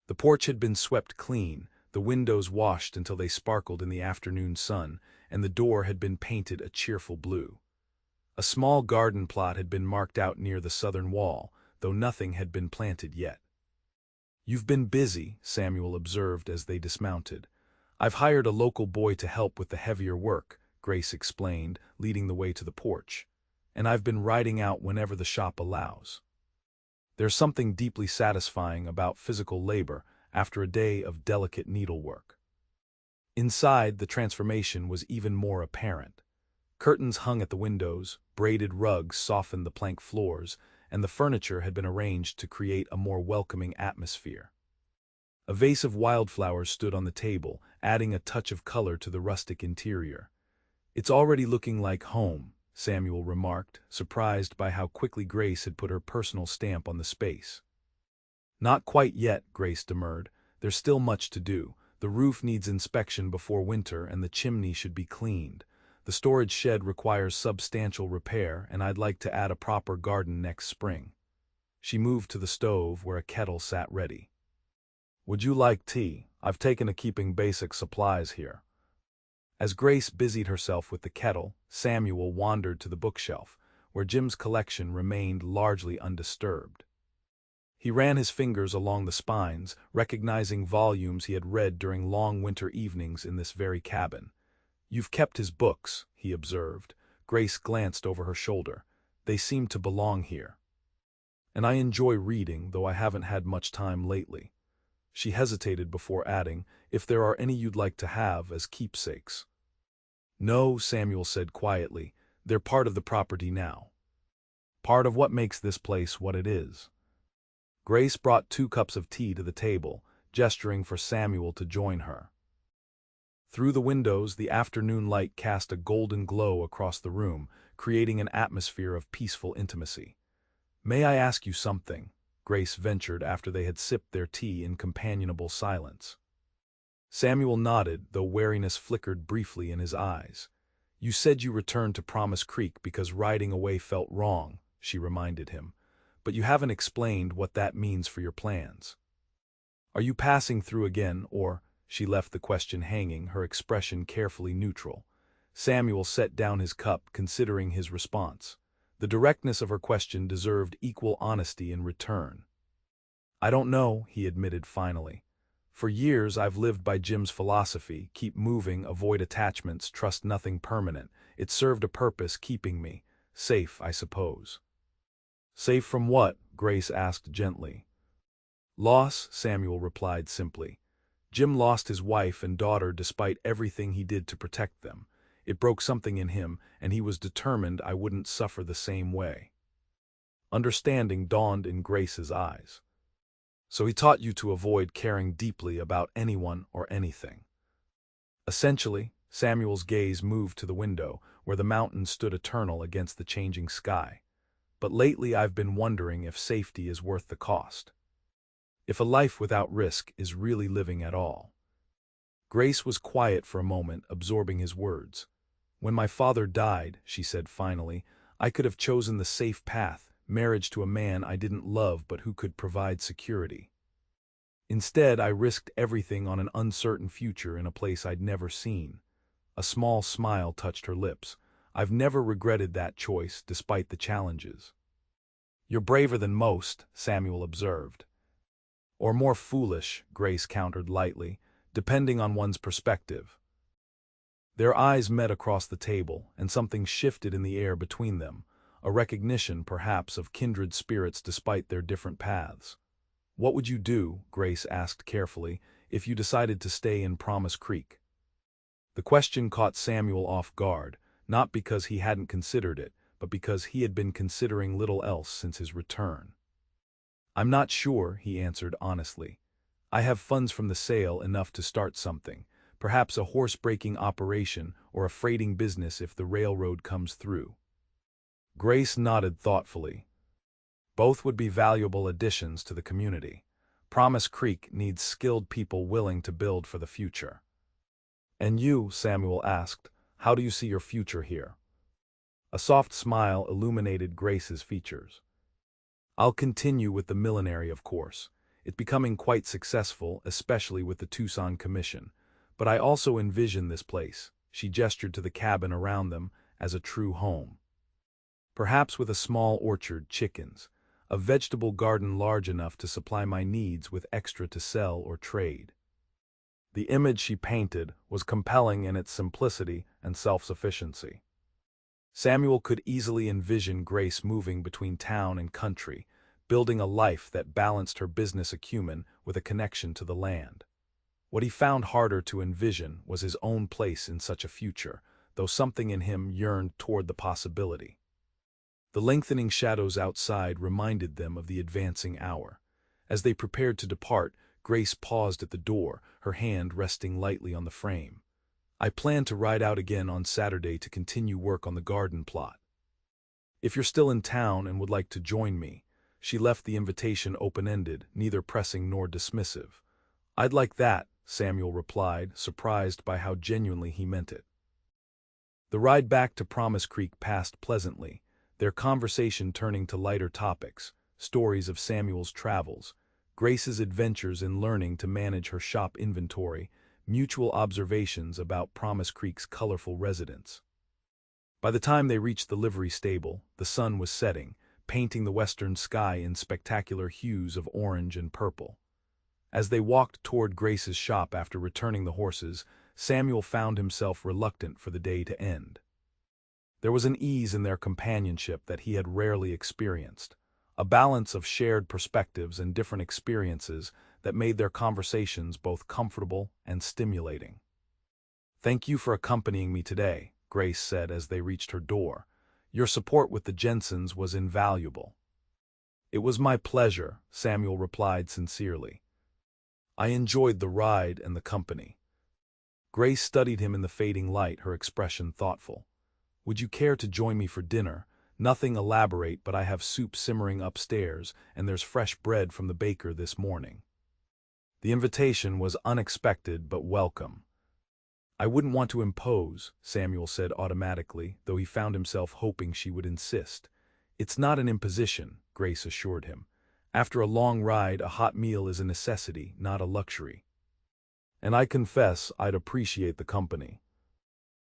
The porch had been swept clean, the windows washed until they sparkled in the afternoon sun, and the door had been painted a cheerful blue. A small garden plot had been marked out near the southern wall, though nothing had been planted yet. "You've been busy," Samuel observed as they dismounted. "I've hired a local boy to help with the heavier work," Grace explained, leading the way to the porch. "And I've been riding out whenever the shop allows. There's something deeply satisfying about physical labor after a day of delicate needlework." Inside, the transformation was even more apparent. Curtains hung at the windows, braided rugs softened the plank floors, and the furniture had been arranged to create a more welcoming atmosphere. A vase of wildflowers stood on the table, adding a touch of color to the rustic interior. "It's already looking like home," Samuel remarked, surprised by how quickly Grace had put her personal stamp on the space. "Not quite yet," Grace demurred. "There's still much to do. The roof needs inspection before winter and the chimney should be cleaned. The storage shed requires substantial repair, and I'd like to add a proper garden next spring." She moved to the stove where a kettle sat ready. "Would you like tea? I've taken to keeping basic supplies here." As Grace busied herself with the kettle, Samuel wandered to the bookshelf, where Jim's collection remained largely undisturbed. He ran his fingers along the spines, recognizing volumes he had read during long winter evenings in this very cabin. "You've kept his books," he observed. Grace glanced over her shoulder. "They seem to belong here. And I enjoy reading, though I haven't had much time lately." She hesitated before adding, "If there are any you'd like to have as keepsakes." "No," Samuel said quietly. "They're part of the property now. Part of what makes this place what it is." Grace brought 2 cups of tea to the table, gesturing for Samuel to join her. Through the windows, the afternoon light cast a golden glow across the room, creating an atmosphere of peaceful intimacy. "May I ask you something?" Grace ventured after they had sipped their tea in companionable silence. Samuel nodded, though wariness flickered briefly in his eyes. "You said you returned to Promise Creek because riding away felt wrong," she reminded him. "But you haven't explained what that means for your plans. Are you passing through again, or—" She left the question hanging, her expression carefully neutral. Samuel set down his cup, considering his response. The directness of her question deserved equal honesty in return. "I don't know," he admitted finally. "For years I've lived by Jim's philosophy, keep moving, avoid attachments, trust nothing permanent. It served a purpose, keeping me safe, I suppose." "Safe from what?" Grace asked gently. "Loss," Samuel replied simply. "Jim lost his wife and daughter despite everything he did to protect them. It broke something in him, and he was determined I wouldn't suffer the same way." Understanding dawned in Grace's eyes. "So he taught you to avoid caring deeply about anyone or anything." Essentially, Samuel's gaze moved to the window, where the mountains stood eternal against the changing sky. "But lately I've been wondering if safety is worth the cost. If a life without risk is really living at all." Grace was quiet for a moment, absorbing his words. "When my father died," she said finally, "I could have chosen the safe path, marriage to a man I didn't love but who could provide security. Instead, I risked everything on an uncertain future in a place I'd never seen." A small smile touched her lips. "I've never regretted that choice, despite the challenges." "You're braver than most," Samuel observed. "Or more foolish," Grace countered lightly, "depending on one's perspective." Their eyes met across the table, and something shifted in the air between them, a recognition, perhaps, of kindred spirits despite their different paths. "What would you do," Grace asked carefully, "if you decided to stay in Promise Creek?" The question caught Samuel off guard, not because he hadn't considered it, but because he had been considering little else since his return. "I'm not sure," he answered honestly. "I have funds from the sale enough to start something, perhaps a horse-breaking operation or a freighting business if the railroad comes through." Grace nodded thoughtfully. "Both would be valuable additions to the community. Promise Creek needs skilled people willing to build for the future." "And you," Samuel asked, "how do you see your future here?" A soft smile illuminated Grace's features. "I'll continue with the millinery, of course. It's becoming quite successful, especially with the Tucson Commission. But I also envision this place," she gestured to the cabin around them, "as a true home. Perhaps with a small orchard, chickens, a vegetable garden large enough to supply my needs with extra to sell or trade." The image she painted was compelling in its simplicity and self-sufficiency. Samuel could easily envision Grace moving between town and country, building a life that balanced her business acumen with a connection to the land. What he found harder to envision was his own place in such a future, though something in him yearned toward the possibility. The lengthening shadows outside reminded them of the advancing hour. As they prepared to depart, Grace paused at the door, her hand resting lightly on the frame. "I plan to ride out again on Saturday to continue work on the garden plot. If you're still in town and would like to join me." She left the invitation open-ended, neither pressing nor dismissive. "I'd like that," Samuel replied, surprised by how genuinely he meant it. The ride back to Promise Creek passed pleasantly, their conversation turning to lighter topics, stories of Samuel's travels, Grace's adventures in learning to manage her shop inventory, mutual observations about Promise Creek's colorful residents. By the time they reached the livery stable, the sun was setting, painting the western sky in spectacular hues of orange and purple. As they walked toward Grace's shop after returning the horses, Samuel found himself reluctant for the day to end. There was an ease in their companionship that he had rarely experienced, a balance of shared perspectives and different experiences that made their conversations both comfortable and stimulating. "Thank you for accompanying me today," Grace said as they reached her door. "Your support with the Jensens was invaluable." "It was my pleasure," Samuel replied sincerely. "I enjoyed the ride and the company." Grace studied him in the fading light, her expression thoughtful. "Would you care to join me for dinner? Nothing elaborate, but I have soup simmering upstairs, and there's fresh bread from the baker this morning." The invitation was unexpected but welcome. "I wouldn't want to impose," Samuel said automatically, though he found himself hoping she would insist. "It's not an imposition," Grace assured him. "After a long ride, a hot meal is a necessity, not a luxury. And I confess I'd appreciate the company."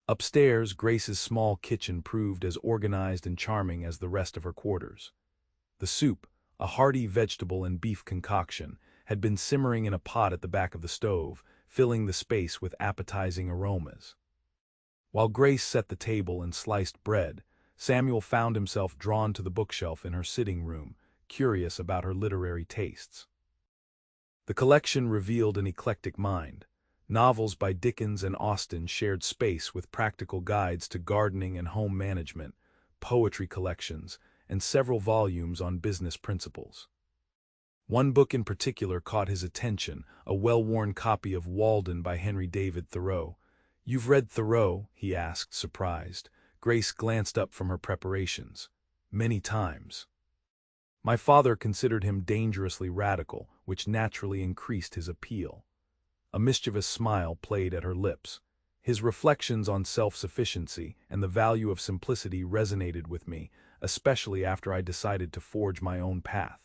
Upstairs, Grace's small kitchen proved as organized and charming as the rest of her quarters. The soup, a hearty vegetable and beef concoction, had been simmering in a pot at the back of the stove, filling the space with appetizing aromas. While Grace set the table and sliced bread, Samuel found himself drawn to the bookshelf in her sitting room, curious about her literary tastes. The collection revealed an eclectic mind. Novels by Dickens and Austen shared space with practical guides to gardening and home management, poetry collections, and several volumes on business principles. One book in particular caught his attention, a well-worn copy of Walden by Henry David Thoreau. "You've read Thoreau?" he asked, surprised. Grace glanced up from her preparations. "Many times." "My father considered him dangerously radical, which naturally increased his appeal." A mischievous smile played at her lips. "His reflections on self-sufficiency and the value of simplicity resonated with me, especially after I decided to forge my own path."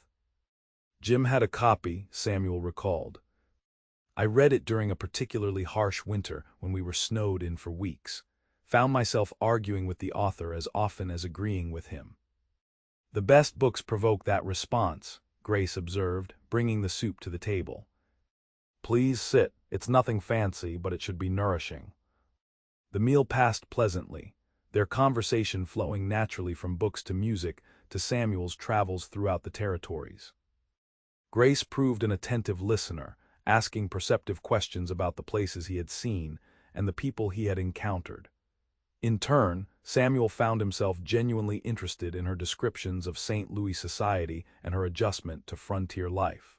Jim had a copy, Samuel recalled. "I read it during a particularly harsh winter when we were snowed in for weeks. Found myself arguing with the author as often as agreeing with him." "The best books provoke that response," Grace observed, bringing the soup to the table. "Please sit. It's nothing fancy, but it should be nourishing." The meal passed pleasantly, their conversation flowing naturally from books to music to Samuel's travels throughout the territories. Grace proved an attentive listener, asking perceptive questions about the places he had seen and the people he had encountered. In turn, Samuel found himself genuinely interested in her descriptions of St. Louis society and her adjustment to frontier life.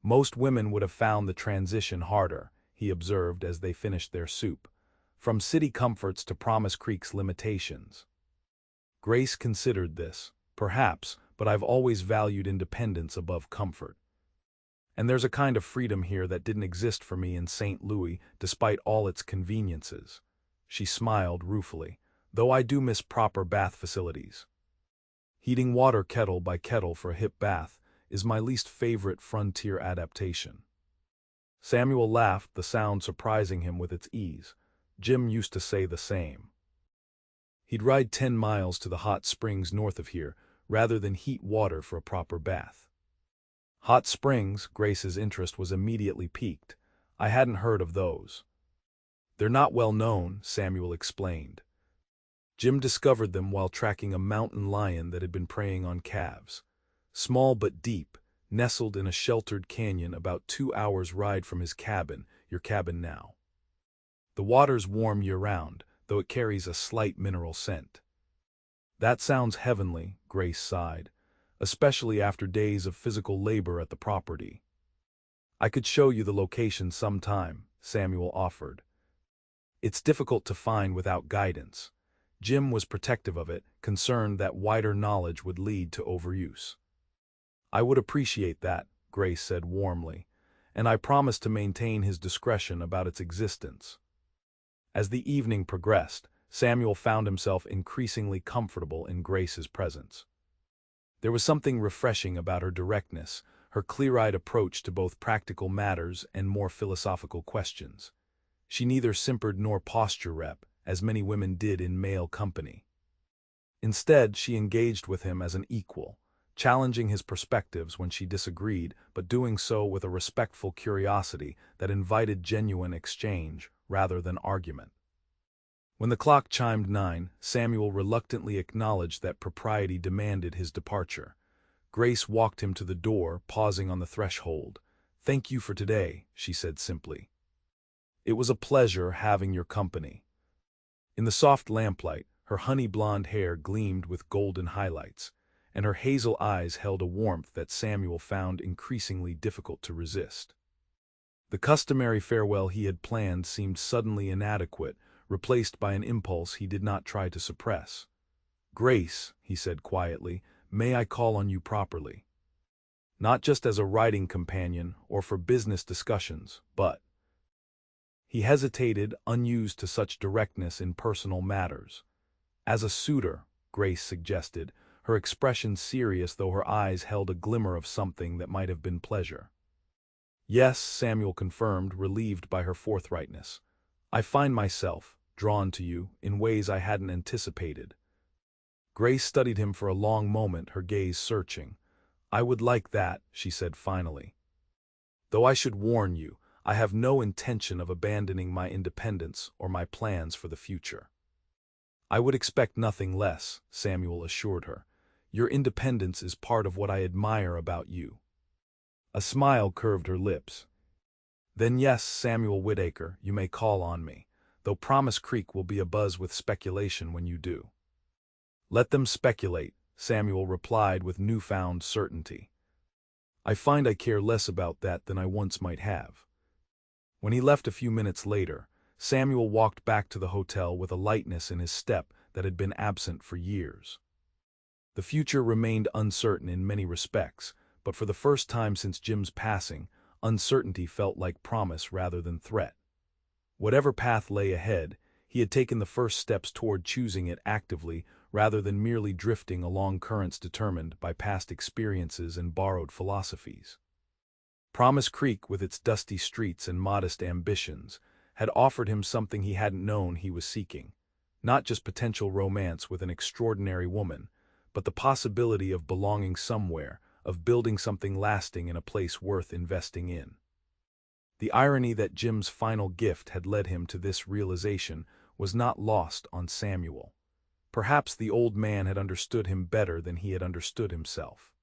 "Most women would have found the transition harder," he observed as they finished their soup, "from city comforts to Promise Creek's limitations." Grace considered this. "Perhaps, but I've always valued independence above comfort. And there's a kind of freedom here that didn't exist for me in St. Louis, despite all its conveniences." She smiled ruefully. "Though I do miss proper bath facilities. Heating water kettle by kettle for a hip bath is my least favorite frontier adaptation." Samuel laughed, the sound surprising him with its ease. Jim used to say the same. He'd ride 10 miles to the hot springs north of here, rather than heat water for a proper bath. Hot springs, Grace's interest was immediately piqued. "I hadn't heard of those." "They're not well known," Samuel explained. Jim discovered them while tracking a mountain lion that had been preying on calves. Small but deep, nestled in a sheltered canyon about 2 hours' ride from his cabin, your cabin now. The water's warm year-round, though it carries a slight mineral scent. "That sounds heavenly," Grace sighed, "especially after days of physical labor at the property." I could show you the location sometime, Samuel offered. It's difficult to find without guidance. Jim was protective of it, concerned that wider knowledge would lead to overuse. I would appreciate that, Grace said warmly, and I promised to maintain his discretion about its existence. As the evening progressed, Samuel found himself increasingly comfortable in Grace's presence. There was something refreshing about her directness, her clear-eyed approach to both practical matters and more philosophical questions. She neither simpered nor posture-rep, as many women did in male company. Instead, she engaged with him as an equal, challenging his perspectives when she disagreed, but doing so with a respectful curiosity that invited genuine exchange rather than argument. When the clock chimed 9, Samuel reluctantly acknowledged that propriety demanded his departure. Grace walked him to the door, pausing on the threshold. "Thank you for today," she said simply. "It was a pleasure having your company." In the soft lamplight, her honey-blonde hair gleamed with golden highlights, and her hazel eyes held a warmth that Samuel found increasingly difficult to resist. The customary farewell he had planned seemed suddenly inadequate, replaced by an impulse he did not try to suppress. "Grace," he said quietly, "may I call on you properly? Not just as a writing companion or for business discussions, but—" He hesitated, unused to such directness in personal matters. "As a suitor," Grace suggested, her expression serious though her eyes held a glimmer of something that might have been pleasure. "Yes," Samuel confirmed, relieved by her forthrightness. "I find myself drawn to you in ways I hadn't anticipated." Grace studied him for a long moment, her gaze searching. "I would like that," she said finally. "Though I should warn you, I have no intention of abandoning my independence or my plans for the future." "I would expect nothing less," Samuel assured her. "Your independence is part of what I admire about you." A smile curved her lips. "Then yes, Samuel Whitaker, you may call on me, though Promise Creek will be abuzz with speculation when you do." "Let them speculate," Samuel replied with newfound certainty. "I find I care less about that than I once might have." When he left a few minutes later, Samuel walked back to the hotel with a lightness in his step that had been absent for years. The future remained uncertain in many respects, but for the first time since Jim's passing, uncertainty felt like promise rather than threat. Whatever path lay ahead, he had taken the first steps toward choosing it actively rather than merely drifting along currents determined by past experiences and borrowed philosophies. Promise Creek, with its dusty streets and modest ambitions, had offered him something he hadn't known he was seeking. Not just potential romance with an extraordinary woman, but the possibility of belonging somewhere, of building something lasting in a place worth investing in. The irony that Jim's final gift had led him to this realization was not lost on Samuel. Perhaps the old man had understood him better than he had understood himself.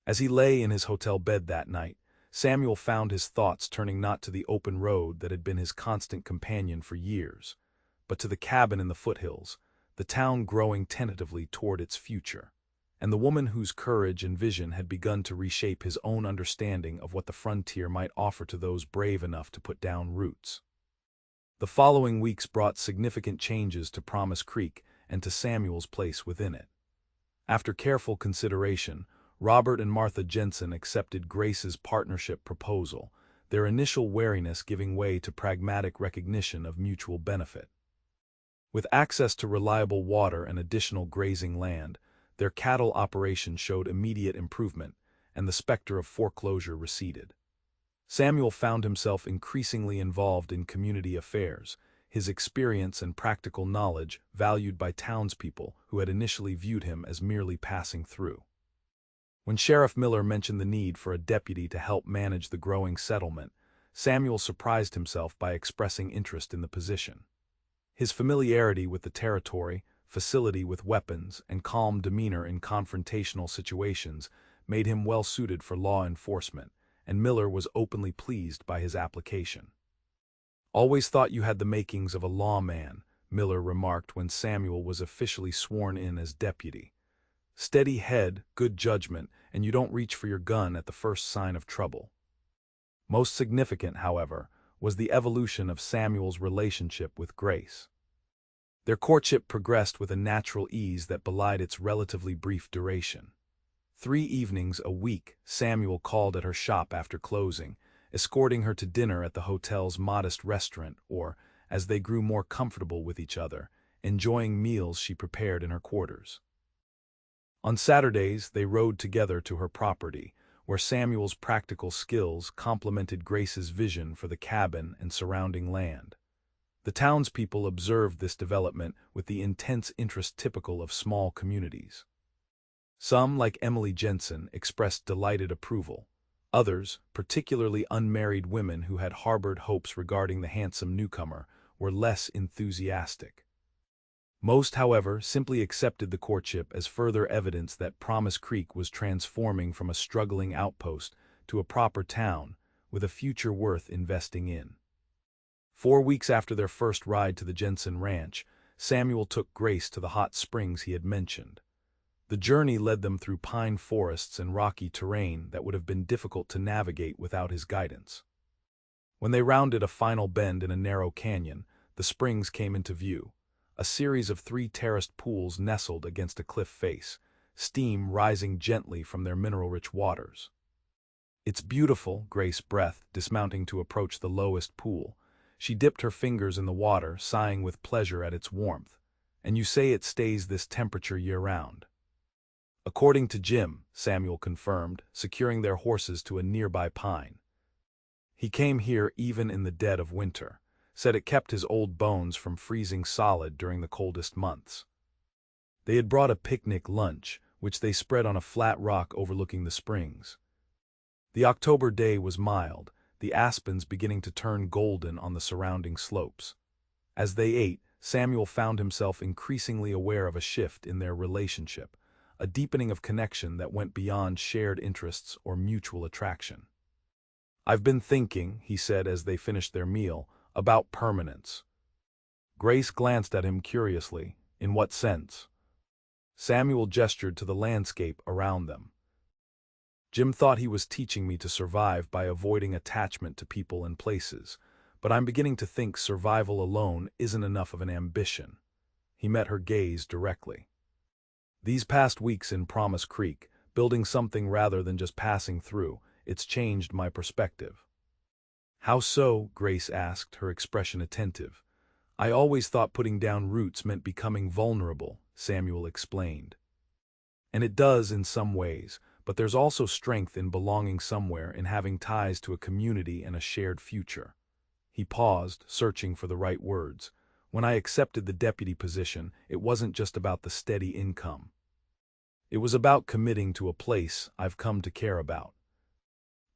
As he lay in his hotel bed that night, Samuel found his thoughts turning not to the open road that had been his constant companion for years, but to the cabin in the foothills, the town growing tentatively toward its future, and the woman whose courage and vision had begun to reshape his own understanding of what the frontier might offer to those brave enough to put down roots. The following weeks brought significant changes to Promise Creek and to Samuel's place within it. After careful consideration, Robert and Martha Jensen accepted Grace's partnership proposal, their initial wariness giving way to pragmatic recognition of mutual benefit. With access to reliable water and additional grazing land, their cattle operation showed immediate improvement, and the specter of foreclosure receded. Samuel found himself increasingly involved in community affairs, his experience and practical knowledge valued by townspeople who had initially viewed him as merely passing through. When Sheriff Miller mentioned the need for a deputy to help manage the growing settlement, Samuel surprised himself by expressing interest in the position. His familiarity with the territory, facility with weapons, and calm demeanor in confrontational situations made him well suited for law enforcement, and Miller was openly pleased by his application. "Always thought you had the makings of a lawman," Miller remarked when Samuel was officially sworn in as deputy. "Steady head, good judgment, and you don't reach for your gun at the first sign of trouble." Most significant, however, was the evolution of Samuel's relationship with Grace. Their courtship progressed with a natural ease that belied its relatively brief duration. 3 evenings a week, Samuel called at her shop after closing, escorting her to dinner at the hotel's modest restaurant or, as they grew more comfortable with each other, enjoying meals she prepared in her quarters. On Saturdays, they rode together to her property, where Samuel's practical skills complemented Grace's vision for the cabin and surrounding land. The townspeople observed this development with the intense interest typical of small communities. Some, like Emily Jensen, expressed delighted approval. Others, particularly unmarried women who had harbored hopes regarding the handsome newcomer, were less enthusiastic. Most, however, simply accepted the courtship as further evidence that Promise Creek was transforming from a struggling outpost to a proper town with a future worth investing in. 4 weeks after their first ride to the Jensen Ranch, Samuel took Grace to the hot springs he had mentioned. The journey led them through pine forests and rocky terrain that would have been difficult to navigate without his guidance. When they rounded a final bend in a narrow canyon, the springs came into view, a series of 3 terraced pools nestled against a cliff face, steam rising gently from their mineral-rich waters. "It's beautiful," Grace breathed, dismounting to approach the lowest pool. She dipped her fingers in the water, sighing with pleasure at its warmth. "And you say it stays this temperature year-round?" "According to Jim," Samuel confirmed, securing their horses to a nearby pine. "He came here even in the dead of winter. Said it kept his old bones from freezing solid during the coldest months." They had brought a picnic lunch, which they spread on a flat rock overlooking the springs. The October day was mild, the aspens beginning to turn golden on the surrounding slopes. As they ate, Samuel found himself increasingly aware of a shift in their relationship, a deepening of connection that went beyond shared interests or mutual attraction. "I've been thinking," he said as they finished their meal, "about permanence." Grace glanced at him curiously. "In what sense?" Samuel gestured to the landscape around them. "Jim thought he was teaching me to survive by avoiding attachment to people and places, but I'm beginning to think survival alone isn't enough of an ambition." He met her gaze directly. "These past weeks in Promise Creek, building something rather than just passing through, it's changed my perspective." "How so?" Grace asked, her expression attentive. "I always thought putting down roots meant becoming vulnerable," Samuel explained. "And it does in some ways, but there's also strength in belonging somewhere, in having ties to a community and a shared future." He paused, searching for the right words. "When I accepted the deputy position, it wasn't just about the steady income. It was about committing to a place I've come to care about."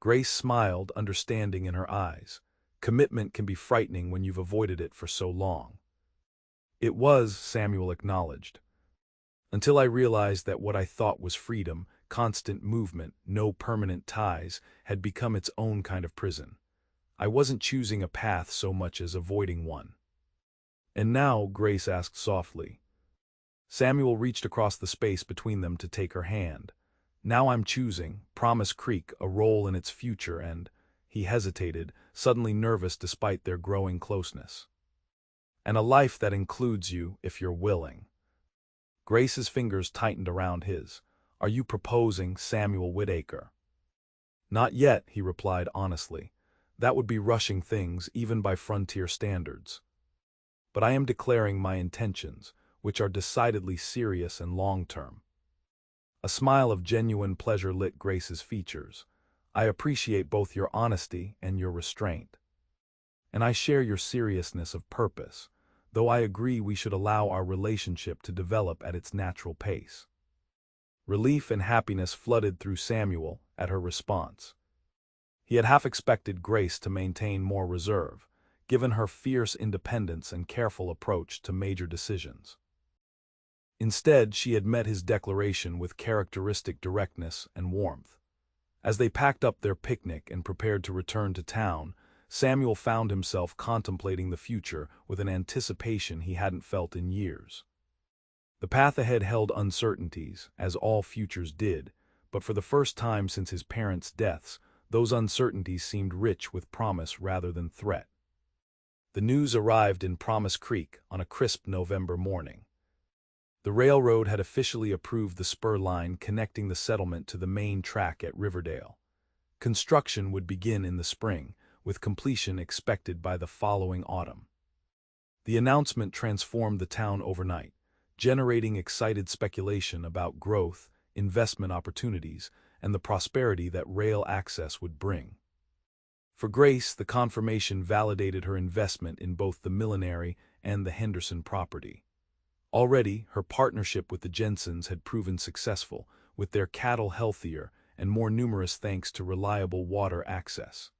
Grace smiled, understanding in her eyes. Commitment can be frightening when you've avoided it for so long. "It was," Samuel acknowledged, "until I realized that what I thought was freedom, constant movement, no permanent ties, had become its own kind of prison. I wasn't choosing a path so much as avoiding one." "And now?" Grace asked softly. Samuel reached across the space between them to take her hand. "Now I'm choosing Promise Creek, a role in its future, and—" he hesitated, suddenly nervous despite their growing closeness. "And a life that includes you, if you're willing." Grace's fingers tightened around his. "Are you proposing Samuel Whitaker?" "Not yet," he replied honestly. "That would be rushing things, even by frontier standards. But I am declaring my intentions, which are decidedly serious and long-term." A smile of genuine pleasure lit Grace's features. "I appreciate both your honesty and your restraint. And I share your seriousness of purpose, though I agree we should allow our relationship to develop at its natural pace." Relief and happiness flooded through Samuel at her response. He had half expected Grace to maintain more reserve, given her fierce independence and careful approach to major decisions. Instead, she had met his declaration with characteristic directness and warmth. As they packed up their picnic and prepared to return to town, Samuel found himself contemplating the future with an anticipation he hadn't felt in years. The path ahead held uncertainties, as all futures did, but for the first time since his parents' deaths, those uncertainties seemed rich with promise rather than threat. The news arrived in Promise Creek on a crisp November morning. The railroad had officially approved the spur line connecting the settlement to the main track at Riverdale. Construction would begin in the spring, with completion expected by the following autumn. The announcement transformed the town overnight, generating excited speculation about growth, investment opportunities, and the prosperity that rail access would bring. For Grace, the confirmation validated her investment in both the milliner and the Henderson property. Already, her partnership with the Jensens had proven successful, with their cattle healthier and more numerous thanks to reliable water access.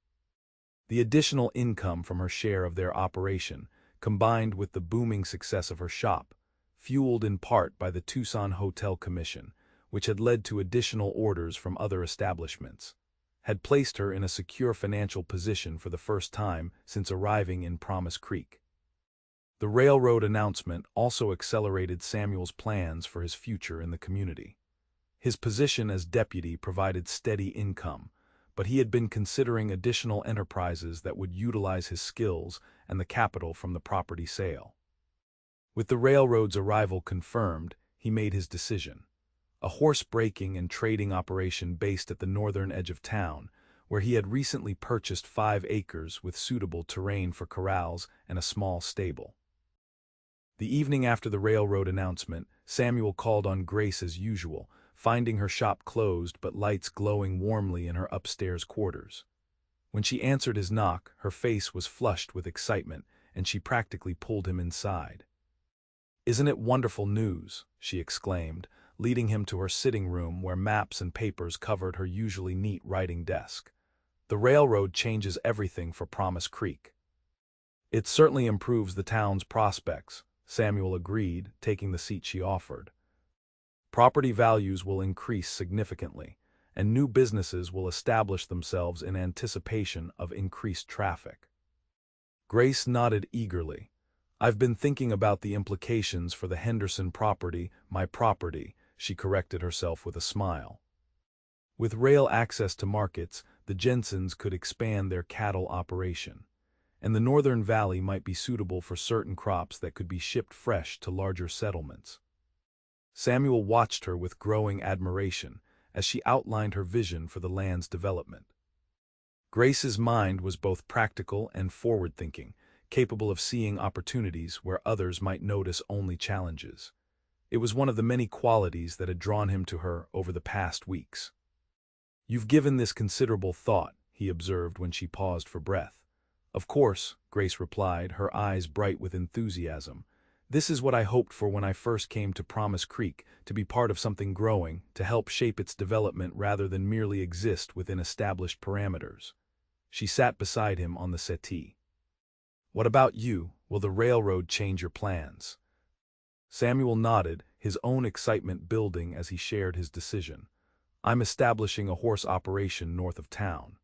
The additional income from her share of their operation, combined with the booming success of her shop, fueled in part by the Tucson Hotel Commission, which had led to additional orders from other establishments, had placed her in a secure financial position for the first time since arriving in Promise Creek. The railroad announcement also accelerated Samuel's plans for his future in the community. His position as deputy provided steady income, but he had been considering additional enterprises that would utilize his skills and the capital from the property sale. With the railroad's arrival confirmed, he made his decision. A horse breaking and trading operation based at the northern edge of town, where he had recently purchased 5 acres with suitable terrain for corrals and a small stable. The evening after the railroad announcement, Samuel called on Grace as usual, finding her shop closed but lights glowing warmly in her upstairs quarters. When she answered his knock, her face was flushed with excitement, and she practically pulled him inside. "Isn't it wonderful news?" she exclaimed, leading him to her sitting room where maps and papers covered her usually neat writing desk. "The railroad changes everything for Promise Creek." "It certainly improves the town's prospects," Samuel agreed, taking the seat she offered. "Property values will increase significantly, and new businesses will establish themselves in anticipation of increased traffic." Grace nodded eagerly. "I've been thinking about the implications for the Henderson property, my property," she corrected herself with a smile. With rail access to markets, the Jensens could expand their cattle operation, and the northern valley might be suitable for certain crops that could be shipped fresh to larger settlements. Samuel watched her with growing admiration as she outlined her vision for the land's development. Grace's mind was both practical and forward-thinking, capable of seeing opportunities where others might notice only challenges. It was one of the many qualities that had drawn him to her over the past weeks. "You've given this considerable thought," he observed when she paused for breath. "Of course," Grace replied, her eyes bright with enthusiasm. "This is what I hoped for when I first came to Promise Creek, to be part of something growing, to help shape its development rather than merely exist within established parameters." She sat beside him on the settee. "What about you? Will the railroad change your plans?" Samuel nodded, his own excitement building as he shared his decision. "I'm establishing a horse operation north of town.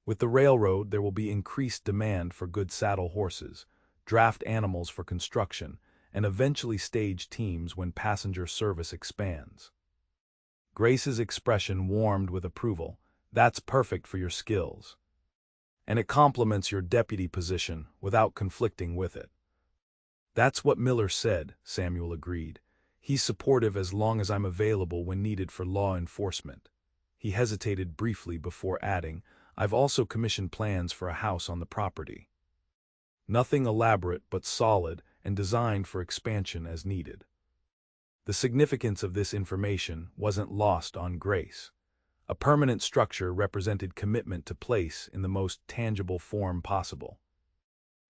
With the railroad, there will be increased demand for good saddle horses, draft animals for construction, and eventually stage teams when passenger service expands." Grace's expression warmed with approval. "That's perfect for your skills. And it complements your deputy position without conflicting with it." "That's what Miller said," Samuel agreed. "He's supportive as long as I'm available when needed for law enforcement." He hesitated briefly before adding, "I've also commissioned plans for a house on the property. Nothing elaborate but solid and designed for expansion as needed." The significance of this information wasn't lost on Grace. A permanent structure represented commitment to place in the most tangible form possible.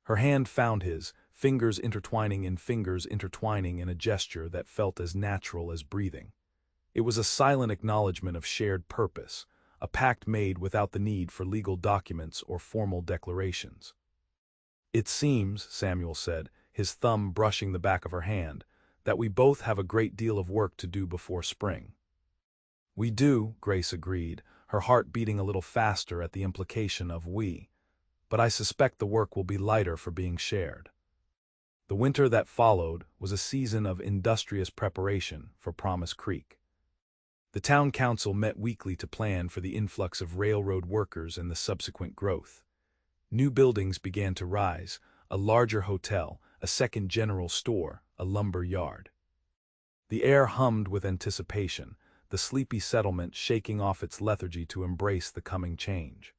Her hand found his, fingers intertwining in a gesture that felt as natural as breathing. It was a silent acknowledgement of shared purpose, a pact made without the need for legal documents or formal declarations. "It seems," Samuel said, his thumb brushing the back of her hand, "that we both have a great deal of work to do before spring." "We do," Grace agreed, her heart beating a little faster at the implication of "we." "But I suspect the work will be lighter for being shared." The winter that followed was a season of industrious preparation for Promise Creek. The town council met weekly to plan for the influx of railroad workers and the subsequent growth. New buildings began to rise, a larger hotel, a second general store, a lumber yard. The air hummed with anticipation, the sleepy settlement shaking off its lethargy to embrace the coming change.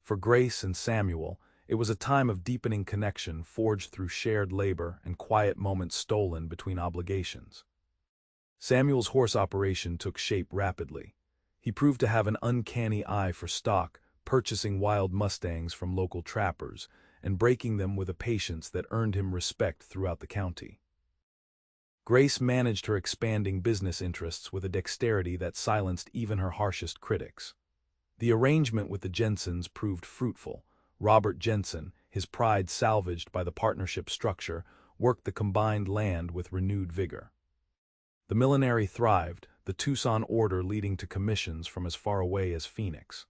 For Grace and Samuel, it was a time of deepening connection forged through shared labor and quiet moments stolen between obligations. Samuel's horse operation took shape rapidly. He proved to have an uncanny eye for stock, purchasing wild mustangs from local trappers and breaking them with a patience that earned him respect throughout the county. Grace managed her expanding business interests with a dexterity that silenced even her harshest critics. The arrangement with the Jensens proved fruitful. Robert Jensen, his pride salvaged by the partnership structure, worked the combined land with renewed vigor. The millinery thrived, the Tucson order leading to commissions from as far away as Phoenix.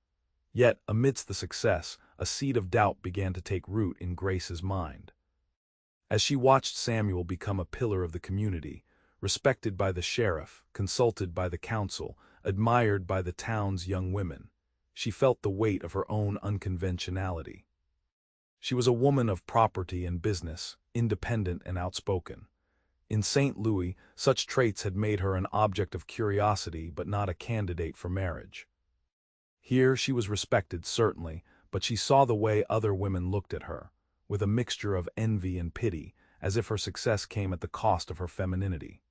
Yet, amidst the success, a seed of doubt began to take root in Grace's mind. As she watched Samuel become a pillar of the community, respected by the sheriff, consulted by the council, admired by the town's young women, she felt the weight of her own unconventionality. She was a woman of property and business, independent and outspoken. In St. Louis, such traits had made her an object of curiosity but not a candidate for marriage. Here she was respected, certainly, but she saw the way other women looked at her, with a mixture of envy and pity, as if her success came at the cost of her femininity.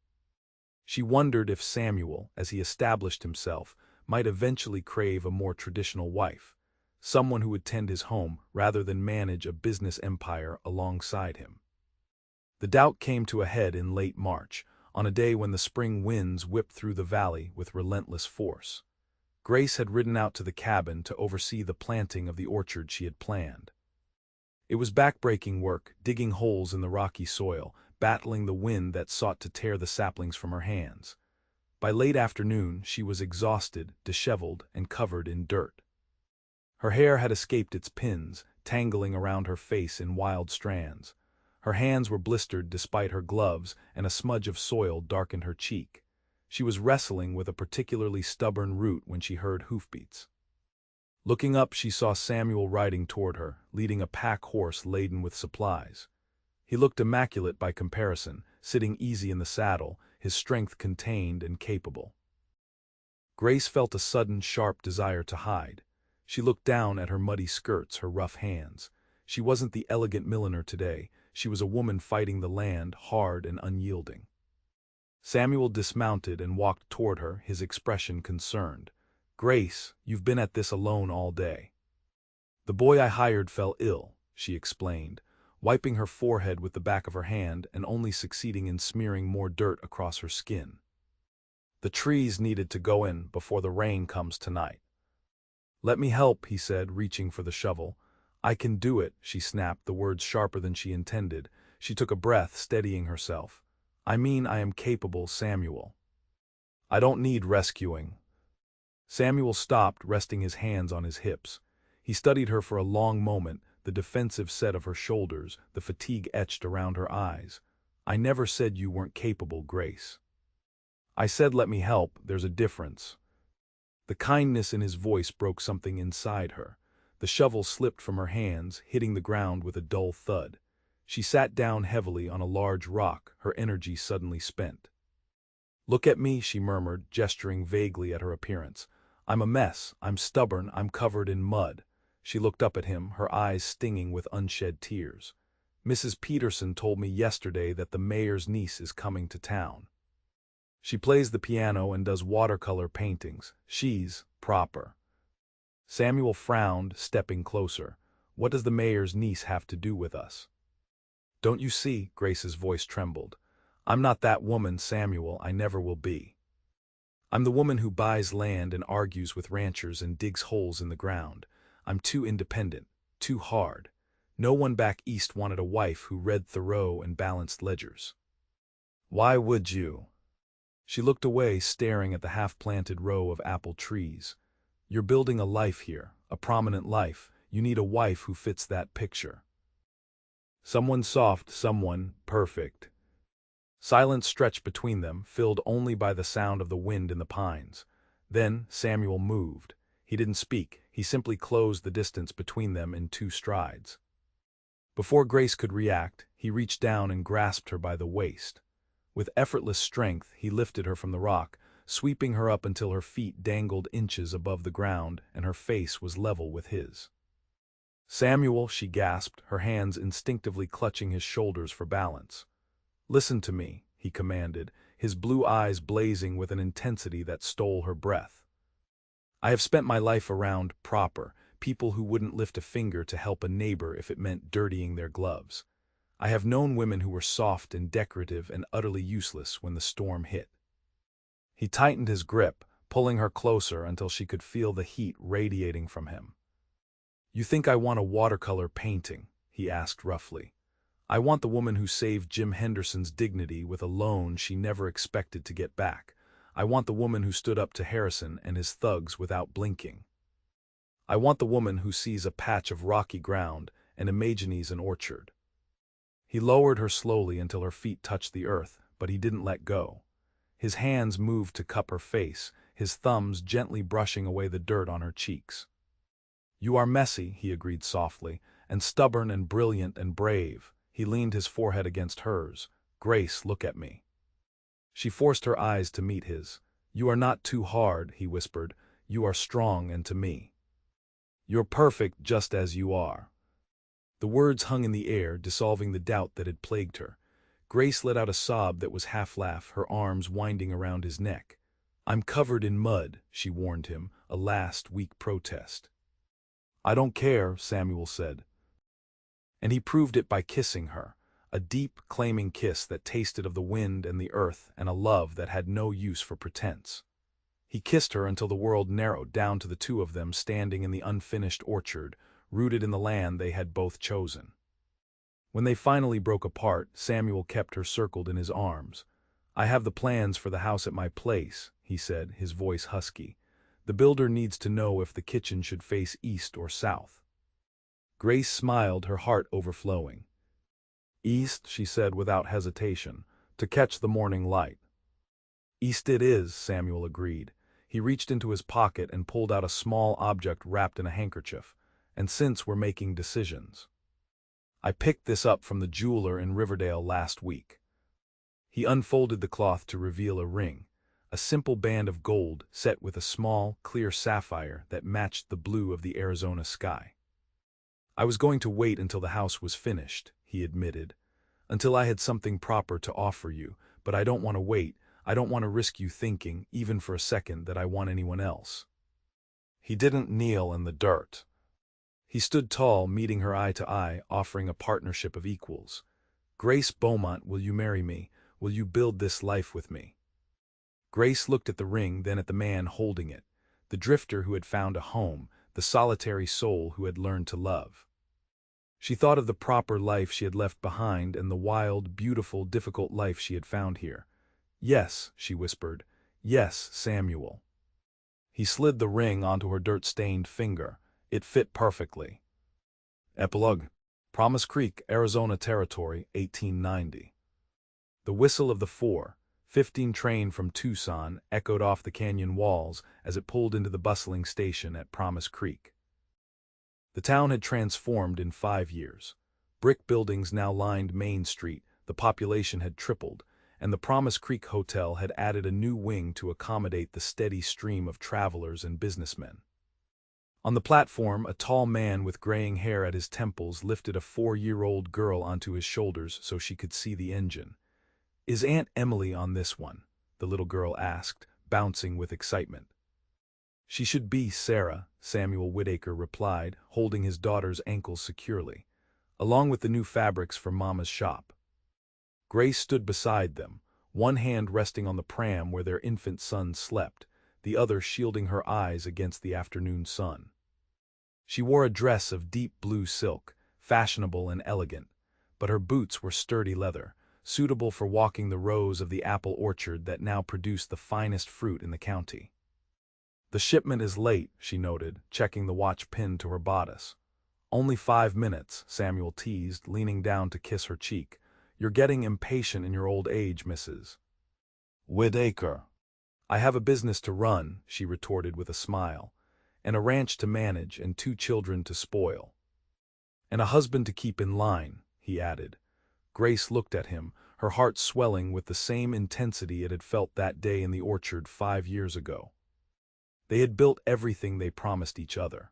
She wondered if Samuel, as he established himself, might eventually crave a more traditional wife, someone who would tend his home rather than manage a business empire alongside him. The doubt came to a head in late March, on a day when the spring winds whipped through the valley with relentless force. Grace had ridden out to the cabin to oversee the planting of the orchard she had planned. It was backbreaking work, digging holes in the rocky soil, battling the wind that sought to tear the saplings from her hands. By late afternoon, she was exhausted, disheveled, and covered in dirt. Her hair had escaped its pins, tangling around her face in wild strands. Her hands were blistered despite her gloves, and a smudge of soil darkened her cheek. She was wrestling with a particularly stubborn root when she heard hoofbeats. Looking up, she saw Samuel riding toward her, leading a pack horse laden with supplies. He looked immaculate by comparison, sitting easy in the saddle, his strength contained and capable. Grace felt a sudden, sharp desire to hide. She looked down at her muddy skirts, her rough hands. She wasn't the elegant milliner today. She was a woman fighting the land, hard and unyielding. Samuel dismounted and walked toward her, his expression concerned. "Grace, you've been at this alone all day." "The boy I hired fell ill," she explained, wiping her forehead with the back of her hand and only succeeding in smearing more dirt across her skin. "The trees needed to go in before the rain comes tonight." "Let me help," he said, reaching for the shovel. "I can do it," she snapped, the words sharper than she intended. She took a breath, steadying herself. "I mean I am capable, Samuel. I don't need rescuing." Samuel stopped, resting his hands on his hips. He studied her for a long moment, the defensive set of her shoulders, the fatigue etched around her eyes. "I never said you weren't capable, Grace. I said let me help, there's a difference." The kindness in his voice broke something inside her. The shovel slipped from her hands, hitting the ground with a dull thud. She sat down heavily on a large rock, her energy suddenly spent. "Look at me," she murmured, gesturing vaguely at her appearance. "I'm a mess, I'm stubborn, I'm covered in mud." She looked up at him, her eyes stinging with unshed tears. "Mrs. Peterson told me yesterday that the mayor's niece is coming to town. She plays the piano and does watercolor paintings. She's proper." Samuel frowned, stepping closer. "What does the mayor's niece have to do with us?" "Don't you see?" Grace's voice trembled. "I'm not that woman, Samuel, I never will be. I'm the woman who buys land and argues with ranchers and digs holes in the ground. I'm too independent, too hard. No one back east wanted a wife who read Thoreau and balanced ledgers." "Why would you?" She looked away, staring at the half-planted row of apple trees. "You're building a life here, a prominent life. You need a wife who fits that picture. Someone soft, someone perfect." Silence stretched between them, filled only by the sound of the wind in the pines. Then Samuel moved. He didn't speak, he simply closed the distance between them in 2 strides. Before Grace could react, he reached down and grasped her by the waist. With effortless strength, he lifted her from the rock, sweeping her up until her feet dangled inches above the ground and her face was level with his. "Samuel," she gasped, her hands instinctively clutching his shoulders for balance. "Listen to me," he commanded, his blue eyes blazing with an intensity that stole her breath. "I have spent my life around proper people who wouldn't lift a finger to help a neighbor if it meant dirtying their gloves. I have known women who were soft and decorative and utterly useless when the storm hit." He tightened his grip, pulling her closer until she could feel the heat radiating from him. "You think I want a watercolor painting?" he asked roughly. "I want the woman who saved Jim Henderson's dignity with a loan she never expected to get back. I want the woman who stood up to Harrison and his thugs without blinking. I want the woman who sees a patch of rocky ground and imagines an orchard." He lowered her slowly until her feet touched the earth, but he didn't let go. His hands moved to cup her face, his thumbs gently brushing away the dirt on her cheeks. "You are messy," he agreed softly, "and stubborn and brilliant and brave." He leaned his forehead against hers. "Grace, look at me." She forced her eyes to meet his. "You are not too hard," he whispered. "You are strong, and to me. You're perfect just as you are." The words hung in the air, dissolving the doubt that had plagued her. Grace let out a sob that was half-laugh, her arms winding around his neck. "I'm covered in mud," she warned him, a last weak protest. "I don't care," Samuel said. And he proved it by kissing her, a deep, claiming kiss that tasted of the wind and the earth and a love that had no use for pretense. He kissed her until the world narrowed down to the two of them standing in the unfinished orchard, rooted in the land they had both chosen. When they finally broke apart, Samuel kept her circled in his arms. "I have the plans for the house at my place," he said, his voice husky. "The builder needs to know if the kitchen should face east or south." Grace smiled, her heart overflowing. "East," she said without hesitation, "to catch the morning light." "East it is," Samuel agreed. He reached into his pocket and pulled out a small object wrapped in a handkerchief. "And since we're making decisions, I picked this up from the jeweler in Riverdale last week." He unfolded the cloth to reveal a ring, a simple band of gold set with a small, clear sapphire that matched the blue of the Arizona sky. "I was going to wait until the house was finished," he admitted, "until I had something proper to offer you, but I don't want to wait. I don't want to risk you thinking, even for a second, that I want anyone else." He didn't kneel in the dirt. He stood tall, meeting her eye to eye, offering a partnership of equals. "Grace Beaumont, will you marry me? Will you build this life with me?" Grace looked at the ring, then at the man holding it, the drifter who had found a home, the solitary soul who had learned to love. She thought of the proper life she had left behind and the wild, beautiful, difficult life she had found here. "Yes," she whispered. "Yes, Samuel." He slid the ring onto her dirt-stained finger. It fit perfectly. Epilogue. Promise Creek, Arizona Territory, 1890. The whistle of the 4:15 train from Tucson echoed off the canyon walls as it pulled into the bustling station at Promise Creek. The town had transformed in 5 years. Brick buildings now lined Main Street, the population had tripled, and the Promise Creek Hotel had added a new wing to accommodate the steady stream of travelers and businessmen. On the platform, a tall man with graying hair at his temples lifted a 4-year-old girl onto his shoulders so she could see the engine. "Is Aunt Emily on this one?" the little girl asked, bouncing with excitement. "She should be, Sarah," Samuel Whitaker replied, holding his daughter's ankles securely, "along with the new fabrics for Mama's shop." Grace stood beside them, one hand resting on the pram where their infant son slept, the other shielding her eyes against the afternoon sun. She wore a dress of deep blue silk, fashionable and elegant, but her boots were sturdy leather, suitable for walking the rows of the apple orchard that now produced the finest fruit in the county. "The shipment is late," she noted, checking the watch pinned to her bodice. "Only 5 minutes," Samuel teased, leaning down to kiss her cheek. "You're getting impatient in your old age, Mrs. Whitaker." I have a business to run, she retorted with a smile, and a ranch to manage and 2 children to spoil. And a husband to keep in line, he added. Grace looked at him, her heart swelling with the same intensity it had felt that day in the orchard 5 years ago. They had built everything they promised each other.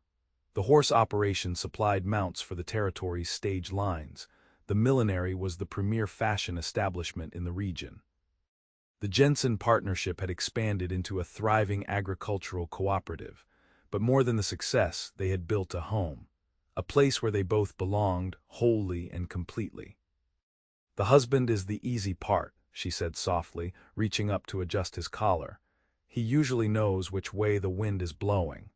The horse operation supplied mounts for the territory's stage lines. The millinery was the premier fashion establishment in the region. The Jensen partnership had expanded into a thriving agricultural cooperative, but more than the success, they had built a home, a place where they both belonged wholly and completely. The husband is the easy part, she said softly, reaching up to adjust his collar. He usually knows which way the wind is blowing.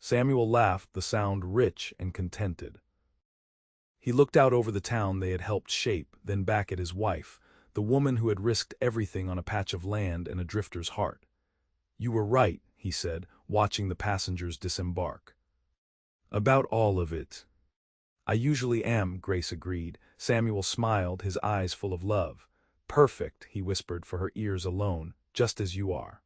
Samuel laughed, the sound rich and contented. He looked out over the town they had helped shape, then back at his wife, the woman who had risked everything on a patch of land and a drifter's heart. You were right, he said, watching the passengers disembark. About all of it. I usually am, Grace agreed. Samuel smiled, his eyes full of love. Perfect, he whispered for her ears alone, just as you are.